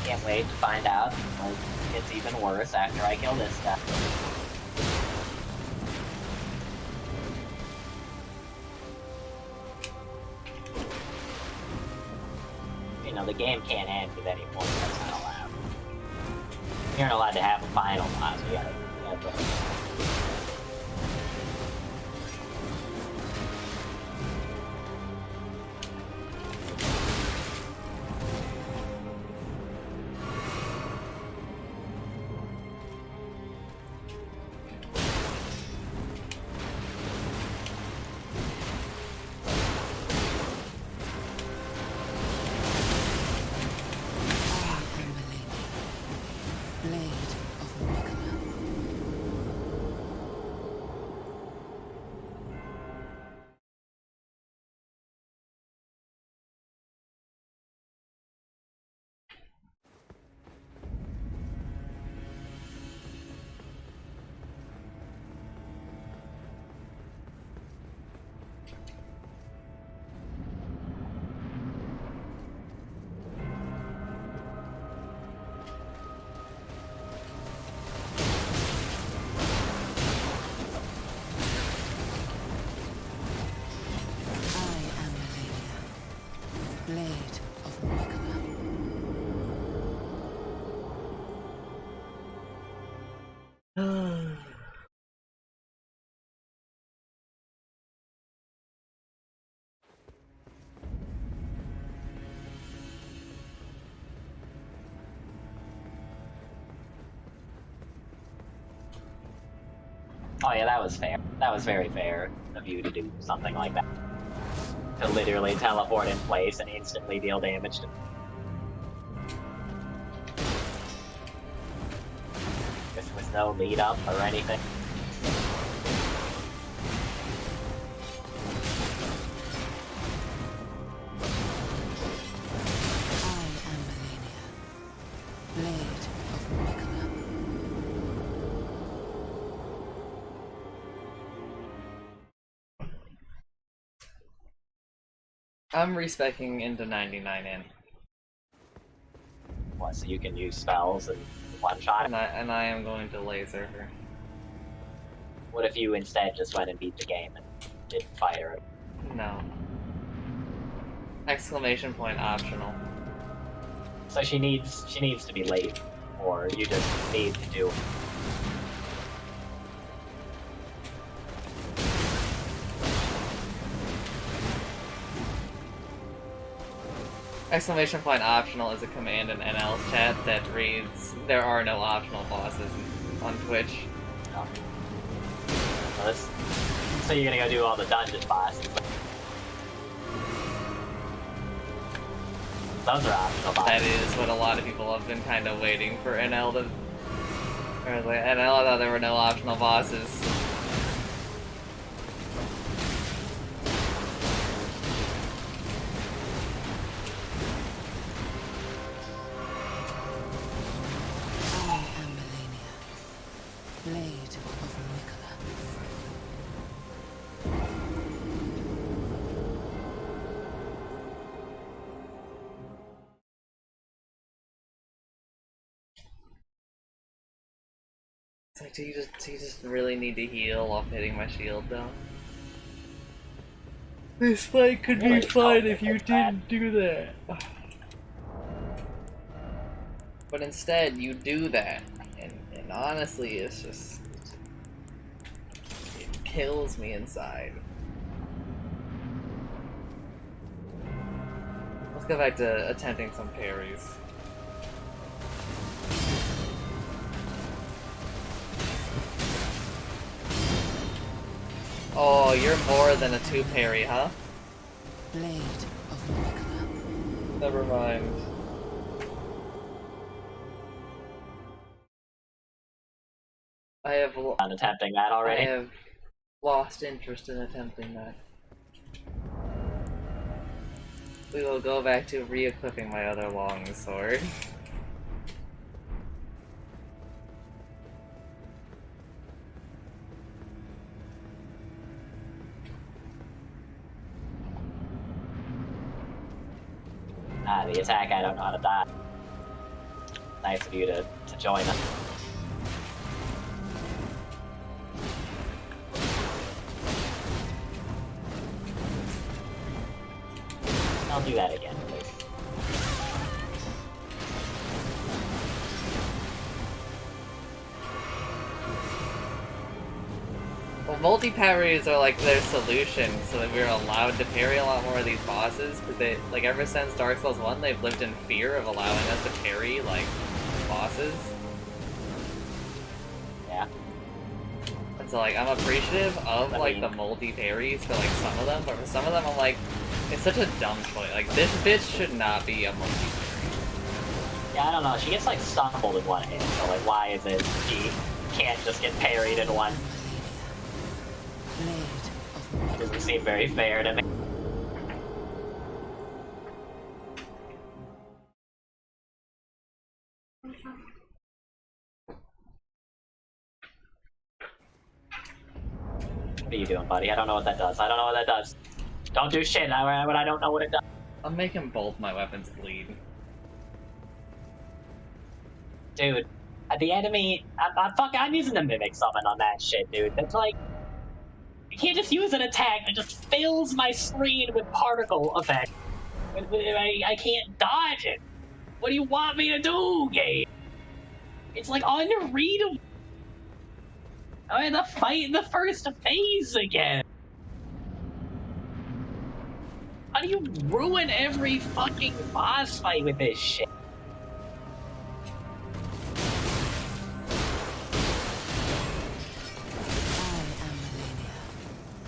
Can't wait to find out. Like, it's even worse after I kill this guy. You know, the game can't end with any point that's not allowed. You're not allowed to have a final boss. You gotta Blade of Mikola. Oh yeah, that was fair. That was very fair of you to do something like that. To literally teleport in place and instantly deal damage to... This was no lead up or anything. I am Melania, Blade of Mikola. I'm respecking into 99 in. What, so you can use spells and one shot? And I am going to laser her. What if you instead just went and beat the game and didn't fight her? No. Exclamation point optional. So she needs to be late, or you just need to do... Exclamation point optional is a command in NL's chat that reads, "There are no optional bosses on Twitch." Oh. So you're gonna go do all the dungeon bosses. Those are optional bosses. That is what a lot of people have been kind of waiting for NL to... I was like, NL, I thought there were no optional bosses. I am Melania, Blade of Mikola. It's like, do you just really need to heal while hitting my shield, though? This fight could be fun if you didn't do that. But instead, you do that. And honestly, it's just... It kills me inside. Let's go back to attempting some parries. Oh, you're more than a 2 parry, huh? Blade of Mikola. Never mind. I have I'm attempting that already. I have lost interest in attempting that. We will go back to re-equipping my other long sword. the attack, I don't know how to dodge. Nice of you to join us. I'll do that again, please. Well, multi-parries are like their solution so that we're allowed to parry a lot more of these bosses, because they, like, ever since Dark Souls 1, they've lived in fear of allowing us to parry, like, bosses. Yeah. And so, like, I'm appreciative of, like, the multi-parries for, like, some of them, but for some of them I'm like, it's such a dumb choice. Like, this bitch should not be a multi-parry. Yeah, I don't know, she gets, like, stumbled in one hit, so, like, why is it she can't just get parried in one? Doesn't seem very fair to me. What are you doing, buddy? I don't know what that does. I don't know what that does. Don't do shit when I don't know what it does. I'm making both my weapons bleed. Dude, the enemy... I'm using the Mimic Summon on that shit, dude. That's like... You can't just use an attack that just fills my screen with particle effect. I can't dodge it. What do you want me to do, game? It's like unreadable. I had to fight in the first phase again. How do you ruin every fucking boss fight with this shit?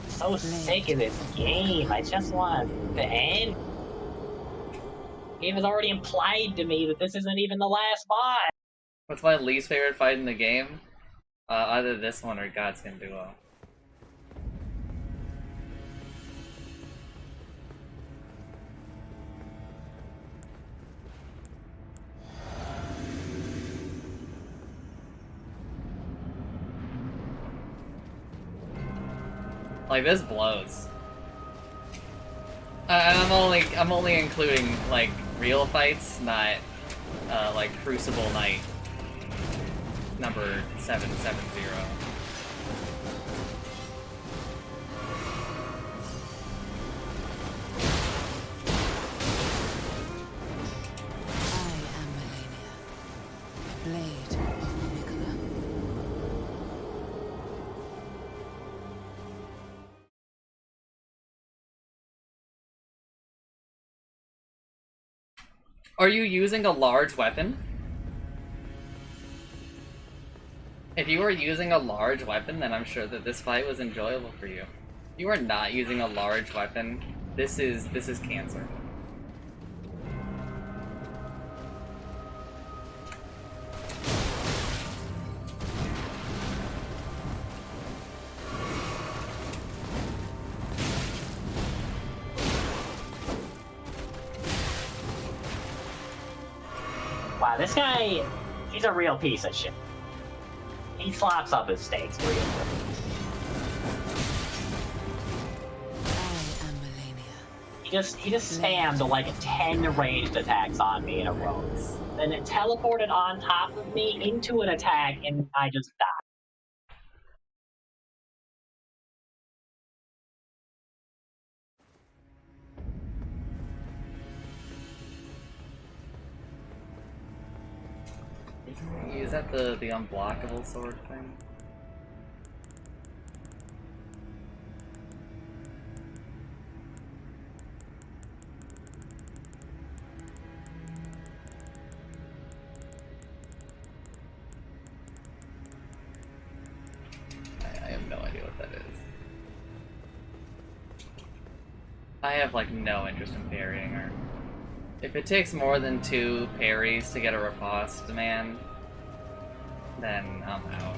So sick of this game. I just want to end. The game has already implied to me that this isn't even the last boss. What's my least favorite fight in the game? Either this one or Godskin Duo. Like, this blows. I'm only including, like, real fights, not like Crucible Knight number 770. Blade of Nicola. Are you using a large weapon? If you are using a large weapon, then I'm sure that this fight was enjoyable for you. If you are not using a large weapon, this is cancer. Wow, this guy, he's a real piece of shit. He slops up his steaks real quick. I am Melania. He just spammed like 10 ranged attacks on me in a row. Then it teleported on top of me into an attack, and I just died. Is that the unblockable sword thing? I have no idea what that is. I have like no interest in parrying her. If it takes more than 2 parries to get a riposte demand, then I'm out.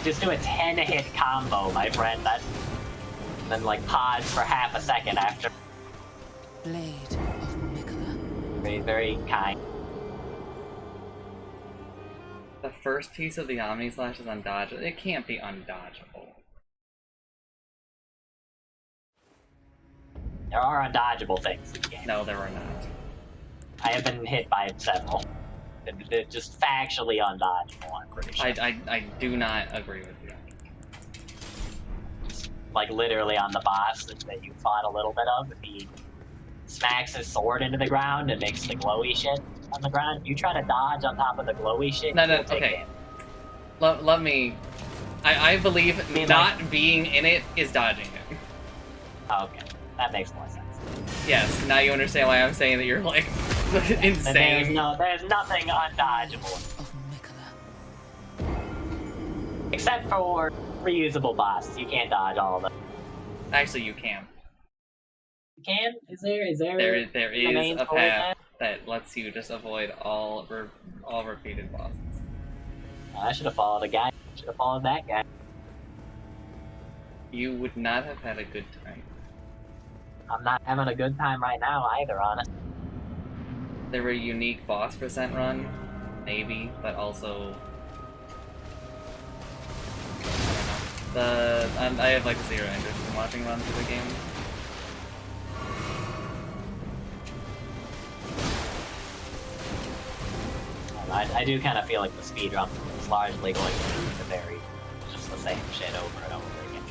Just do a 10-hit combo, my friend. Then like pause for half a second after. Blade of Nicola. Very, very kind. The first piece of the Omni Slash is undodgeable. It can't be undodgeable. There are undodgeable things in the game. No, there are not. I have been hit by several. They're just factually undodgeable, I'm pretty sure. I do not agree with you. Like, literally on the boss that you fought a little bit of, if he smacks his sword into the ground and makes the glowy shit on the ground, you try to dodge on top of the glowy shit, No, you'll take okay. damage. Let me... I believe mean, not like- being in it is dodging it. Okay, that makes more sense. Yes, now you understand why I'm saying that you're, like, And insane. there's nothing undodgeable. Of Mikola. Except for reusable bosses. You can't dodge all of them. Actually, you can. You can? Is there There the main is a story path that lets you just avoid all repeated bosses. I should have followed a guy. Should have followed that guy. You would not have had a good time. I'm not having a good time right now either, honestly. There were a unique boss percent run, maybe, but also I have like zero interest in watching runs of the game. I do kind of feel like the speedrun is largely going to be just the same shit over and over again.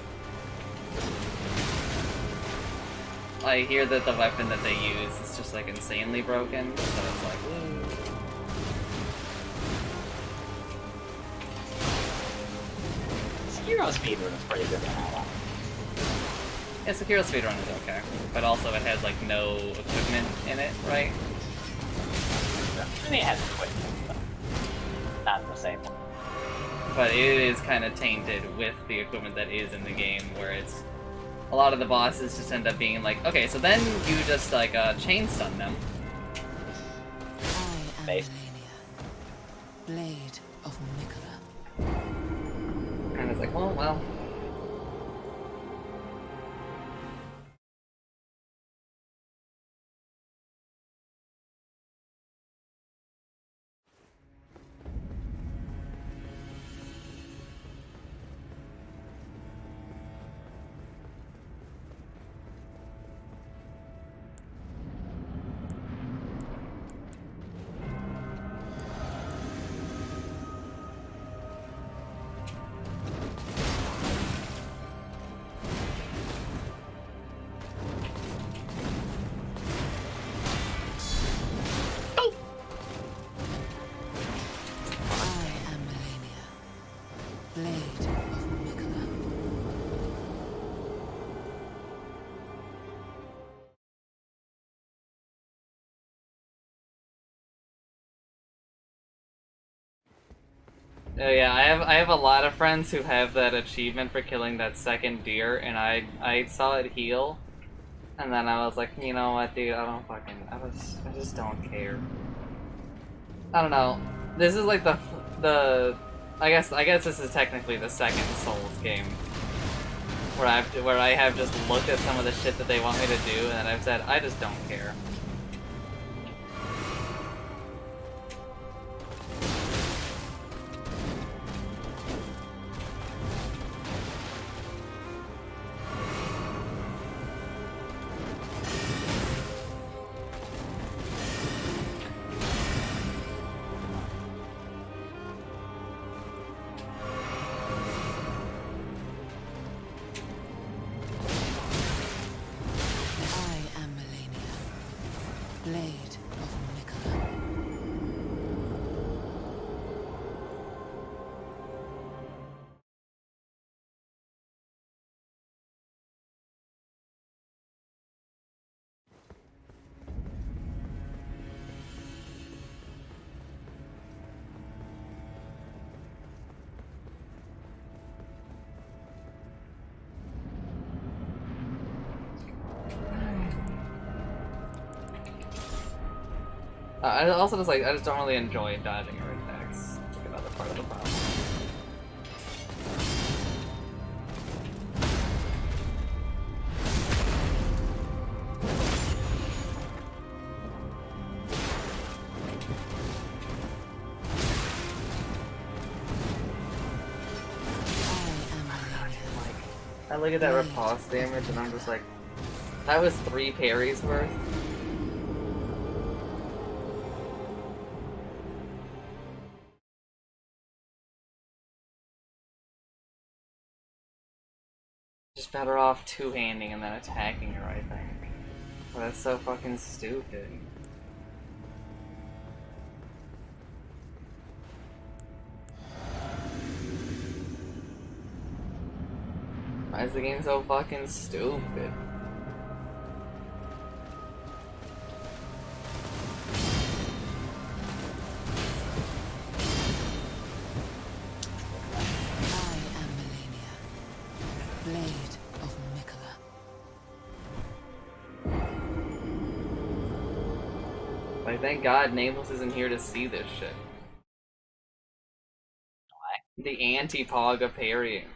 I hear that the weapon that they use is just like insanely broken, so it's like, woo. Sekiro speedrun is pretty good now. Yeah, Sekiro speedrun is okay, but also it has like no equipment in it, right? I mean, it has equipment, but not the same one. But it is kind of tainted with the equipment that is in the game, where it's a lot of the bosses just end up being like, okay, so then you just like chain stun them. I am Base. Melania, Blade of Mikola. And it's like, well. I am Melania, Blade of Mikola. Oh yeah, I have a lot of friends who have that achievement for killing that second deer, and I saw it heal, and then I was like, you know what, dude, I just don't care. I don't know. This is like the I guess this is technically the second Souls game where I have just looked at some of the shit that they want me to do, and I've said I just don't care. I am Melania, Blade of Mikola. I also I just don't really enjoy dodging her attacks. It's like another part of the problem. I look at that riposte damage and I'm just like, that was 3 parries worth. Just better off two-handing and then attacking her, I think. But that's so fucking stupid. Why is the game so fucking stupid? I am Melania, Blade of Mikola. Like, thank God Nameless isn't here to see this shit. Why? The anti-pog of parrying.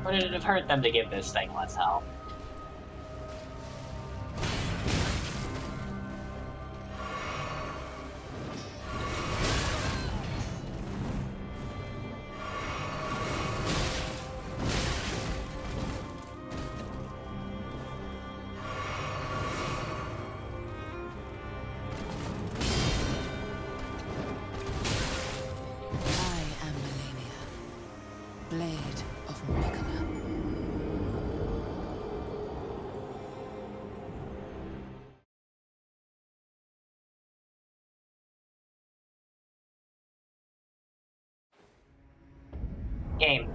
Would it have hurt them to give this thing less health? I am Melania, Blade of Mikola. Game.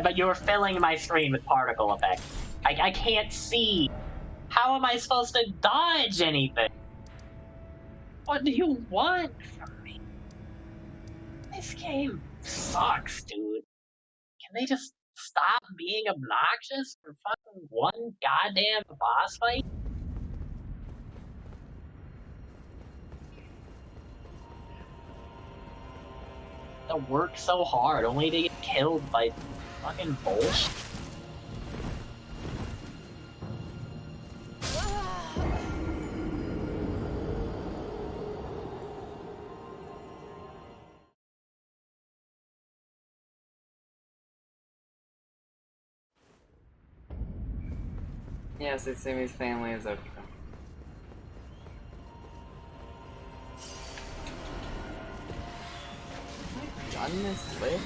But you're filling my screen with particle effects. I can't see. How am I supposed to dodge anything? What do you want from me? This game sucks, dude. Can they just stop being obnoxious for fucking one goddamn boss fight? To work so hard only to get killed by fucking bullshit. Yes, Itsumi's family is okay. Have I done this lift?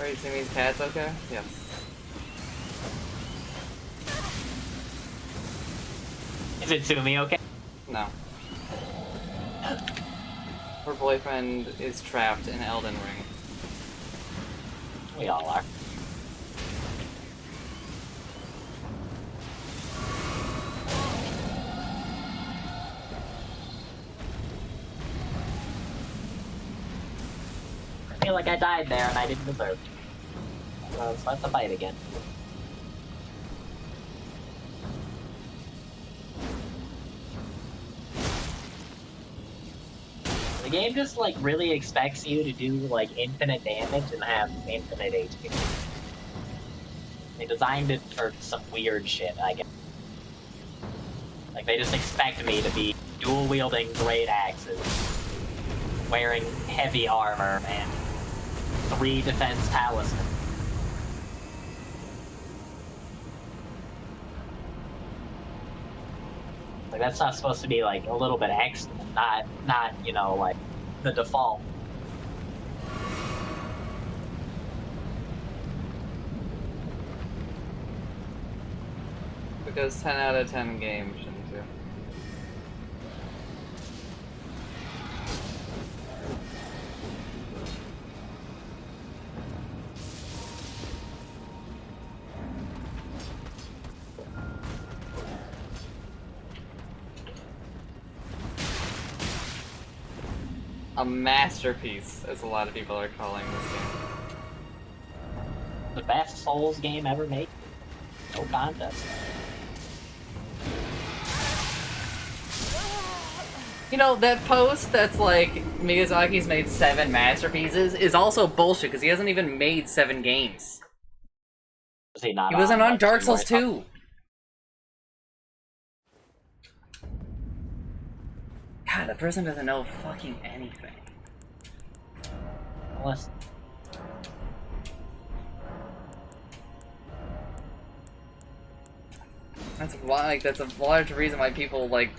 Are Itsumi's cat's okay? Yes. Is it Sumi okay? No. Her boyfriend is trapped in Elden Ring. We all are. I feel like I died there and I didn't deserve it. So let's let the fight again. The game just like really expects you to do like infinite damage and have infinite HP. They designed it for some weird shit, I guess. Like they just expect me to be dual wielding great axes, wearing heavy armor and 3 defense talismans. Like that's not supposed to be like a little bit extra, not you know like the default. Because 10 out of 10 games shouldn't do. a masterpiece, as a lot of people are calling this game. The best Souls game ever made. No contest. You know, that post that's like, Miyazaki's made 7 masterpieces is also bullshit, because he hasn't even made 7 games. Was he not He wasn't on like, Dark Souls Super 2. God, that person doesn't know fucking anything. Unless That's why, like, that's a large reason why people, like,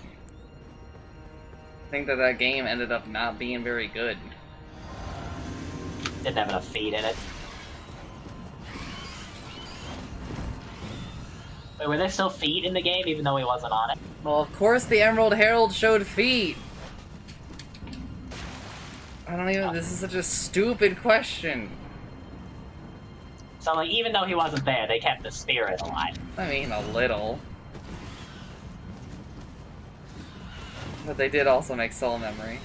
think that that game ended up not being very good. didn't have enough feet in it. Wait, were there still feet in the game even though he wasn't on it? Well, of course the Emerald Herald showed feet! I don't even- this is such a stupid question. So like, even though he wasn't there, they kept the spirit alive. I mean, a little. But they did also make soul memory.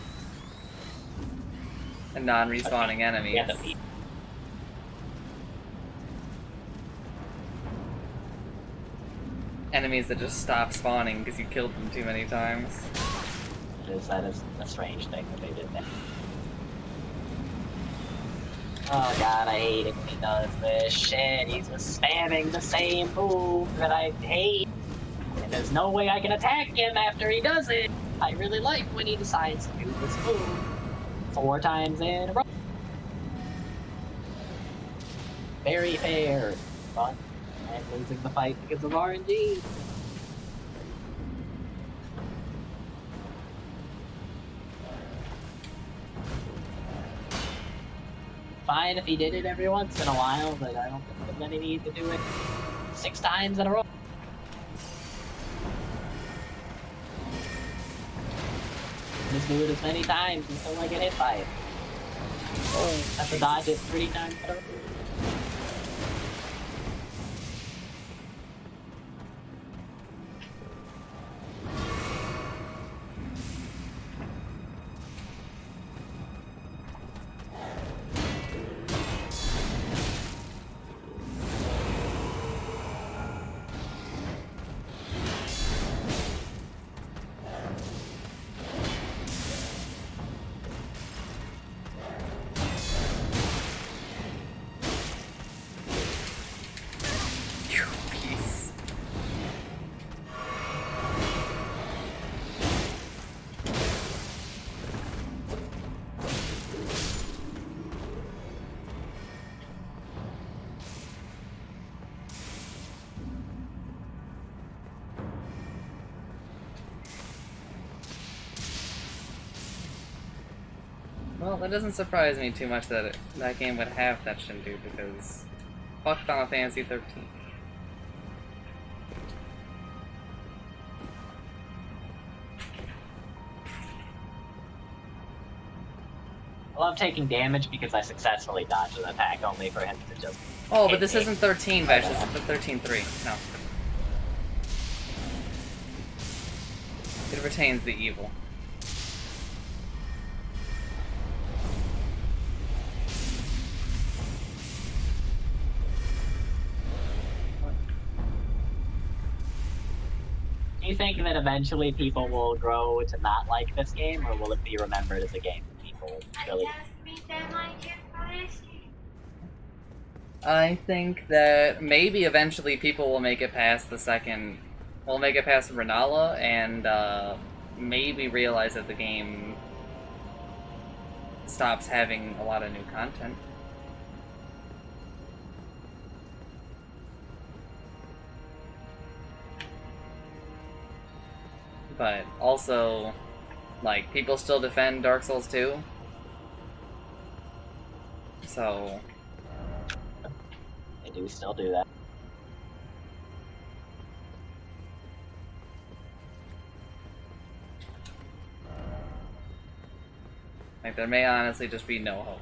And non-respawning enemies. Yeah, the feet. Enemies that just stop spawning because you killed them too many times. That is a strange thing that they did there. Oh god, I hate it when he does this shit. He's just spamming the same move that I hate. And there's no way I can attack him after he does it. I really like when he decides to do this move 4 times in a row. Very fair. But I'm losing the fight because of RNG. Fine if he did it every once in a while, but I don't think there's any need to do it 6 times in a row. Just do it as many times until I get hit by it. Oh, have to dodge it 3 times in a row. Peace. Well, that doesn't surprise me too much that that game would have that Shindu, because fuck Final Fantasy 13. I love taking damage because I successfully dodged an attack only for him to just... Oh, but hit this me. isn't 13, Vash, this is 13.3. No. It retains the evil. Do you think that eventually people will grow to not like this game, or will it be remembered as a game that people really... I think that maybe eventually people will make it past the second... will make it past Renala, and maybe realize that the game stops having a lot of new content. But also, like, people still defend Dark Souls 2. So... They do still do that. like, there may honestly just be no hope.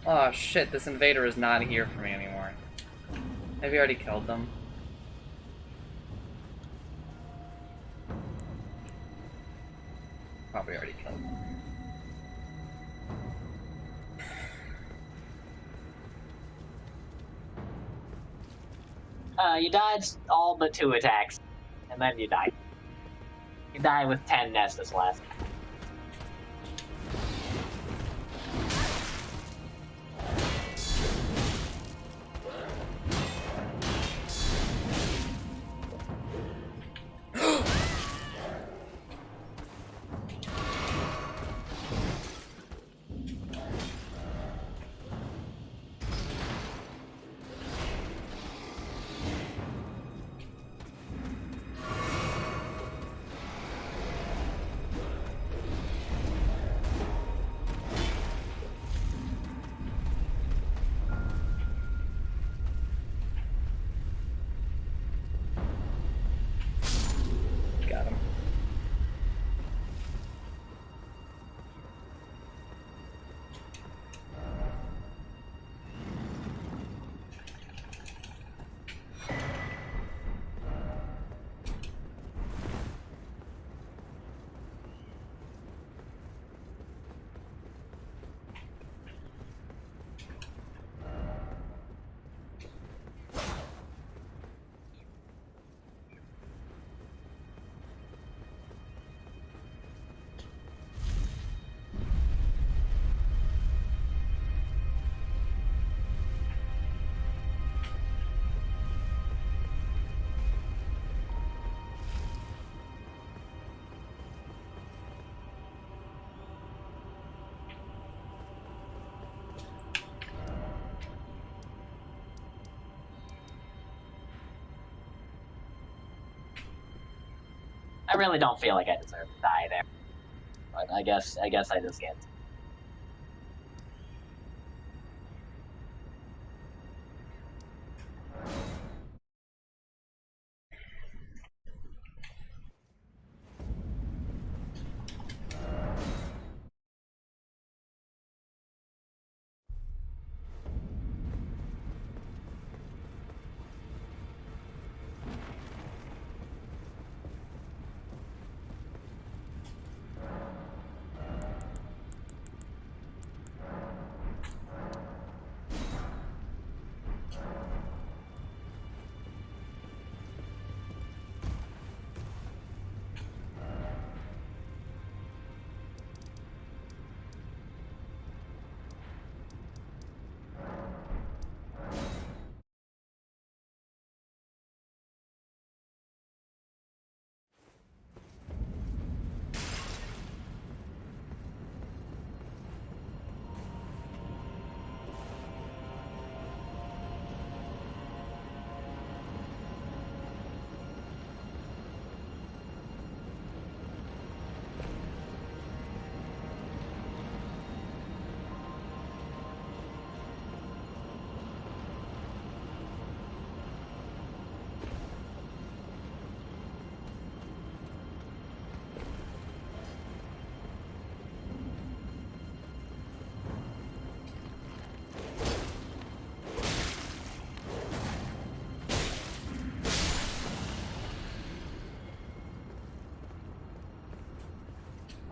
Oh shit, this invader is not here for me anymore. Have you already killed them? Probably already killed them. You died all but 2 attacks, and then you died. You died with 10 Nestus left. Got him. I really don't feel like I deserve to die there. But I guess I just get.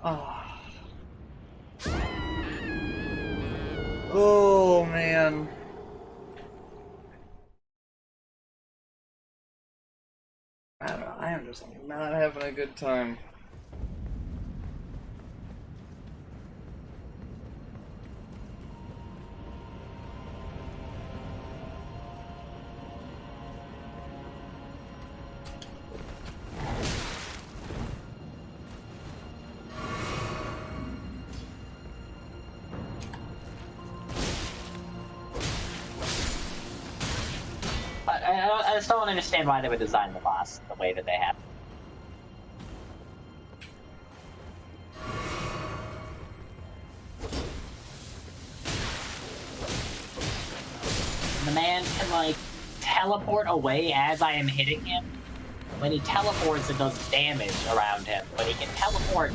Oh. Oh man. I don't know, I am just not having a good time. I just don't understand why they would design the boss the way that they have. The man can, like, teleport away as I am hitting him. When he teleports, it does damage around him, but he can teleport,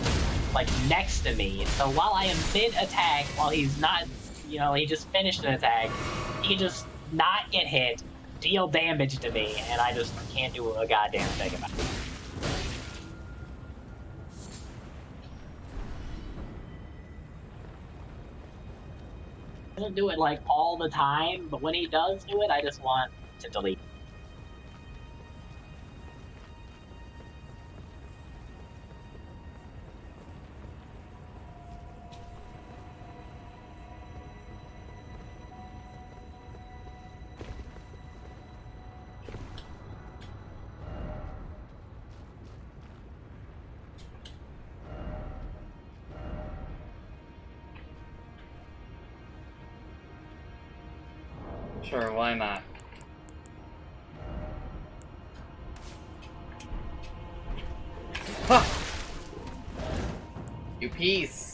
like, next to me. So while I am mid-attack, while he's not you know, he just finished an attack. He can just not get hit, deal damage to me, and I just can't do a goddamn thing about it. He doesn't do it like all the time, but when he does do it, I just want to delete. Sure, why not? Ha! You piece!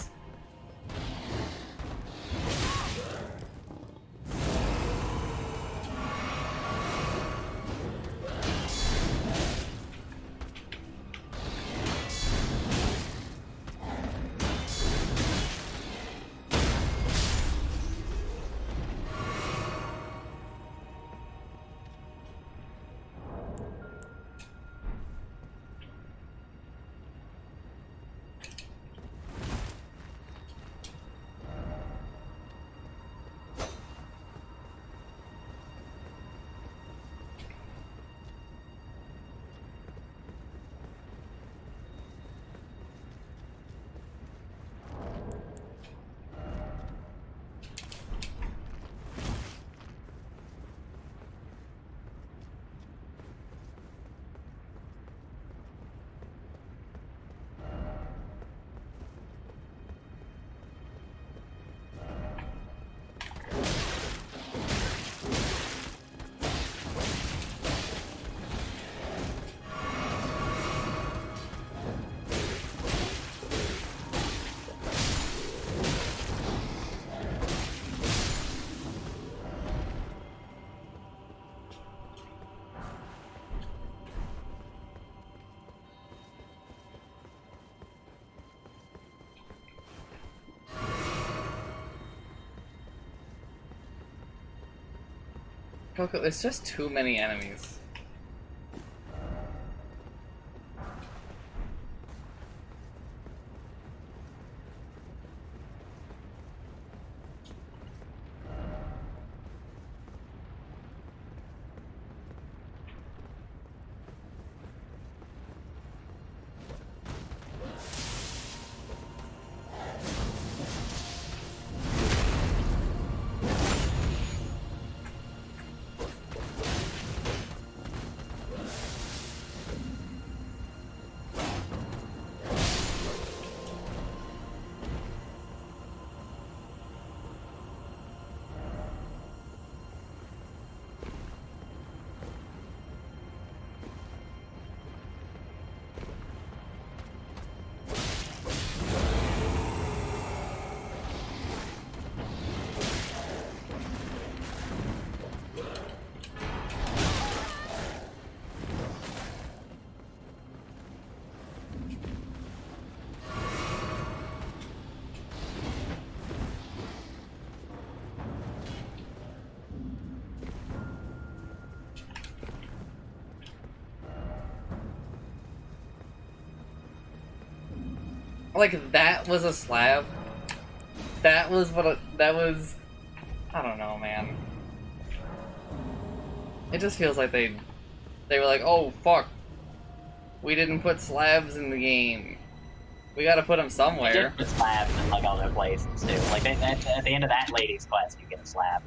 Coco, there's just too many enemies. Like, that was a slab? That was that was... I don't know, man. It just feels like they were like, oh, fuck. We didn't put slabs in the game. We gotta put them I somewhere. did put slabs in like other places too. Like at the end of that lady's quest, you get a slab.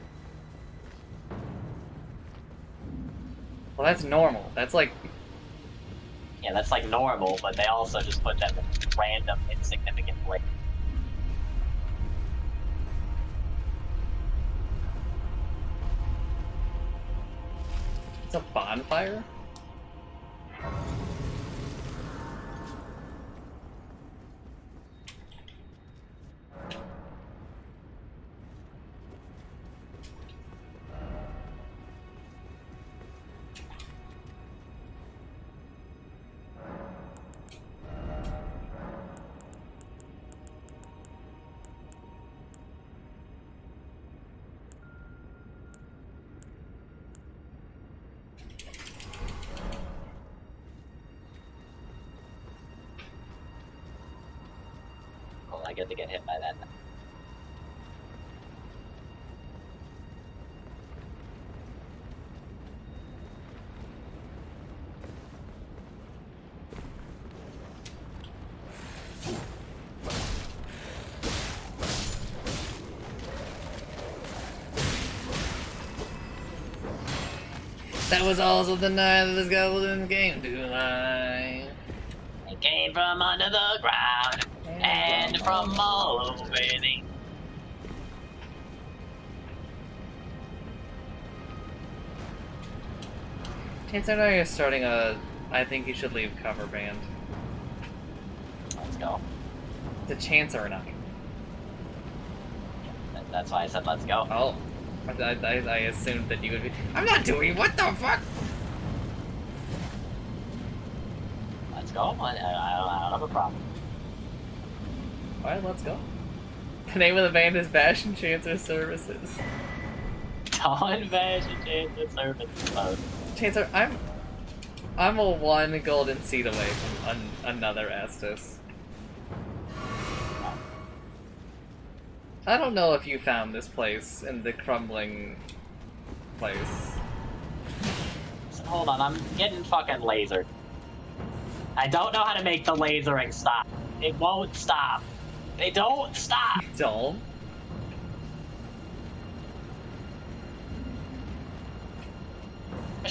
Well, that's normal. That's like... Yeah, that's like normal, but they also just put them in random, insignificant places. It's a bonfire? good to get hit by that. That was also the night that this goblin came to life. It came from under the ground and from all over the. Chancer and I are starting a I think you should leave cover band. Let's go. The Chancer and I. That's why I said let's go. Oh. I assumed that you would be. I'm not doing. What the fuck? Let's go. I don't have a problem. Alright, let's go. The name of the band is Bash and Chancer Services. Don't bash a Chancer Services. Chancer, I'm a one golden seed away from another Estus. I don't know if you found this place in the crumbling place. So hold on, I'm getting fucking lasered. I don't know how to make the lasering stop. It won't stop. They don't stop. Don't.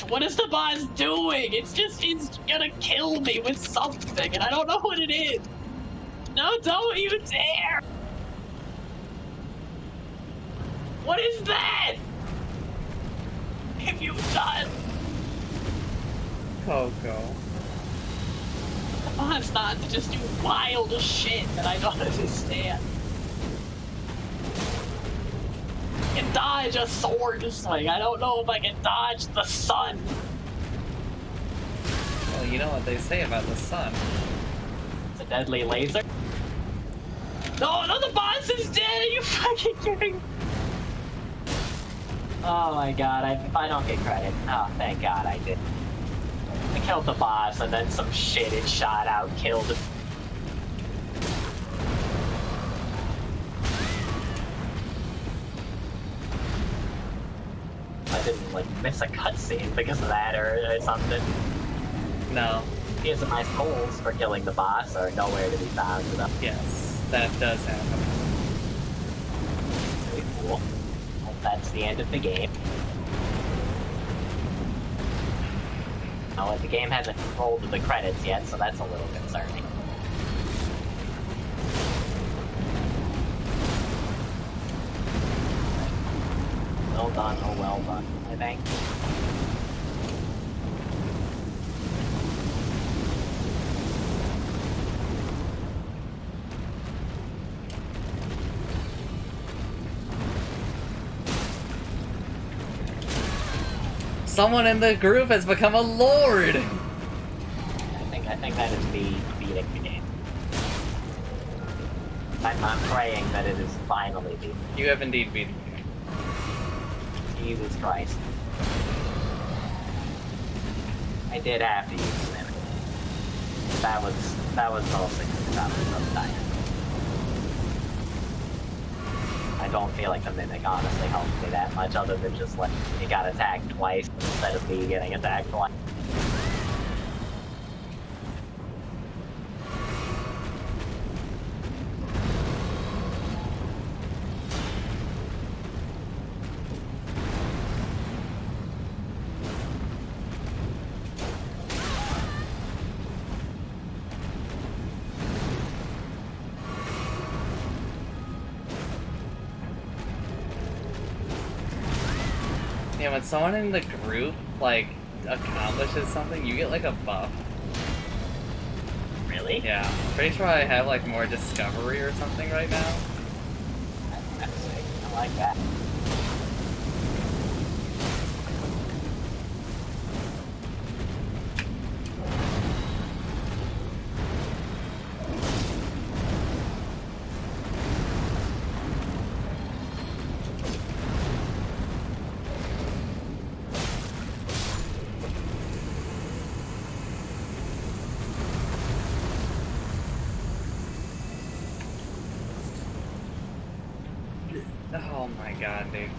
What is the boss doing? It's gonna kill me with something, and I don't know what it is. No, don't you dare! What is that? Have you done? Coco. The boss not to just do wild shit that I don't understand. I can dodge a sword swing. I don't know if I can dodge the sun. Well, you know what they say about the sun. It's a deadly laser. No, the boss is dead! Are you fucking kidding me? Oh my god, if I don't get credit. Oh, thank god I did. I killed the boss and then some shit it shot out killed him. I didn't like miss a cutscene because of that or something. No. Here's my goals for killing the boss are nowhere to be found. Yes, that does happen. Very cool. Well, that's the end of the game. Oh, the game hasn't rolled to the credits yet, so that's a little concerning. Well done, oh well done, I think. Someone in the group has become a lord! I think that is beating the game. I'm praying that it is finally beaten. You have indeed beaten the game. Jesus Christ. I did have to use the mimic. That was mostly because I was dying. I don't feel like the mimic honestly helped me that much other than just like he got attacked twice instead of me getting attacked twice. Yeah, when someone in the group, like, accomplishes something, you get, like, a buff. Really? Yeah. Pretty sure I have, like, more discovery or something right now. That's sick. I like that. Oh my god, dude.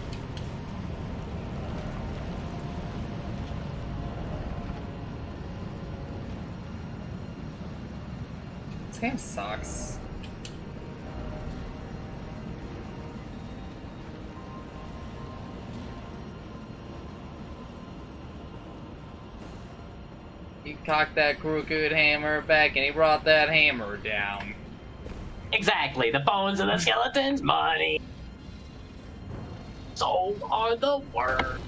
This game sucks. He cocked that crooked hammer back and he brought that hammer down. Exactly, the bones of the skeletons, money. So are the words.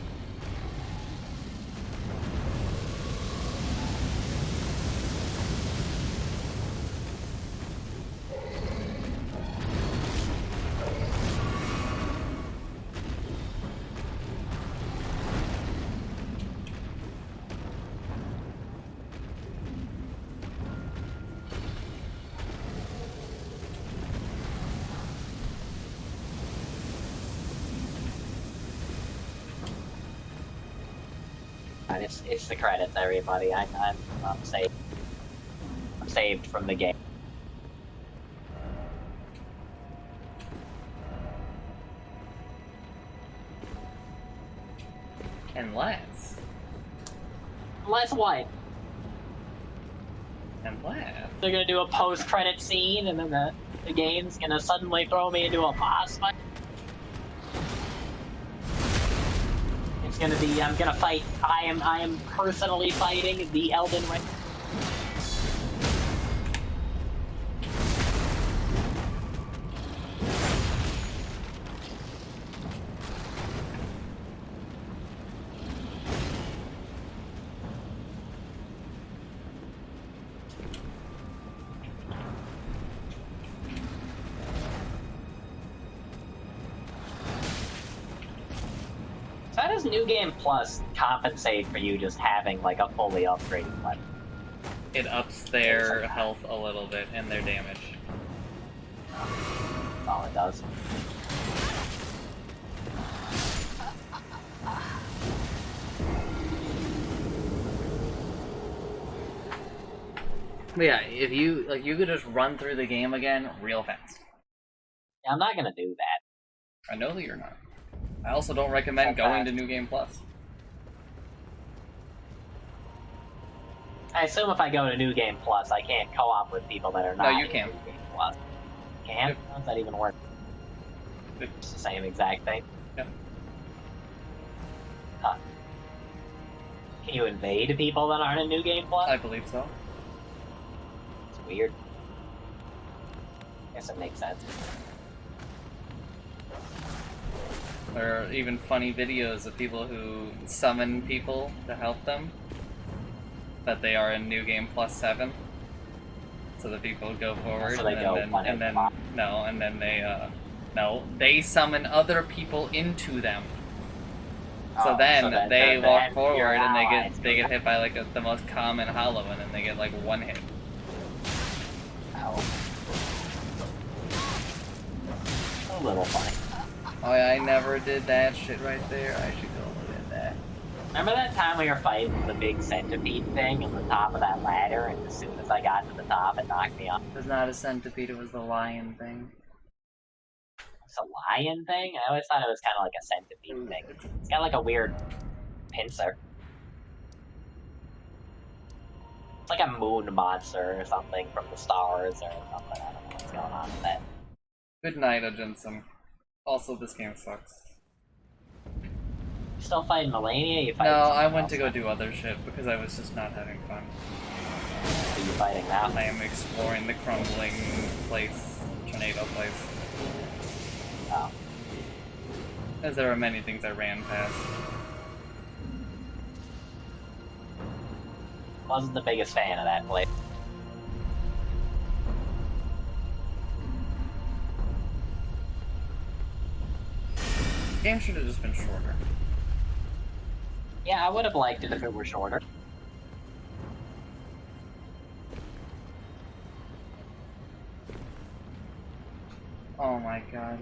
It's the credits, everybody. I'm saved. I'm saved from the game. Unless Unless what? They're gonna do a post-credit scene, and then the game's gonna suddenly throw me into a boss fight. It's gonna be I'm gonna fight. I am personally fighting the Elden Ring. So how does New Game Plus compensate for you just having like a fully upgraded weapon? it ups their health a little bit and their damage. That's all it does. But yeah, if you you could just run through the game again real fast. Yeah, I'm not gonna do that. I know that you're not. I also don't recommend going to New Game Plus. I assume if I go to New Game Plus, I can't co-op with people that are not. No, you can. New Game Plus. Can? How does that even work? It's the same exact thing. Yep. Huh. Can you invade people that aren't in New Game Plus? I believe so. It's weird. Guess it makes sense. There are even funny videos of people who summon people to help them, but they are in New Game Plus 7. So the people go forward, So they go one and then at they summon other people into them. So Oh, then so that- they that- walk that forward your and allies they get hit by like the most common hollow, and then they get like one hit. Ow. A little funny. Oh yeah, I never did that shit right there. I should go look at that. Remember that time we were fighting the big centipede thing on the top of that ladder, and as soon as I got to the top, it knocked me off? It was not a centipede, it was the lion thing. It's a lion thing? I always thought it was kind of like a centipede thing. It's got like a weird pincer. It's like a moon monster or something from the stars or something. I don't know what's going on with that. Good night, Jensen. Also, this game sucks. You still fighting Melania? You No, fighting I someone went else? to go do other shit because I was just not having fun. Who are you fighting now? I am exploring the crumbling place, tornado place. Oh. As there are many things I ran past. Wasn't the biggest fan of that place. The game should have just been shorter. Yeah, I would have liked it if it were shorter. Oh my god.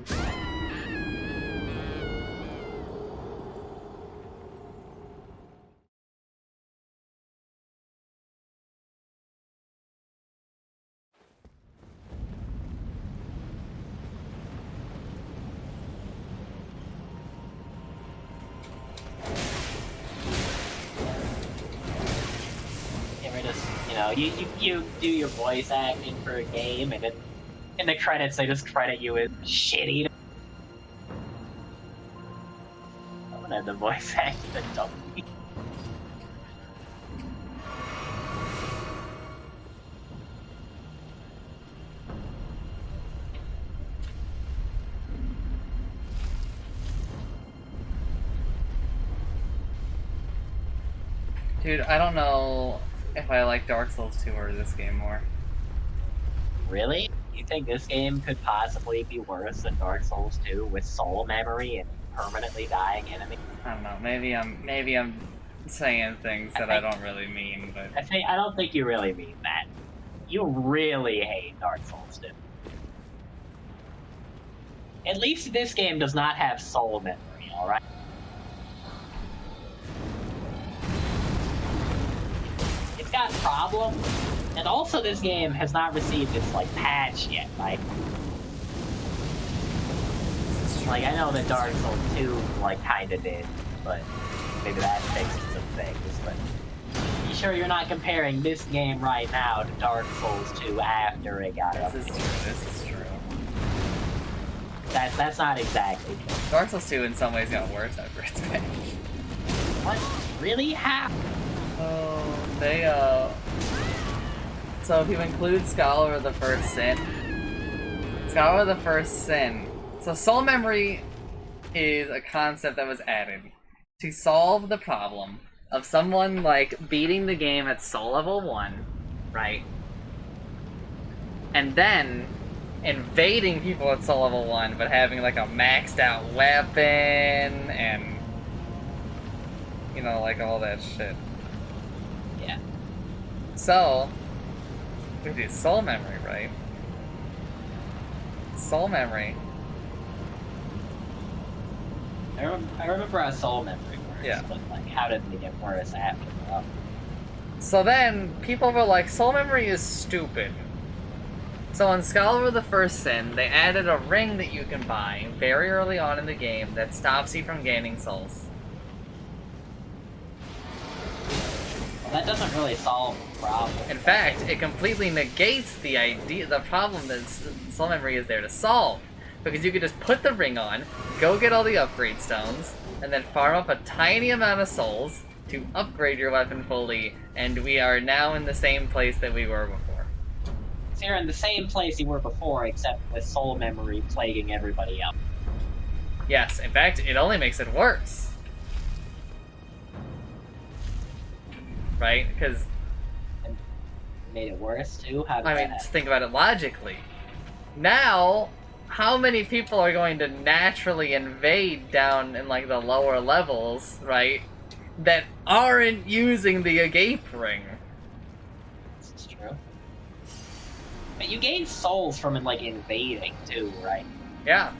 just, you know, you do your voice acting for a game, and then in the credits they just credit you as shitty. I'm gonna have the voice acting the dumb. Dude, I don't know if I like Dark Souls 2 or this game more. Really? You think this game could possibly be worse than Dark Souls 2 with soul memory and permanently dying enemies? I don't know. Maybe I'm saying things that I don't really mean, but I don't think you really mean that. You really hate Dark Souls 2. At least this game does not have soul memory, alright? It's got problems, and also this game has not received its, like, patch yet, right? Like, I know that Dark Souls 2, like, kinda did, but maybe that fixed some things, but you sure you're not comparing this game right now to Dark Souls 2 after it got up? this is true. That's not exactly true. Dark Souls 2 in some ways got worse after its patch. What? Really? How? Oh, they, so if you include Scholar of the First Sin, so soul memory is a concept that was added to solve the problem of someone, like, beating the game at soul level 1, right? And then invading people at soul level 1, but having, like, a maxed out weapon, and, you know, like, all that shit. Yeah. So, we do soul memory, right? Soul memory. I remember how soul memory works, Yeah. but, like, how did it get worse after that? So then, people were like, soul memory is stupid. So in Scholar of the First Sin, they added a ring that you can buy very early on in the game that stops you from gaining souls. Well, that doesn't really solve the problem. In fact, it completely negates the problem that soul memory is there to solve. Because you could just put the ring on, go get all the upgrade stones, and then farm up a tiny amount of souls to upgrade your weapon fully, and we are now in the same place that we were before. So you're in the same place you were before, except with soul memory plaguing everybody else. Yes, in fact, it only makes it worse. Right? Because, And it made it worse, too? How did I that mean, happen? just think about it logically. Now, how many people are going to naturally invade down in, like, the lower levels, right, that aren't using the agape ring? This is true. But you gain souls from, like, invading, too, right? Yeah.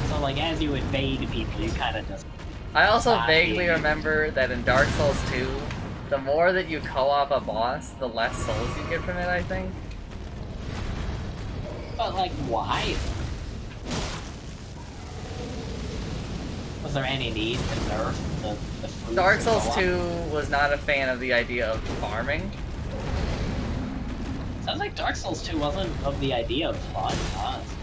So, like, as you invade people, you kind of just... I also Stop vaguely being- remember that in Dark Souls 2, the more that you co-op a boss, the less souls you get from it, I think. But, like, why? Was there any need to nerf the fruits Dark of Souls co-op? 2 was not a fan of the idea of farming. Sounds like Dark Souls 2 wasn't of the idea of fun, honestly.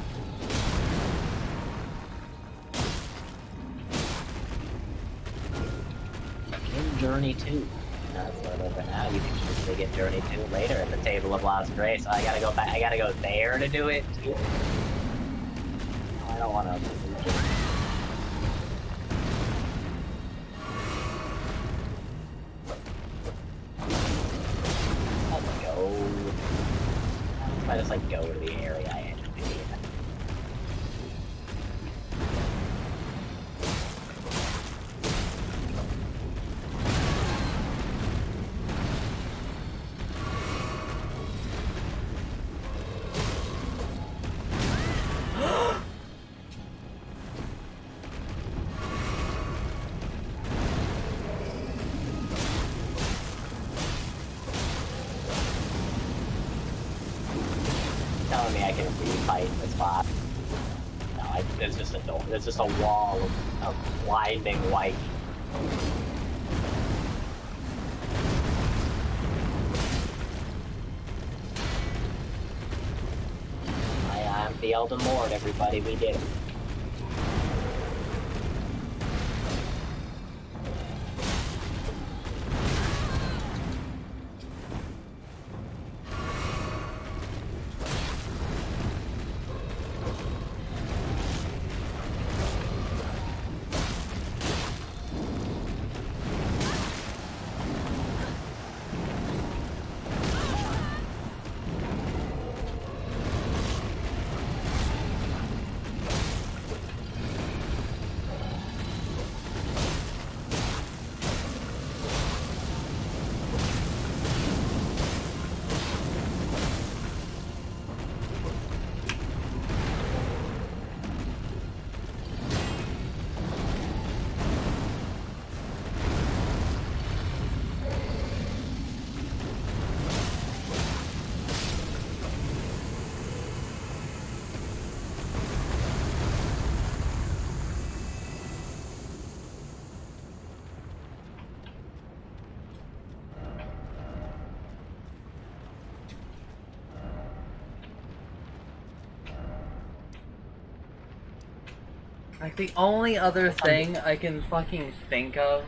In Journey 2. That's what over now. You can usually get Journey 2 later at the Table of Lost Grace. So I gotta go back. I gotta go there to do it too. I don't want to. Let's go. I just like go to the area I am to be in. Telling me I can refight the spot. No, it's just a door. It's just a wall of blinding white. the Elden Lord, everybody. We did it. Like, the only other thing I can fucking think of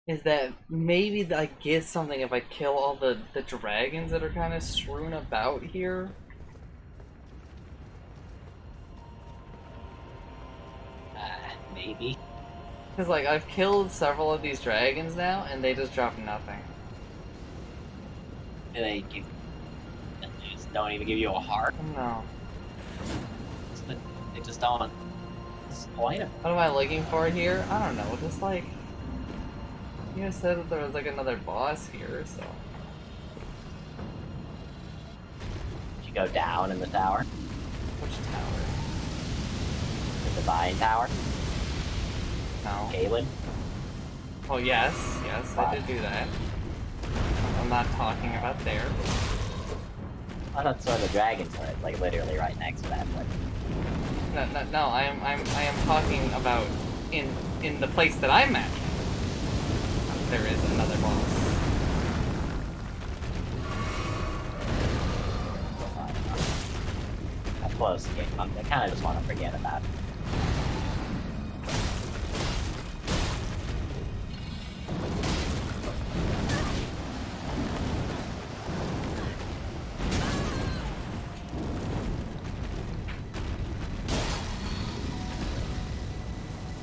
is that maybe I get something if I kill all the dragons that are kind of strewn about here. Maybe. Because, like, I've killed several of these dragons now, and they just drop nothing. They just don't even give you a heart. No. They just don't disappoint them. What am I looking for here? I don't know, just like... You guys said that there was, like, another boss here, so... Did you go down in the tower? Which tower? The Divine Tower? No. Galen? Oh, yes, I did do that. I'm not talking about there. I thought so the dragons were like literally right next to that place. No, I am talking about in the place that I'm at. There is another boss. That's close. I kind of just want to forget about it.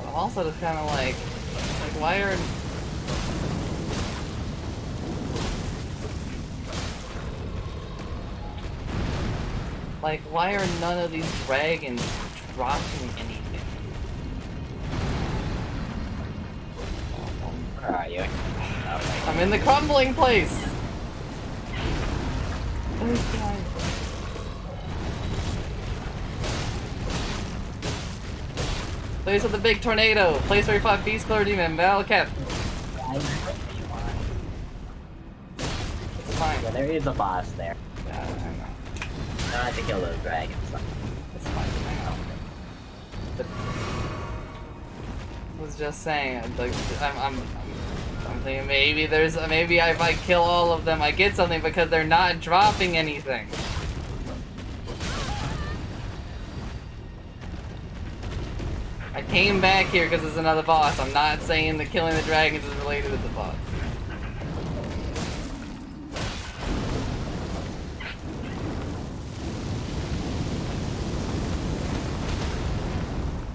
I'm also just kind of like why are... Like, why are none of these dragons dropping anything? Where are you? Oh, I'm in the crumbling place! Oh, God. Place of the big tornado! Place where you fought Beast Clergyman and Valcat! It's fine. yeah, there is a boss there. Yeah, I know. I don't have to kill those dragons. It's fine, I know. But I was just saying, like, I'm thinking maybe maybe if I kill all of them I get something because they're not dropping anything. I came back here because there's another boss. I'm not saying that killing the dragons is related to the boss.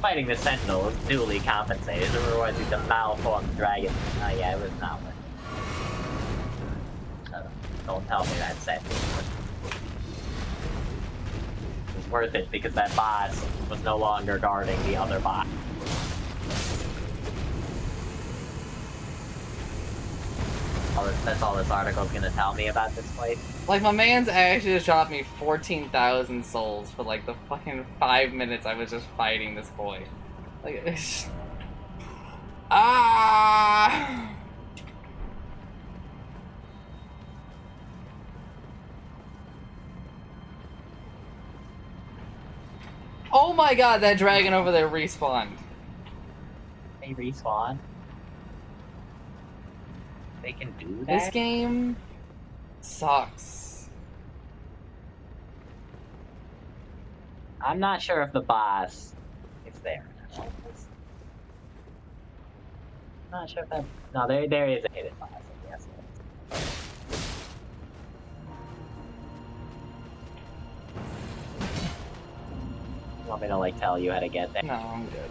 Fighting the Sentinel was duly compensated, otherwise he's a malformed dragon. Oh yeah, it was not worth it. Don't tell me that's it. It was worth it because that boss was no longer guarding the other boss. That's all this article's gonna tell me about this place. Like, my man's actually just dropped me 14,000 souls for like the fucking 5 minutes I was just fighting this boy. Like, it's... Ah! Oh my god, that dragon over there respawned. They respawn. They can do that? This game sucks. I'm not sure if the boss is there. I'm not sure if that. No, there is a hidden boss. Yes. You want me to like tell you how to get there? No, I'm good.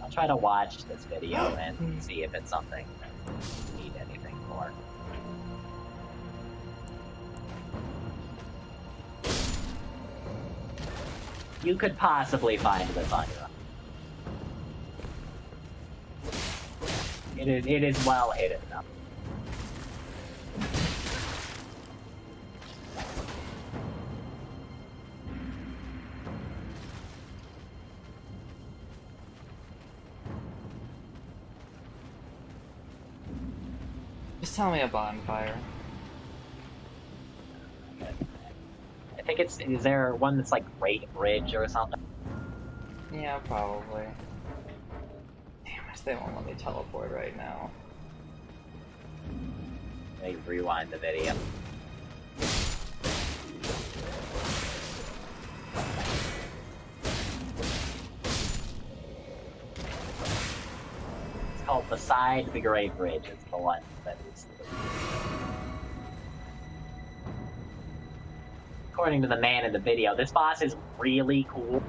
I'll try to watch this video and see if it's something that you need anything for. You could possibly find this on your own. It is well hidden enough. Just tell me a bonfire. I think is there one that's like Great Bridge or something? Yeah, probably. Damn it, they won't let me teleport right now. Let me rewind the video. It's called Beside the Great Bridge. It's the one that is. According to the man in the video, this boss is really cool.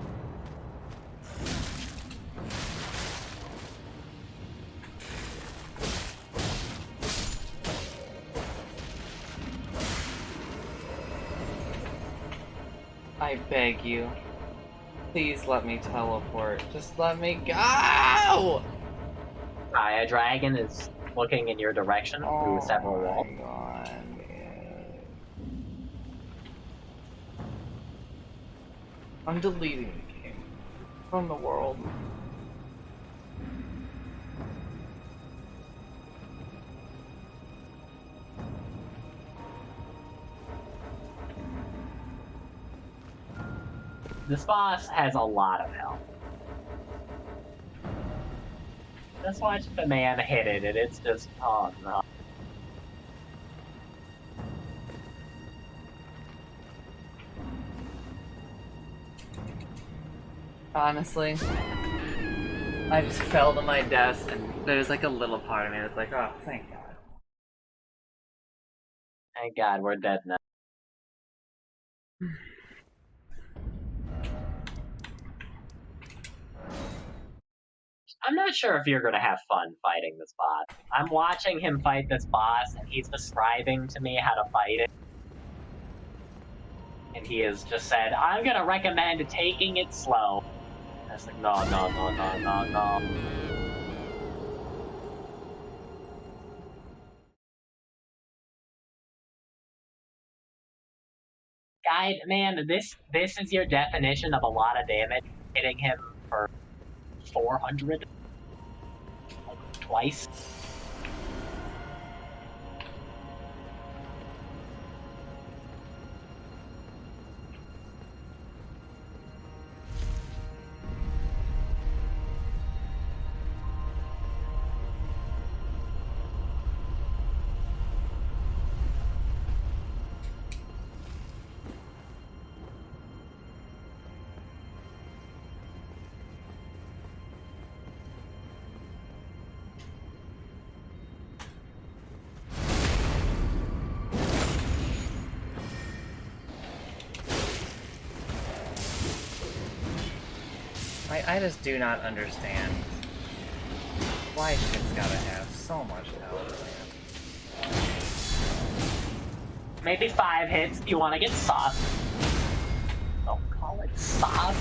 I beg you. Please let me teleport. Just let me go! A dragon is looking in your direction through several walls. Oh my god. I'm deleting the game from the world. This boss has a lot of health. Just watch the man hit it, and it's just, oh no. Honestly, I just fell to my death, and there's like a little part of me that's like, oh, thank God. Thank God we're dead now. I'm not sure if you're gonna have fun fighting this boss. I'm watching him fight this boss, and he's describing to me how to fight it. And he has just said, I'm gonna recommend taking it slow. And I was like, no, no, no, no, no, no. Guide, man, this is your definition of a lot of damage. Hitting him for 400? Like, twice? I just do not understand why shit's gotta have so much health, man. Maybe 5 hits if you want to get sauce. Don't call it sauce.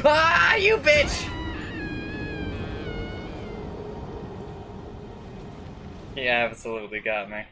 Ah, you bitch! He absolutely got me.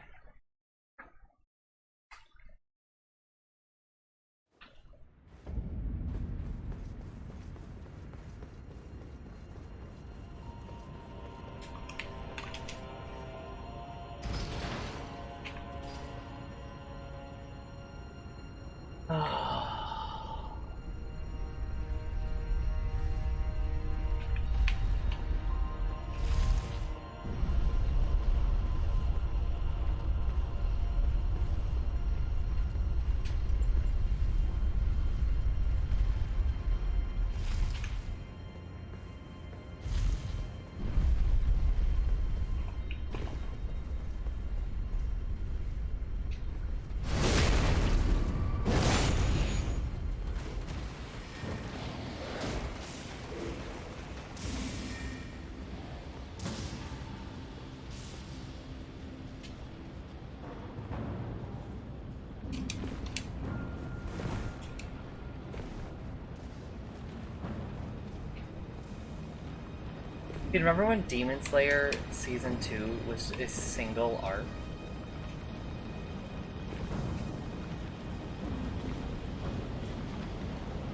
You remember when Demon Slayer Season 2 was a single arc?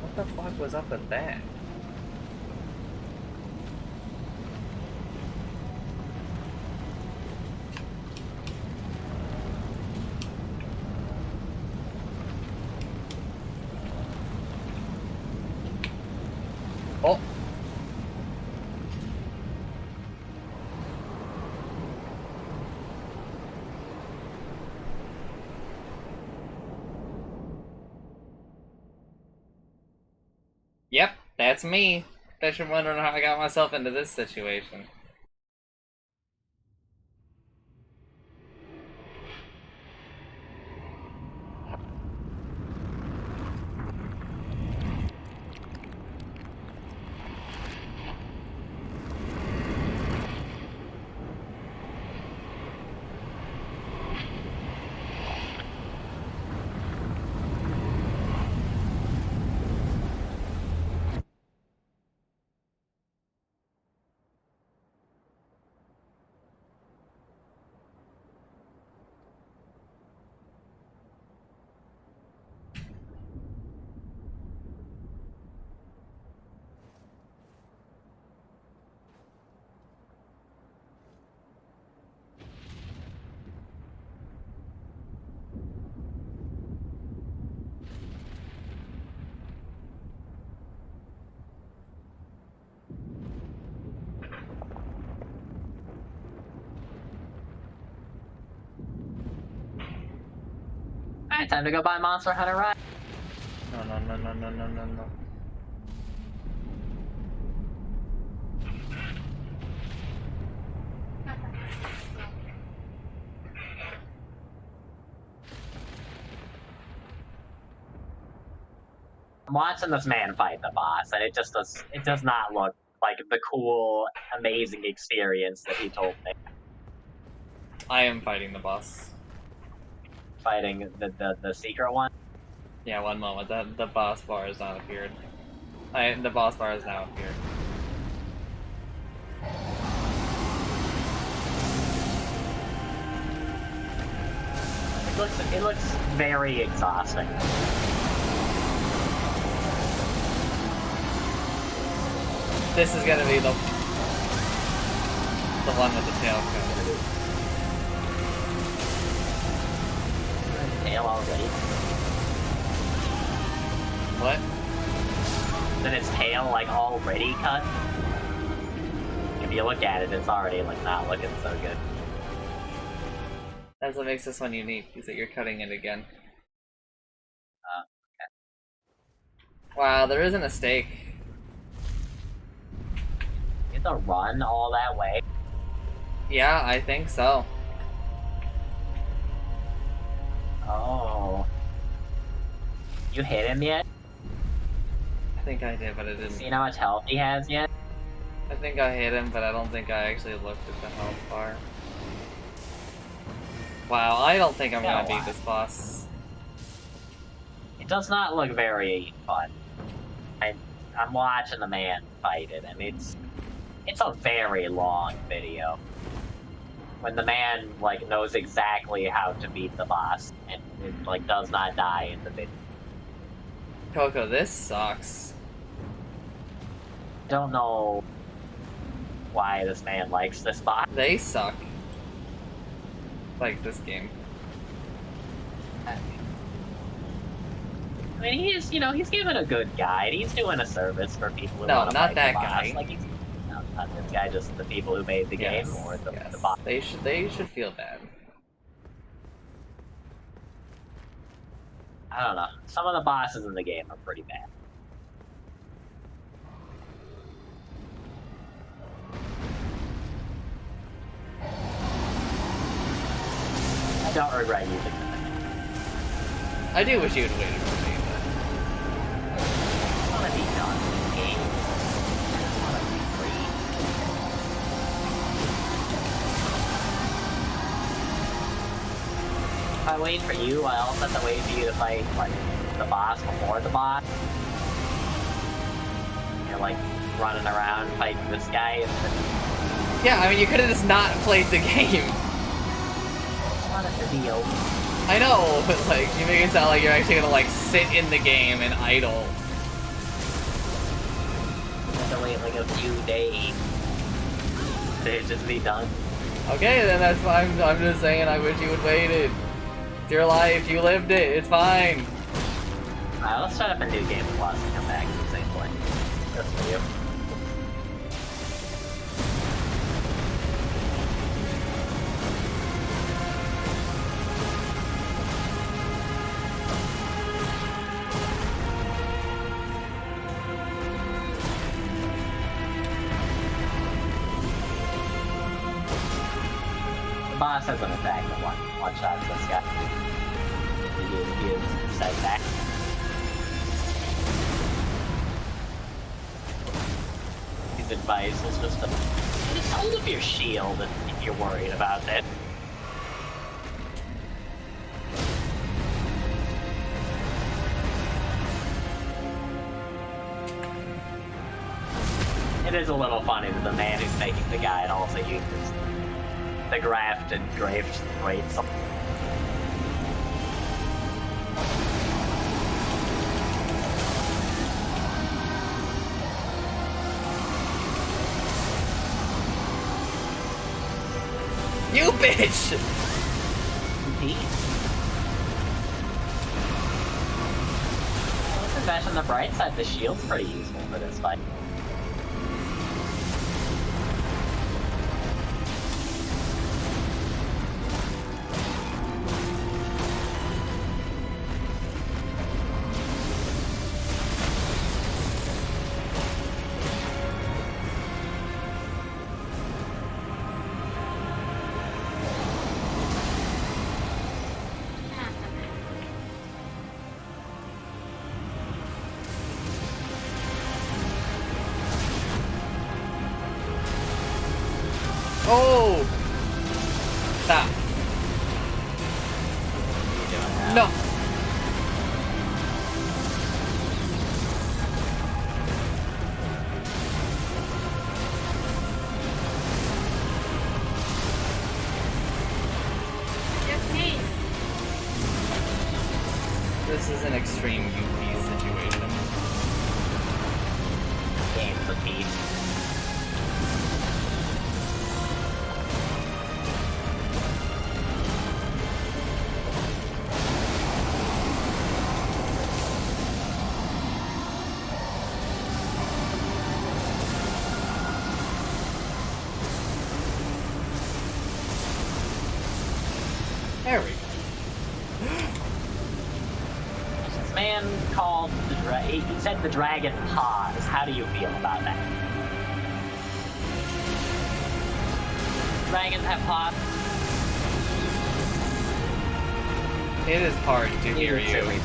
What the fuck was up with that? Oh! Yep, that's me. Bet you're wondering how I got myself into this situation. Alright, time to go buy Monster Hunter Rise. No. I'm watching this man fight the boss, and it does not look like the cool, amazing experience that he told me. I am fighting the boss. Fighting the secret one. Yeah, one moment. The boss bar has not appeared. The boss bar has now appeared. It looks very exhausting. This is gonna be the one with the tail cut. Tail already. What? Then its tail like already cut. If you look at it, it's already like not looking so good. That's what makes this one unique, is that you're cutting it again. Okay. Wow, there isn't a stake. You have to run all that way. Yeah, I think so. Oh. You hit him yet? I think I did, but I didn't. Seen how much health he has yet? I think I hit him, but I don't think I actually looked at the health bar. Wow, I don't think I'm gonna beat this boss. It does not look very fun. I'm watching the man fight it, and it's a very long video. When the man like knows exactly how to beat the boss, and it like does not die in the video. Coco, this sucks. Don't know why this man likes this boss. They suck. Like this game. I mean, he's giving a good guide. He's doing a service for people who No, want to not fight that the boss. guy. Like not this guy, just the people who made the game or the boss. They should feel bad. I don't know. Some of the bosses in the game are pretty bad. I don't regret using them. I do wish you had waited for me, I want to be done with the game. I just want to be free. If I wait for you, I also have to wait for you to fight like the boss before the boss. You're like running around fighting this guy. Yeah, I mean, you could have just not played the game. I want it to be open. I know, but like, you make it sound like you're actually gonna like sit in the game and idle. You have to wait like a few days to just be done. Okay, then that's fine. I'm just saying I wish you had waited. It's your life, you lived it, it's fine. Alright, let's start up a new game plus and come back to the same point. Just for you. The boss has an attack that one shots this guy. He is set back. His advice is just to hold up your shield if you're worried about it. It is a little funny that the man who's making the guide also uses the graft and draped rates. You bitch! Indeed. Let's invest on the bright side. The shield's pretty useful for this fight. Oh! Stop. No! Just me. This is an extreme UP situation. Game's a beast. There we go. This man called the he said the dragon pause. How do you feel about that? Dragons have pause. It is hard to hear you.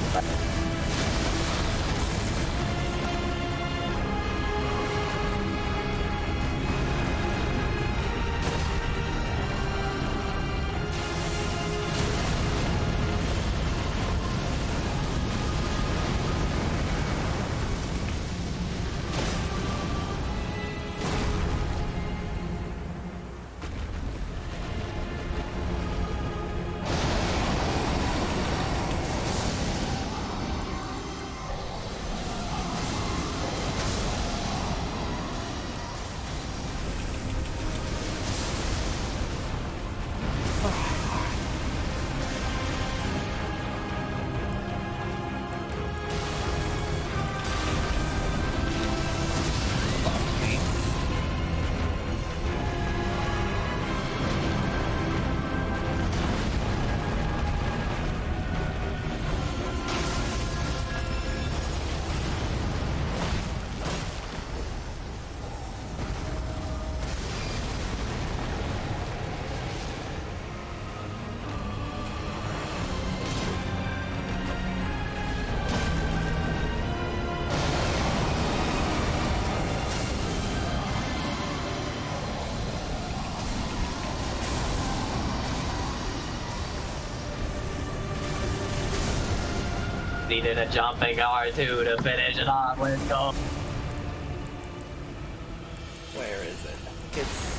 Needed a jumping R2 to finish it off. Let's go. Where is it? It's...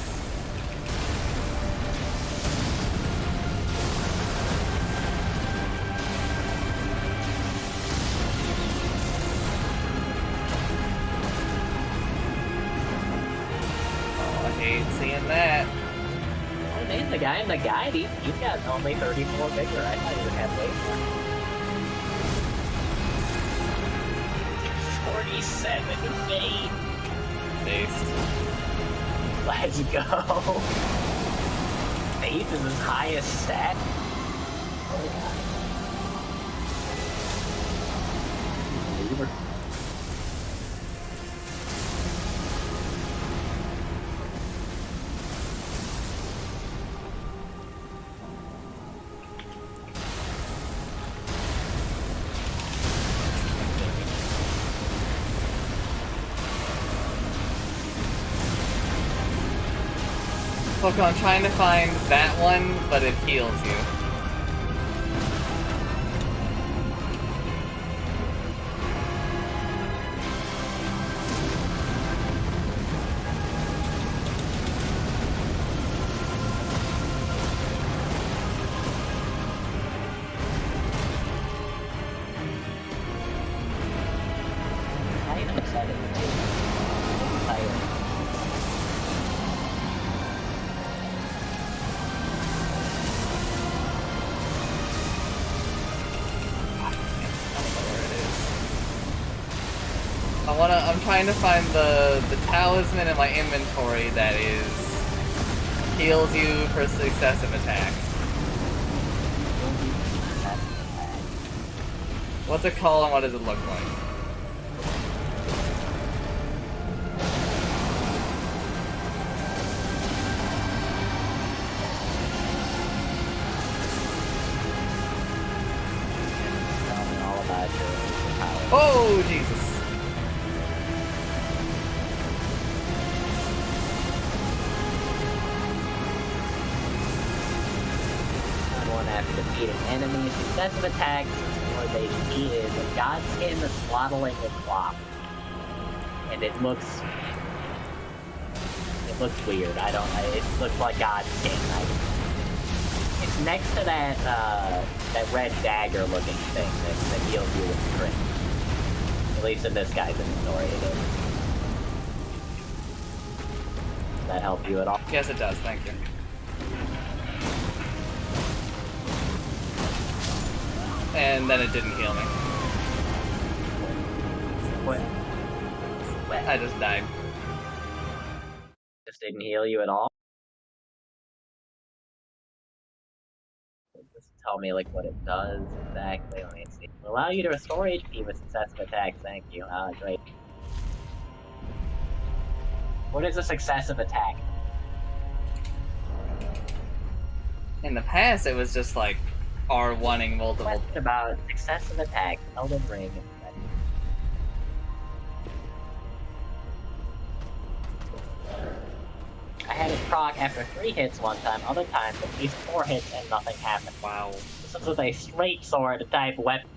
Oh, I hate seeing that. Oh man, the guy in the guide, he's got only 34 bigger. I thought he would have way more. 47 fate. Based. Let's go. Faith is his highest stat. Oh god. Believer. Look, I'm trying to find that one, but it heals you. I'm excited. I'm tired. I'm trying to find the talisman in my inventory that heals you for successive attacks. What's it called and what does it look like? All about your power. Oh, Jesus. After defeating enemies, successive attacks, or they defeated the Godskin, the Swaddling, and Clop. And it looks weird. It looks like Godskin. It's next to that red dagger looking thing that heals you with crit. At least in this guy's inventory it is. Does that help you at all? Yes, it does. Thank you. And then it didn't heal me. What? I just died. Just didn't heal you at all? Just tell me like what it does exactly. Let me see. Allow you to restore HP with successive attacks. Thank you. Ah, great. What is a successive attack? In the past, it was just like R1ing multiple. Question about successive attacks. Elden Ring. I had it proc after 3 hits one time. Other times, at least 4 hits and nothing happened. Wow. This is with a straight sword type weapon,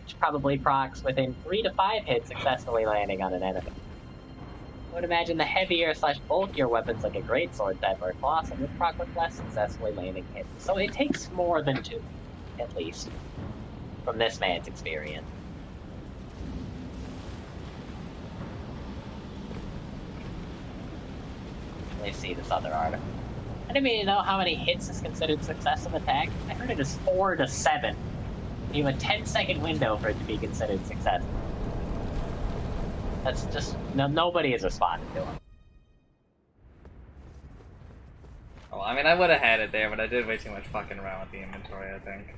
which probably procs within 3 to 5 hits, successfully landing on an enemy. I would imagine the heavier / bulkier weapons like a greatsword type or a colossal would proc with less successfully landing hits. So it takes more than 2, at least, from this man's experience. Let me see this other article. I didn't even know how many hits is considered successive attack. I heard it is 4 to 7. You have a 10-second window for it to be considered successful. That's just... nobody has responded to him. Oh, I mean, I would have had it there, but I did way too much fucking around with the inventory, I think.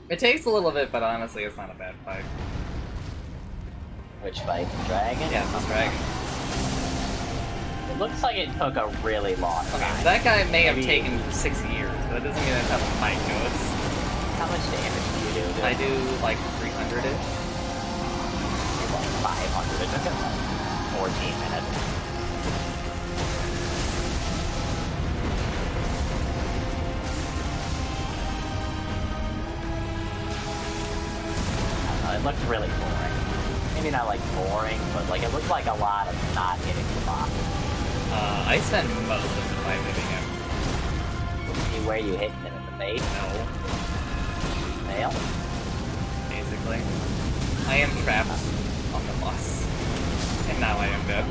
It takes a little bit, but honestly, it's not a bad fight. Which fight? The dragon? Yeah, this dragon. It looks like it took a really long time. Okay, that guy may have Maybe- taken 6 years, but that doesn't mean that's how the fight goes. How much damage do you do? I do, like, 300-ish. 500. It took like 14 minutes. looked really boring. Maybe not like boring, but like it looked like a lot of not hitting the boss. I spent most of the time hitting him. See where you hit him in the face? No, Fail? basically. I am trapped on the boss. And now I am dead.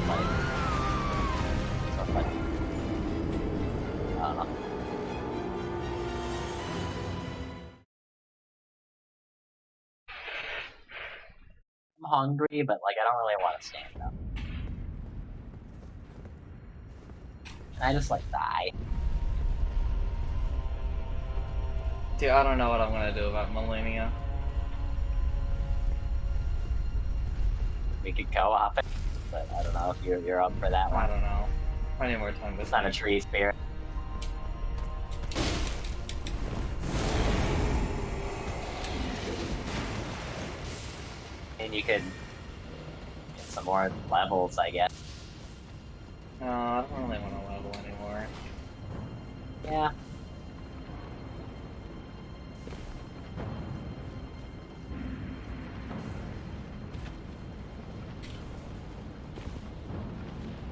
So funny. I don't know. I'm hungry, but like I don't really want to stand up. Can I just like die? Dude, I don't know what I'm gonna do about Millennia. We could co-op it, but I don't know if you're up for that I one. don't know. I need more time to It's not a tree spirit. And you could get some more levels, I guess. No, I don't really want to level anymore. Yeah.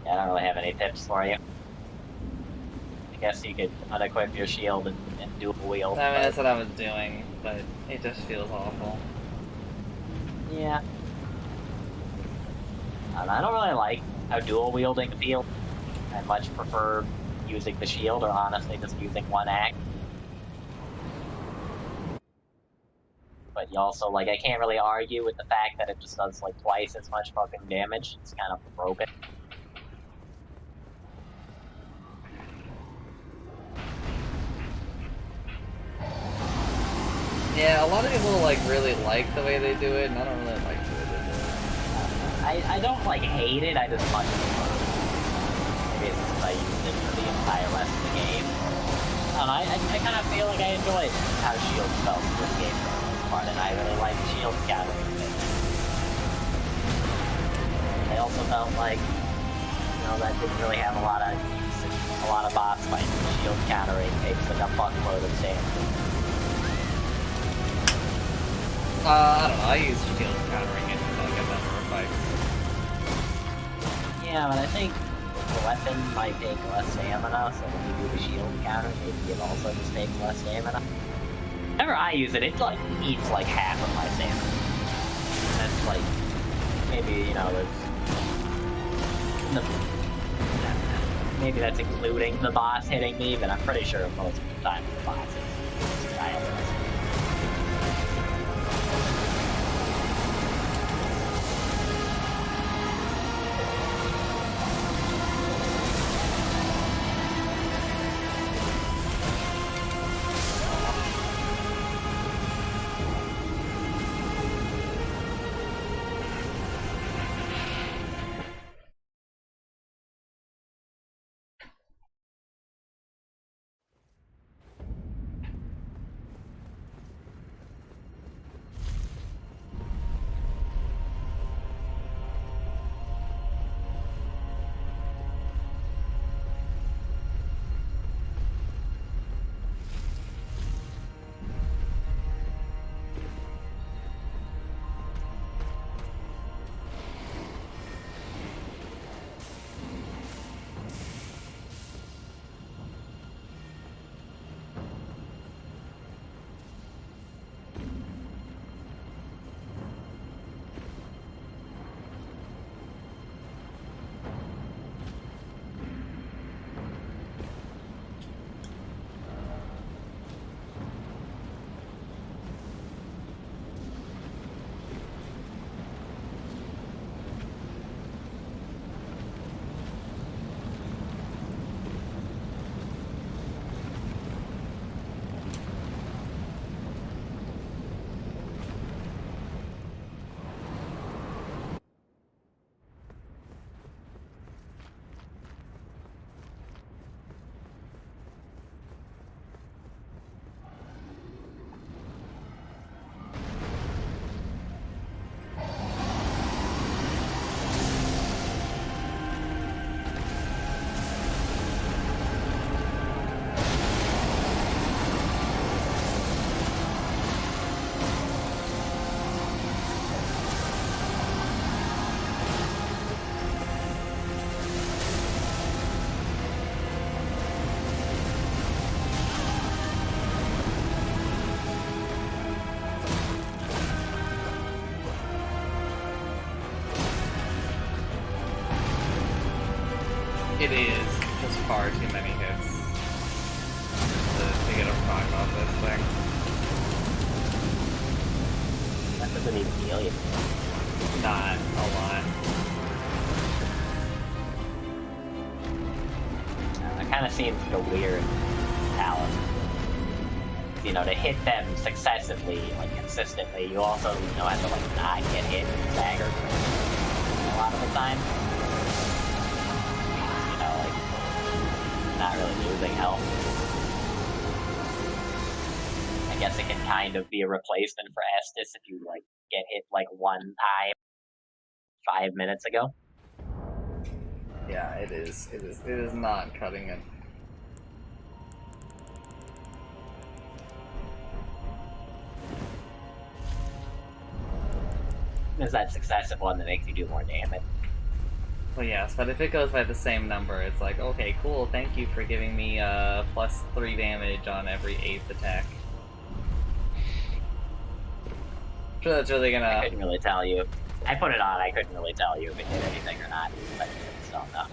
I don't really have any tips for you. I guess you could unequip your shield and dual wield. I mean, that's what I was doing, but it just feels awful. Yeah. I don't really like how dual wielding feels. I much prefer using the shield, or honestly just using one axe. But you also, like, I can't really argue with the fact that it just does, like, twice as much fucking damage. It's kind of broken. Yeah, a lot of people, like, really like the way they do it, and I don't really like the way they do it. I don't, like, hate it, I just much prefer it. Maybe it's because I used it for the entire rest of the game. I don't know, I kind of feel like I enjoyed how shield felt in this game for the most part, and I really like shield countering it. I also felt like, you know, that didn't really have a lot of use in a lot of boss fights. Shield countering takes like a fuckload of damage. I don't know, I use shield countering in like a number of fights. Yeah, but I think the weapon might take less stamina, so when you do the shield counter, maybe it also just takes less stamina. Whenever I use it, it like eats like half of my stamina. That's like, maybe, you know, maybe that's including the boss hitting me, but I'm pretty sure most of the time the boss is dialing. It is just far too many hits to get a proc off this thing. That doesn't even heal you. Not a lot. That kind of seems like a weird talent. You know, to hit them successively, like consistently, you also, you know, have to like not get hit and stagger a lot of the time. You know, like not really losing health. I guess it can kind of be a replacement for Estus if you like get hit like one time 5 minutes ago. Yeah, it is. It is not cutting it. There's that successive one that makes you do more damage. Well, yes, but if it goes by the same number, it's like, okay, cool, thank you for giving me plus 3 damage on every 8th attack. I'm sure that's really gonna... I couldn't really tell you. I put it on, I couldn't really tell you if it did anything or not, but still, no.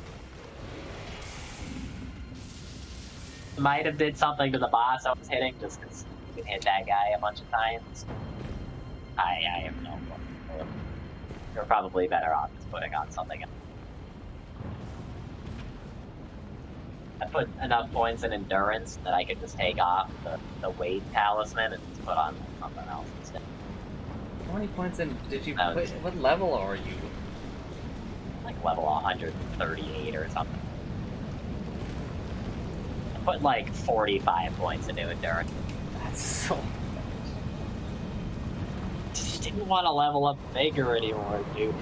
Might have did something to the boss I was hitting, just because you can hit that guy a bunch of times. I have no clue. You're probably better off just putting on something else. I put enough points in endurance that I could just take off the weight talisman and just put on something else instead. How many points in did you No, put? What level are you? Like level 138 or something. I put like 45 points into endurance. That's so much. Just didn't want to level up Vigor anymore, dude.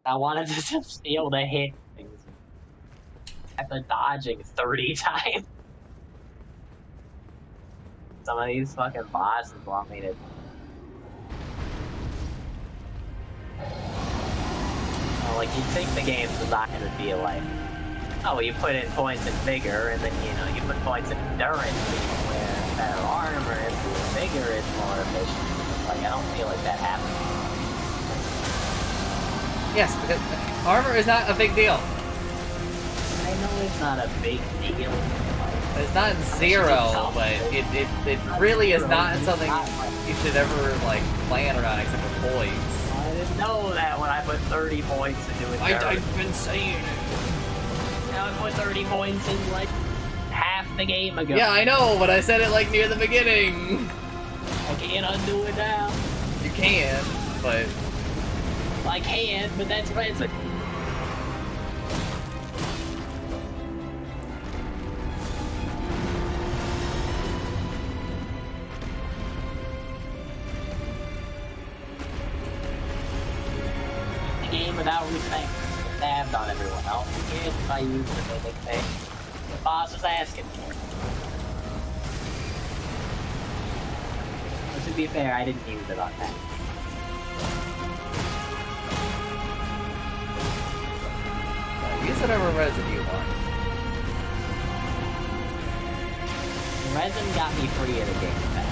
I wanted to just be able to hit things after dodging 30 times. Some of these fucking bosses want me to... Well, like, you'd think the game's designed to be like, oh, you put in points in Vigor, and then, you know, you put points in Endurance, so you can wear better armor, and Vigor is more efficient. Like, I don't feel like that happens. Yes, because armor is not a big deal. I know it's not a big deal. It's not zero, but it really is not something you should ever, like, plan around except for points. I didn't know that when I put 30 points into it. I've been saying it. Now I put 30 points in, like, half the game ago. Yeah, I know, but I said it, like, near the beginning. I can't undo it now. You can, but... I can, but that's resin. The game without respect. Stabbed on everyone else. Yes, if I used the mimic thing. The boss was asking for it. But to be fair, I didn't use it on that. Use whatever resin you want. Resin got me free of the game pass.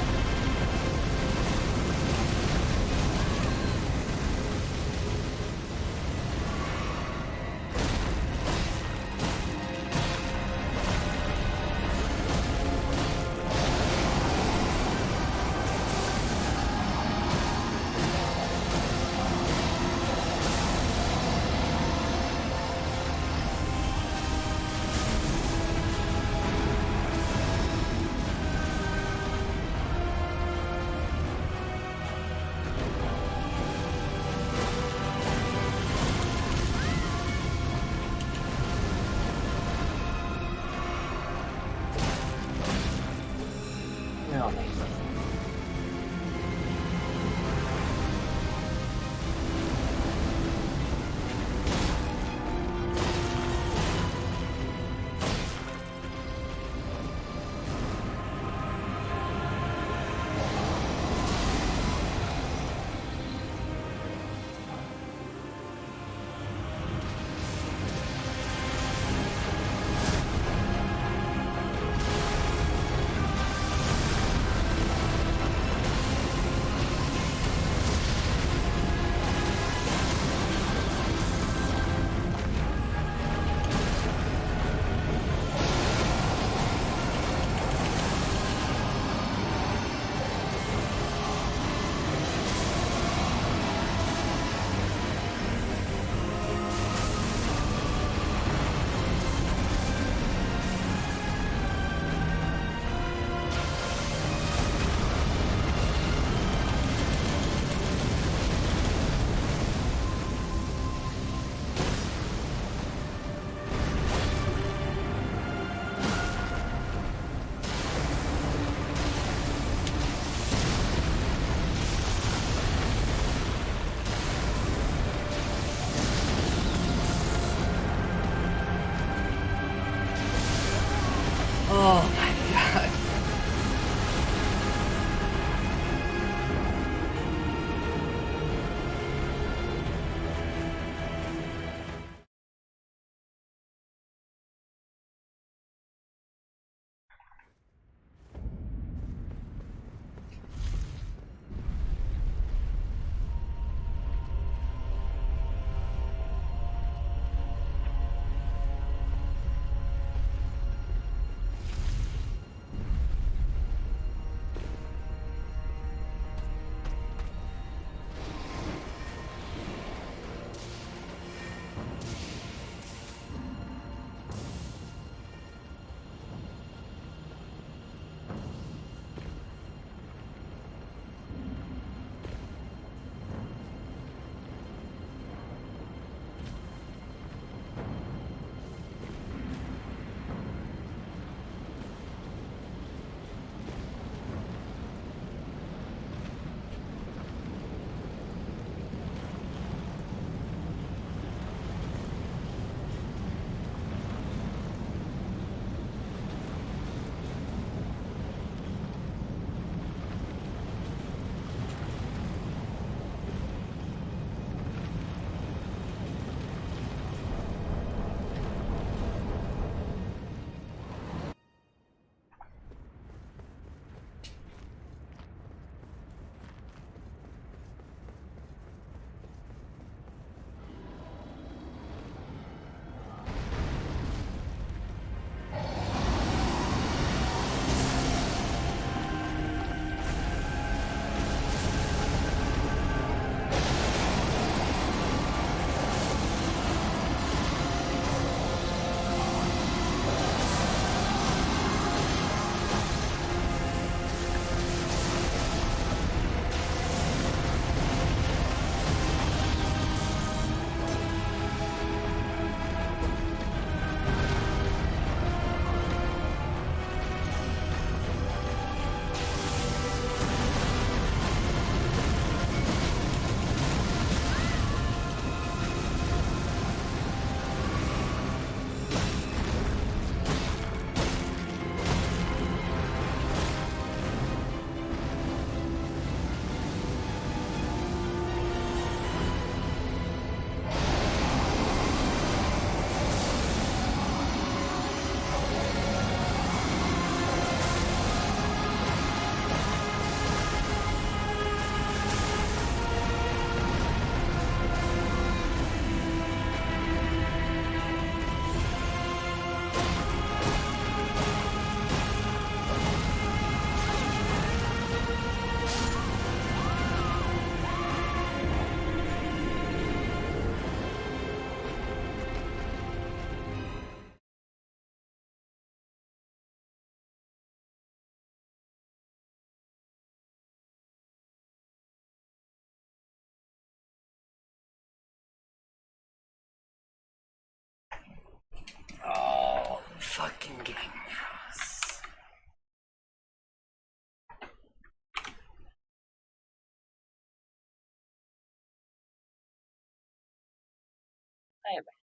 No, makes sense. Bye bye.